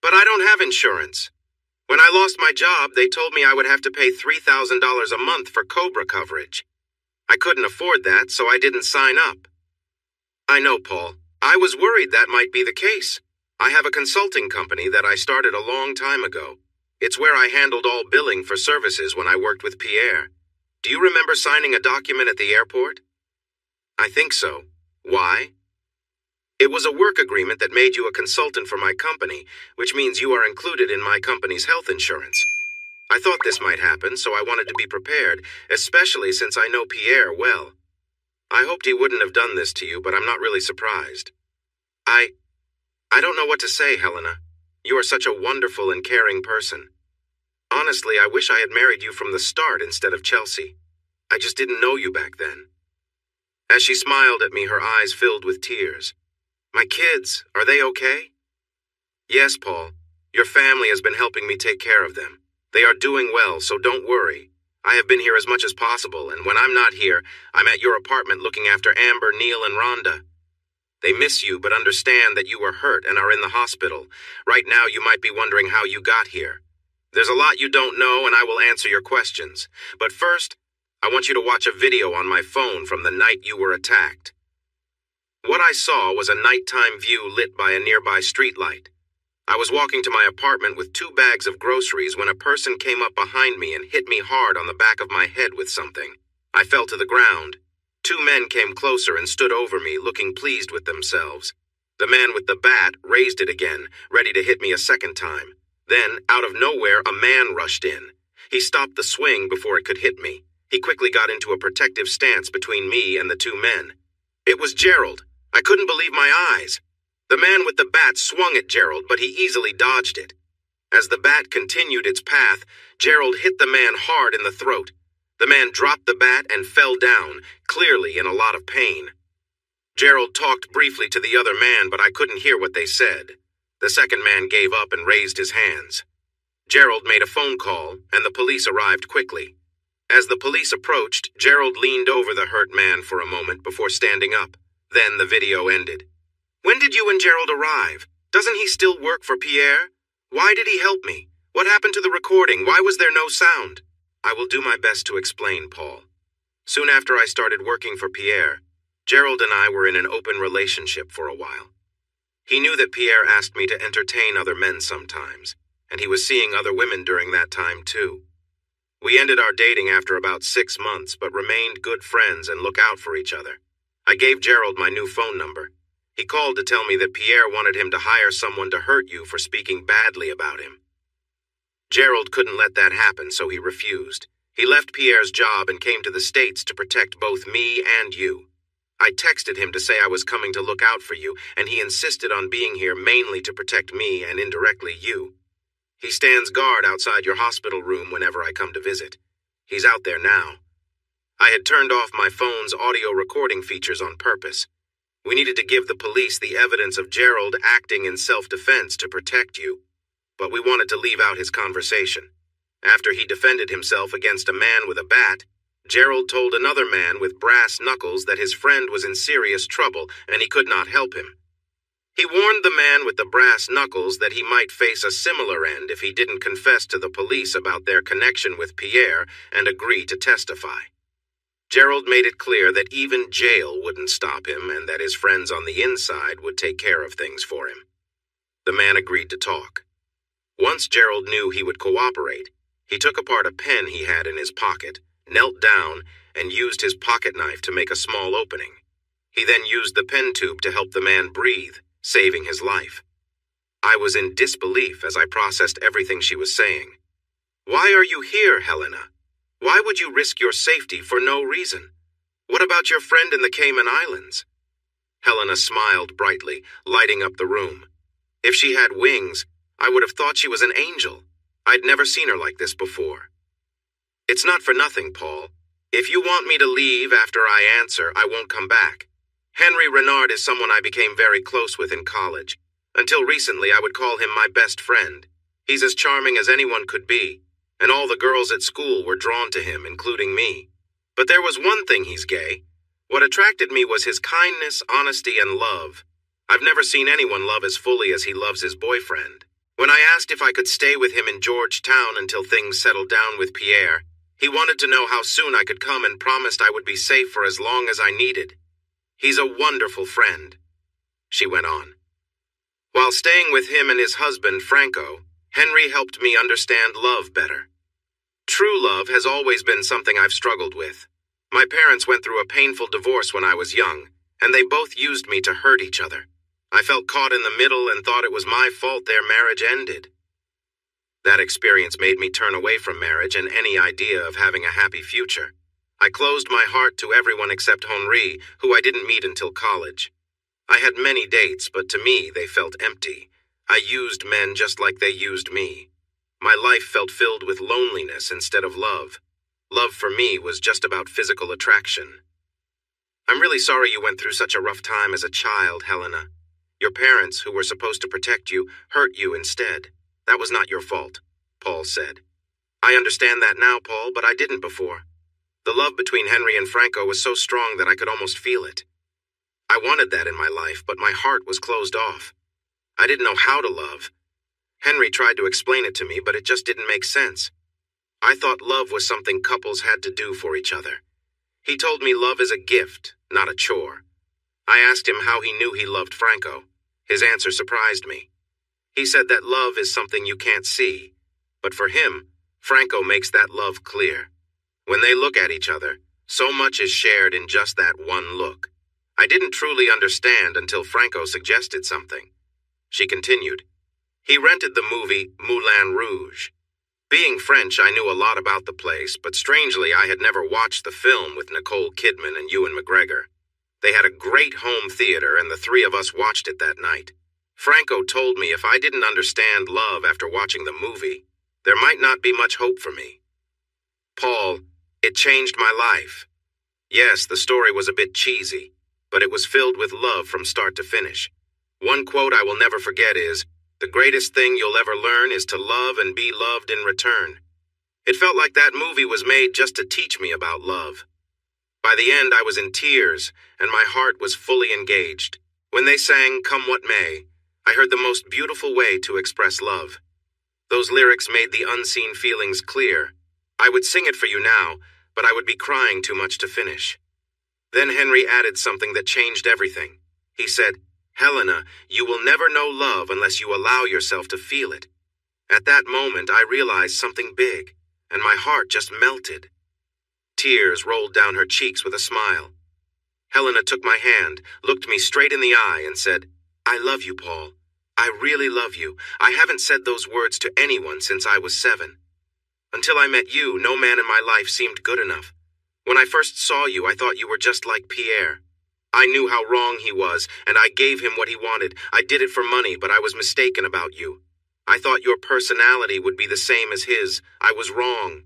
But I don't have insurance. When I lost my job, they told me I would have to pay $3,000 a month for COBRA coverage. I couldn't afford that, so I didn't sign up. I know, Paul. I was worried that might be the case. I have a consulting company that I started a long time ago. It's where I handled all billing for services when I worked with Pierre. Do you remember signing a document at the airport? I think so. Why? It was a work agreement that made you a consultant for my company, which means you are included in my company's health insurance. I thought this might happen, so I wanted to be prepared, especially since I know Pierre well. I hoped he wouldn't have done this to you, but I'm not really surprised. I don't know what to say, Helena. You are such a wonderful and caring person. Honestly, I wish I had married you from the start instead of Chelsea. I just didn't know you back then. As she smiled at me, her eyes filled with tears. My kids, are they okay? Yes, Paul. Your family has been helping me take care of them. They are doing well, so don't worry. I have been here as much as possible, and when I'm not here, I'm at your apartment looking after Amber, Neil, and Rhonda. They miss you, but understand that you were hurt and are in the hospital. Right now, you might be wondering how you got here. There's a lot you don't know, and I will answer your questions. But first, I want you to watch a video on my phone from the night you were attacked. What I saw was a nighttime view lit by a nearby streetlight. I was walking to my apartment with 2 bags of groceries when a person came up behind me and hit me hard on the back of my head with something. I fell to the ground. 2 men came closer and stood over me, looking pleased with themselves. The man with the bat raised it again, ready to hit me a second time. Then, out of nowhere, a man rushed in. He stopped the swing before it could hit me. He quickly got into a protective stance between me and the 2 men. It was Gerald. I couldn't believe my eyes. The man with the bat swung at Gerald, but he easily dodged it. As the bat continued its path, Gerald hit the man hard in the throat. The man dropped the bat and fell down, clearly in a lot of pain. Gerald talked briefly to the other man, but I couldn't hear what they said. The second man gave up and raised his hands. Gerald made a phone call, and the police arrived quickly. As the police approached, Gerald leaned over the hurt man for a moment before standing up. Then the video ended. When did you and Gerald arrive? Doesn't he still work for Pierre? Why did he help me? What happened to the recording? Why was there no sound? I will do my best to explain, Paul. Soon after I started working for Pierre, Gerald and I were in an open relationship for a while. He knew that Pierre asked me to entertain other men sometimes, and he was seeing other women during that time too. We ended our dating after about 6 months, but remained good friends and look out for each other. I gave Gerald my new phone number. He called to tell me that Pierre wanted him to hire someone to hurt you for speaking badly about him. Gerald couldn't let that happen, so he refused. He left Pierre's job and came to the States to protect both me and you. I texted him to say I was coming to look out for you, and he insisted on being here mainly to protect me and indirectly you. He stands guard outside your hospital room whenever I come to visit. He's out there now. I had turned off my phone's audio recording features on purpose. We needed to give the police the evidence of Gerald acting in self-defense to protect you, but we wanted to leave out his conversation. After he defended himself against a man with a bat, Gerald told another man with brass knuckles that his friend was in serious trouble and he could not help him. He warned the man with the brass knuckles that he might face a similar end if he didn't confess to the police about their connection with Pierre and agree to testify. Gerald made it clear that even jail wouldn't stop him and that his friends on the inside would take care of things for him. The man agreed to talk. Once Gerald knew he would cooperate, he took apart a pen he had in his pocket, knelt down, and used his pocket knife to make a small opening. He then used the pen tube to help the man breathe, saving his life. I was in disbelief as I processed everything she was saying. Why are you here, Helena? Why would you risk your safety for no reason? What about your friend in the Cayman Islands? Helena smiled brightly, lighting up the room. If she had wings, I would have thought she was an angel. I'd never seen her like this before. It's not for nothing, Paul. If you want me to leave after I answer, I won't come back. Henry Renard is someone I became very close with in college. Until recently, I would call him my best friend. He's as charming as anyone could be, and all the girls at school were drawn to him, including me. But there was one thing he's gay. What attracted me was his kindness, honesty, and love. I've never seen anyone love as fully as he loves his boyfriend. When I asked if I could stay with him in Georgetown until things settled down with Pierre, he wanted to know how soon I could come and promised I would be safe for as long as I needed. He's a wonderful friend, she went on. While staying with him and his husband, Franco, Henry helped me understand love better. True love has always been something I've struggled with. My parents went through a painful divorce when I was young, and they both used me to hurt each other. I felt caught in the middle and thought it was my fault their marriage ended. That experience made me turn away from marriage and any idea of having a happy future. I closed my heart to everyone except Henri, who I didn't meet until college. I had many dates, but to me they felt empty. I used men just like they used me. My life felt filled with loneliness instead of love. Love for me was just about physical attraction. I'm really sorry you went through such a rough time as a child, Helena. Your parents, who were supposed to protect you, hurt you instead. That was not your fault, Paul said. I understand that now, Paul, but I didn't before. The love between Henry and Franco was so strong that I could almost feel it. I wanted that in my life, but my heart was closed off. I didn't know how to love. Henry tried to explain it to me, but it just didn't make sense. I thought love was something couples had to do for each other. He told me love is a gift, not a chore. I asked him how he knew he loved Franco. His answer surprised me. He said that love is something you can't see, but for him, Franco makes that love clear. When they look at each other, so much is shared in just that one look. I didn't truly understand until Franco suggested something. She continued. He rented the movie Moulin Rouge. Being French, I knew a lot about the place, but strangely I had never watched the film with Nicole Kidman and Ewan McGregor. They had a great home theater, and the three of us watched it that night. Franco told me if I didn't understand love after watching the movie, there might not be much hope for me. Paul, it changed my life. Yes, the story was a bit cheesy, but it was filled with love from start to finish. One quote I will never forget is, "The greatest thing you'll ever learn is to love and be loved in return." It felt like that movie was made just to teach me about love. By the end, I was in tears, and my heart was fully engaged. When they sang "Come What May," I heard the most beautiful way to express love. Those lyrics made the unseen feelings clear. I would sing it for you now, but I would be crying too much to finish. Then Henry added something that changed everything. He said, "Helena, you will never know love unless you allow yourself to feel it." At that moment, I realized something big, and my heart just melted. Tears rolled down her cheeks with a smile. Helena took my hand, looked me straight in the eye, and said, "I love you, Paul. I really love you. I haven't said those words to anyone since I was 7. Until I met you, no man in my life seemed good enough. When I first saw you, I thought you were just like Pierre. I knew how wrong he was, and I gave him what he wanted. I did it for money, but I was mistaken about you. I thought your personality would be the same as his. I was wrong.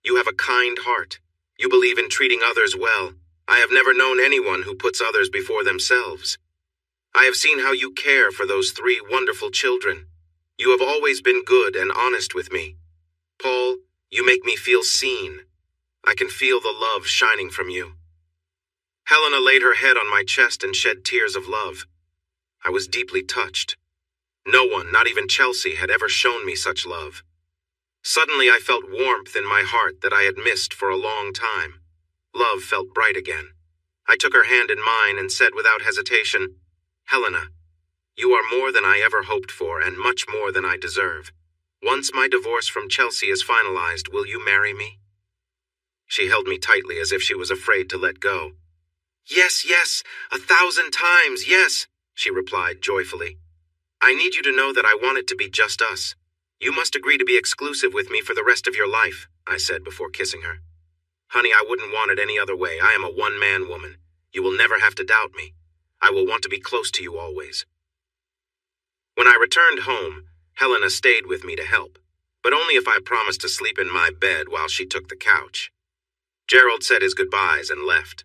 You have a kind heart. You believe in treating others well. I have never known anyone who puts others before themselves. I have seen how you care for those 3 wonderful children. You have always been good and honest with me. Paul, you make me feel seen. I can feel the love shining from you." Helena laid her head on my chest and shed tears of love. I was deeply touched. No one, not even Chelsea, had ever shown me such love. Suddenly I felt warmth in my heart that I had missed for a long time. Love felt bright again. I took her hand in mine and said without hesitation, "Helena, you are more than I ever hoped for and much more than I deserve. Once my divorce from Chelsea is finalized, will you marry me?" She held me tightly as if she was afraid to let go. "Yes, yes, 1,000 times, yes," she replied joyfully. "I need you to know that I want it to be just us. You must agree to be exclusive with me for the rest of your life," I said before kissing her. "Honey, I wouldn't want it any other way. I am a one-man woman. You will never have to doubt me. I will want to be close to you always." When I returned home, Helena stayed with me to help, but only if I promised to sleep in my bed while she took the couch. Gerald said his goodbyes and left.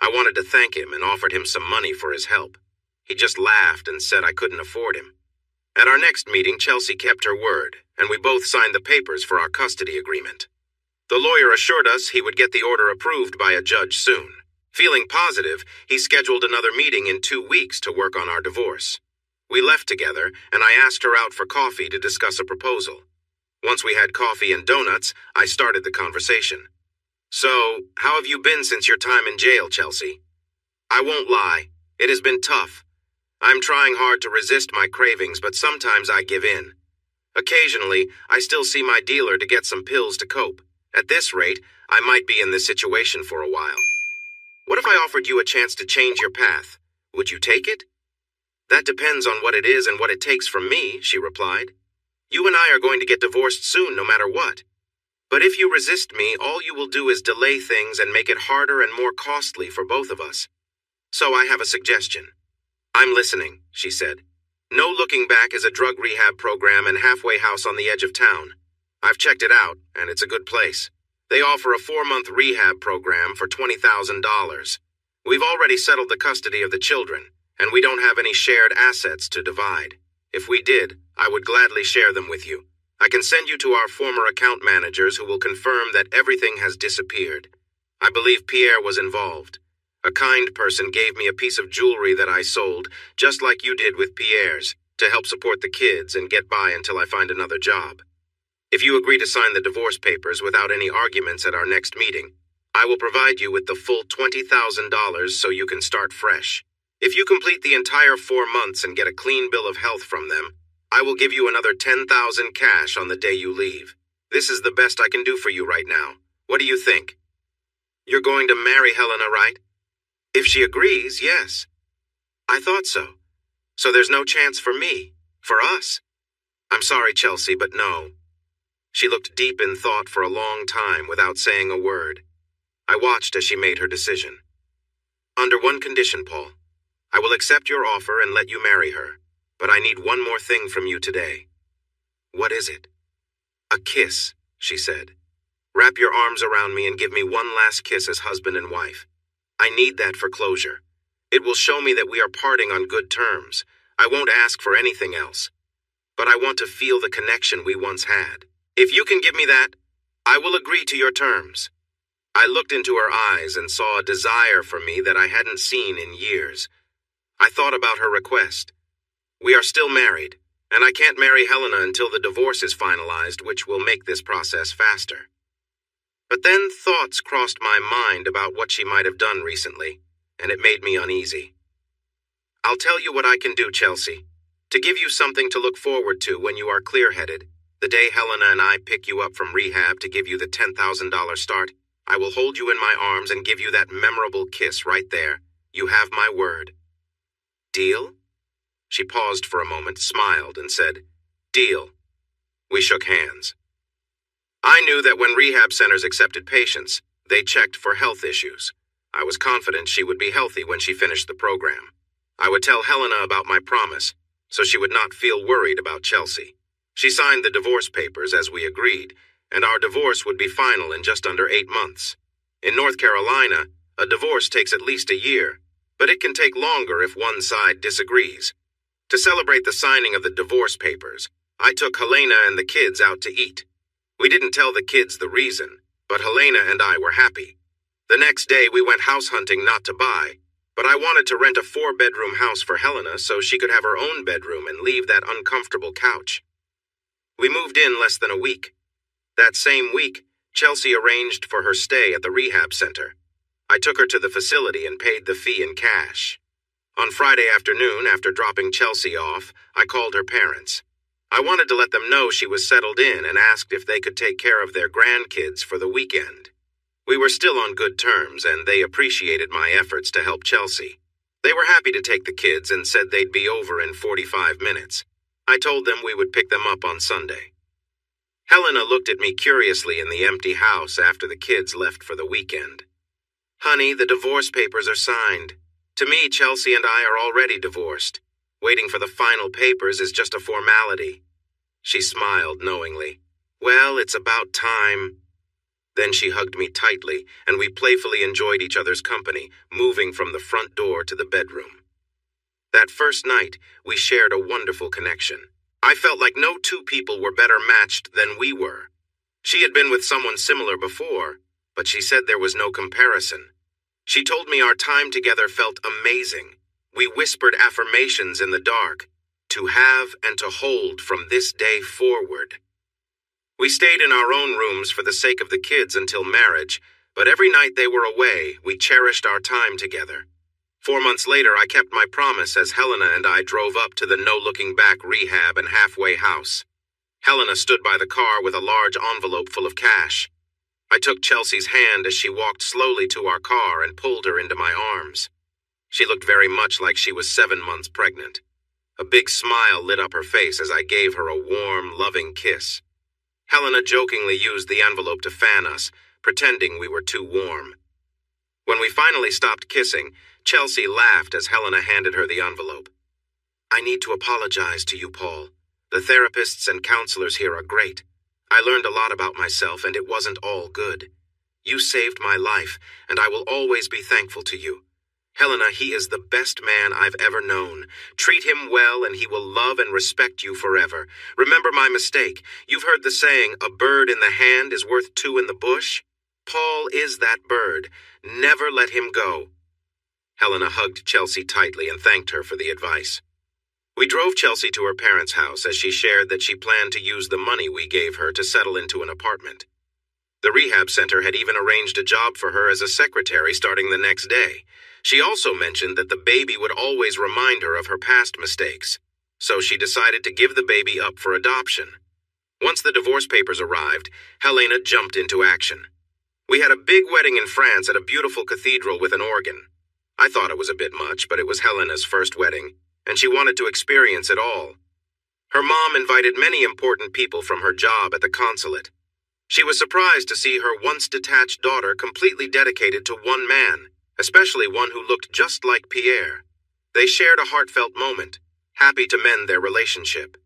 I wanted to thank him and offered him some money for his help. He just laughed and said I couldn't afford him. At our next meeting, Chelsea kept her word, and we both signed the papers for our custody agreement. The lawyer assured us he would get the order approved by a judge soon. Feeling positive, he scheduled another meeting in 2 weeks to work on our divorce. We left together, and I asked her out for coffee to discuss a proposal. Once we had coffee and donuts, I started the conversation. "So, how have you been since your time in jail, Chelsea?" "I won't lie. It has been tough. I'm trying hard to resist my cravings, but sometimes I give in. Occasionally, I still see my dealer to get some pills to cope. At this rate, I might be in this situation for a while." "What if I offered you a chance to change your path? Would you take it?" "That depends on what it is and what it takes from me," she replied. "You and I are going to get divorced soon no matter what. But if you resist me, all you will do is delay things and make it harder and more costly for both of us. So I have a suggestion." "I'm listening," she said. "No Looking Back is a drug rehab program and halfway house on the edge of town. I've checked it out, and it's a good place. They offer a 4-month rehab program for $20,000. We've already settled the custody of the children, and we don't have any shared assets to divide. If we did, I would gladly share them with you. I can send you to our former account managers who will confirm that everything has disappeared. I believe Pierre was involved. A kind person gave me a piece of jewelry that I sold, just like you did with Pierre's, to help support the kids and get by until I find another job. If you agree to sign the divorce papers without any arguments at our next meeting, I will provide you with the full $20,000 so you can start fresh. If you complete the entire 4 months and get a clean bill of health from them, I will give you another $10,000 cash on the day you leave. This is the best I can do for you right now. What do you think?" "You're going to marry Helena, right?" "If she agrees, yes." "I thought so. So there's no chance for me, for us?" "I'm sorry, Chelsea, but no." She looked deep in thought for a long time without saying a word. I watched as she made her decision. "Under one condition, Paul. I will accept your offer and let you marry her, but I need one more thing from you today." "What is it?" "A kiss," she said. "Wrap your arms around me and give me one last kiss as husband and wife. I need that for closure. It will show me that we are parting on good terms. I won't ask for anything else. But I want to feel the connection we once had. If you can give me that, I will agree to your terms." I looked into her eyes and saw a desire for me that I hadn't seen in years. I thought about her request. We are still married, and I can't marry Helena until the divorce is finalized, which will make this process faster. But then thoughts crossed my mind about what she might have done recently, and it made me uneasy. "I'll tell you what I can do, Chelsea. To give you something to look forward to when you are clear-headed, the day Helena and I pick you up from rehab to give you the $10,000 start, I will hold you in my arms and give you that memorable kiss right there. You have my word." "Deal?" She paused for a moment, smiled, and said, "Deal." We shook hands. I knew that when rehab centers accepted patients, they checked for health issues. I was confident she would be healthy when she finished the program. I would tell Helena about my promise, so she would not feel worried about Chelsea. She signed the divorce papers as we agreed, and our divorce would be final in just under 8 months. In North Carolina, a divorce takes at least a year, but it can take longer if one side disagrees. To celebrate the signing of the divorce papers, I took Helena and the kids out to eat. We didn't tell the kids the reason, but Helena and I were happy. The next day we went house hunting not to buy, but I wanted to rent a 4-bedroom house for Helena so she could have her own bedroom and leave that uncomfortable couch. We moved in less than a week. That same week, Chelsea arranged for her stay at the rehab center. I took her to the facility and paid the fee in cash. On Friday afternoon, after dropping Chelsea off, I called her parents. I wanted to let them know she was settled in and asked if they could take care of their grandkids for the weekend. We were still on good terms, and they appreciated my efforts to help Chelsea. They were happy to take the kids and said they'd be over in 45 minutes. I told them we would pick them up on Sunday. Helena looked at me curiously in the empty house after the kids left for the weekend. "Honey, the divorce papers are signed. To me, Chelsea and I are already divorced. Waiting for the final papers is just a formality." She smiled knowingly. "Well, it's about time." Then she hugged me tightly, and we playfully enjoyed each other's company, moving from the front door to the bedroom. That first night, we shared a wonderful connection. I felt like no two people were better matched than we were. She had been with someone similar before, but she said there was no comparison. She told me our time together felt amazing. We whispered affirmations in the dark, to have and to hold from this day forward. We stayed in our own rooms for the sake of the kids until marriage, but every night they were away, we cherished our time together. 4 months later, I kept my promise as Helena and I drove up to the no-looking-back rehab and halfway house. Helena stood by the car with a large envelope full of cash. I took Chelsea's hand as she walked slowly to our car and pulled her into my arms. She looked very much like she was 7 months pregnant. A big smile lit up her face as I gave her a warm, loving kiss. Helena jokingly used the envelope to fan us, pretending we were too warm. When we finally stopped kissing, Chelsea laughed as Helena handed her the envelope. "I need to apologize to you, Paul. The therapists and counselors here are great. I learned a lot about myself, and it wasn't all good. You saved my life, and I will always be thankful to you. Helena, he is the best man I've ever known. Treat him well, and he will love and respect you forever. Remember my mistake. You've heard the saying, a bird in the hand is worth two in the bush? Paul is that bird. Never let him go." Helena hugged Chelsea tightly and thanked her for the advice. We drove Chelsea to her parents' house as she shared that she planned to use the money we gave her to settle into an apartment. The rehab center had even arranged a job for her as a secretary starting the next day. She also mentioned that the baby would always remind her of her past mistakes, so she decided to give the baby up for adoption. Once the divorce papers arrived, Helena jumped into action. We had a big wedding in France at a beautiful cathedral with an organ. I thought it was a bit much, but it was Helena's first wedding, and she wanted to experience it all. Her mom invited many important people from her job at the consulate. She was surprised to see her once-detached daughter completely dedicated to one man, especially one who looked just like Pierre. They shared a heartfelt moment, happy to mend their relationship.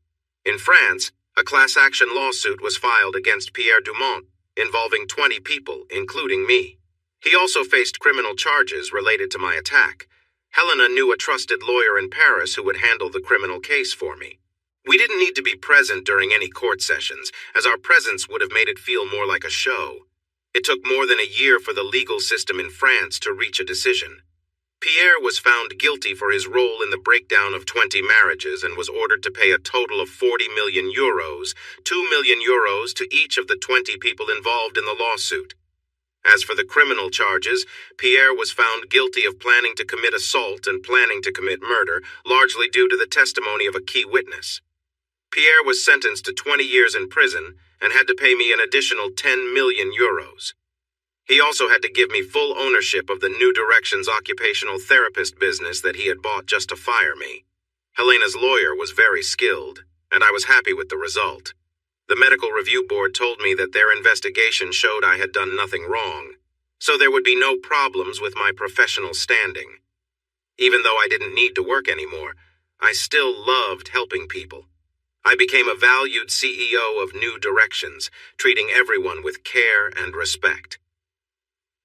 In France, a class-action lawsuit was filed against Pierre Dumont, involving 20 people, including me. He also faced criminal charges related to my attack. Helena knew a trusted lawyer in Paris who would handle the criminal case for me. We didn't need to be present during any court sessions, as our presence would have made it feel more like a show. It took more than a year for the legal system in France to reach a decision. Pierre was found guilty for his role in the breakdown of 20 marriages and was ordered to pay a total of 40 million euros, 2 million euros to each of the 20 people involved in the lawsuit. As for the criminal charges, Pierre was found guilty of planning to commit assault and planning to commit murder, largely due to the testimony of a key witness. Pierre was sentenced to 20 years in prison and had to pay me an additional 10 million euros. He also had to give me full ownership of the New Directions occupational therapist business that he had bought just to fire me. Helena's lawyer was very skilled, and I was happy with the result. The medical review board told me that their investigation showed I had done nothing wrong, so there would be no problems with my professional standing. Even though I didn't need to work anymore, I still loved helping people. I became a valued CEO of New Directions, treating everyone with care and respect.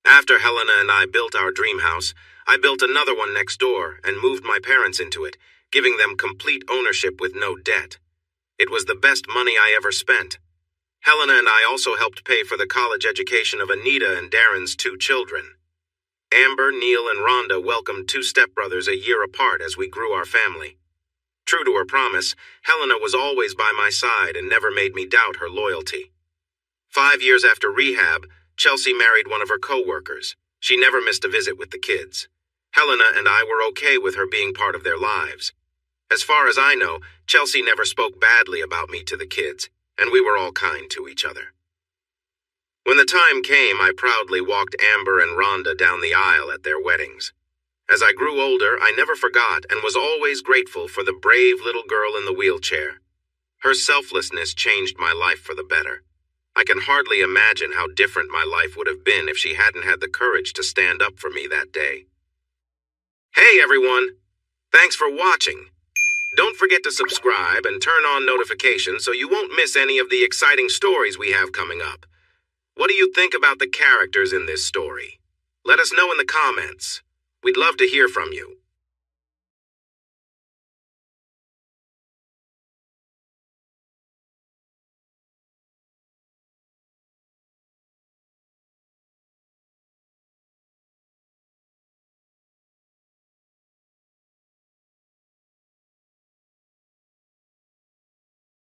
After Helena and I built our dream house, I built another one next door and moved my parents into it, giving them complete ownership with no debt. It was the best money I ever spent. Helena and I also helped pay for the college education of Anita and Darren's 2 children. Amber, Neil, and Rhonda welcomed 2 stepbrothers a year apart as we grew our family. True to her promise, Helena was always by my side and never made me doubt her loyalty. 5 years after rehab, Chelsea married one of her co-workers. She never missed a visit with the kids. Helena and I were okay with her being part of their lives. As far as I know, Chelsea never spoke badly about me to the kids, and we were all kind to each other. When the time came, I proudly walked Amber and Rhonda down the aisle at their weddings. As I grew older, I never forgot and was always grateful for the brave little girl in the wheelchair. Her selflessness changed my life for the better. I can hardly imagine how different my life would have been if she hadn't had the courage to stand up for me that day. Hey everyone! Thanks for watching. Don't forget to subscribe and turn on notifications so you won't miss any of the exciting stories we have coming up. What do you think about the characters in this story? Let us know in the comments. We'd love to hear from you.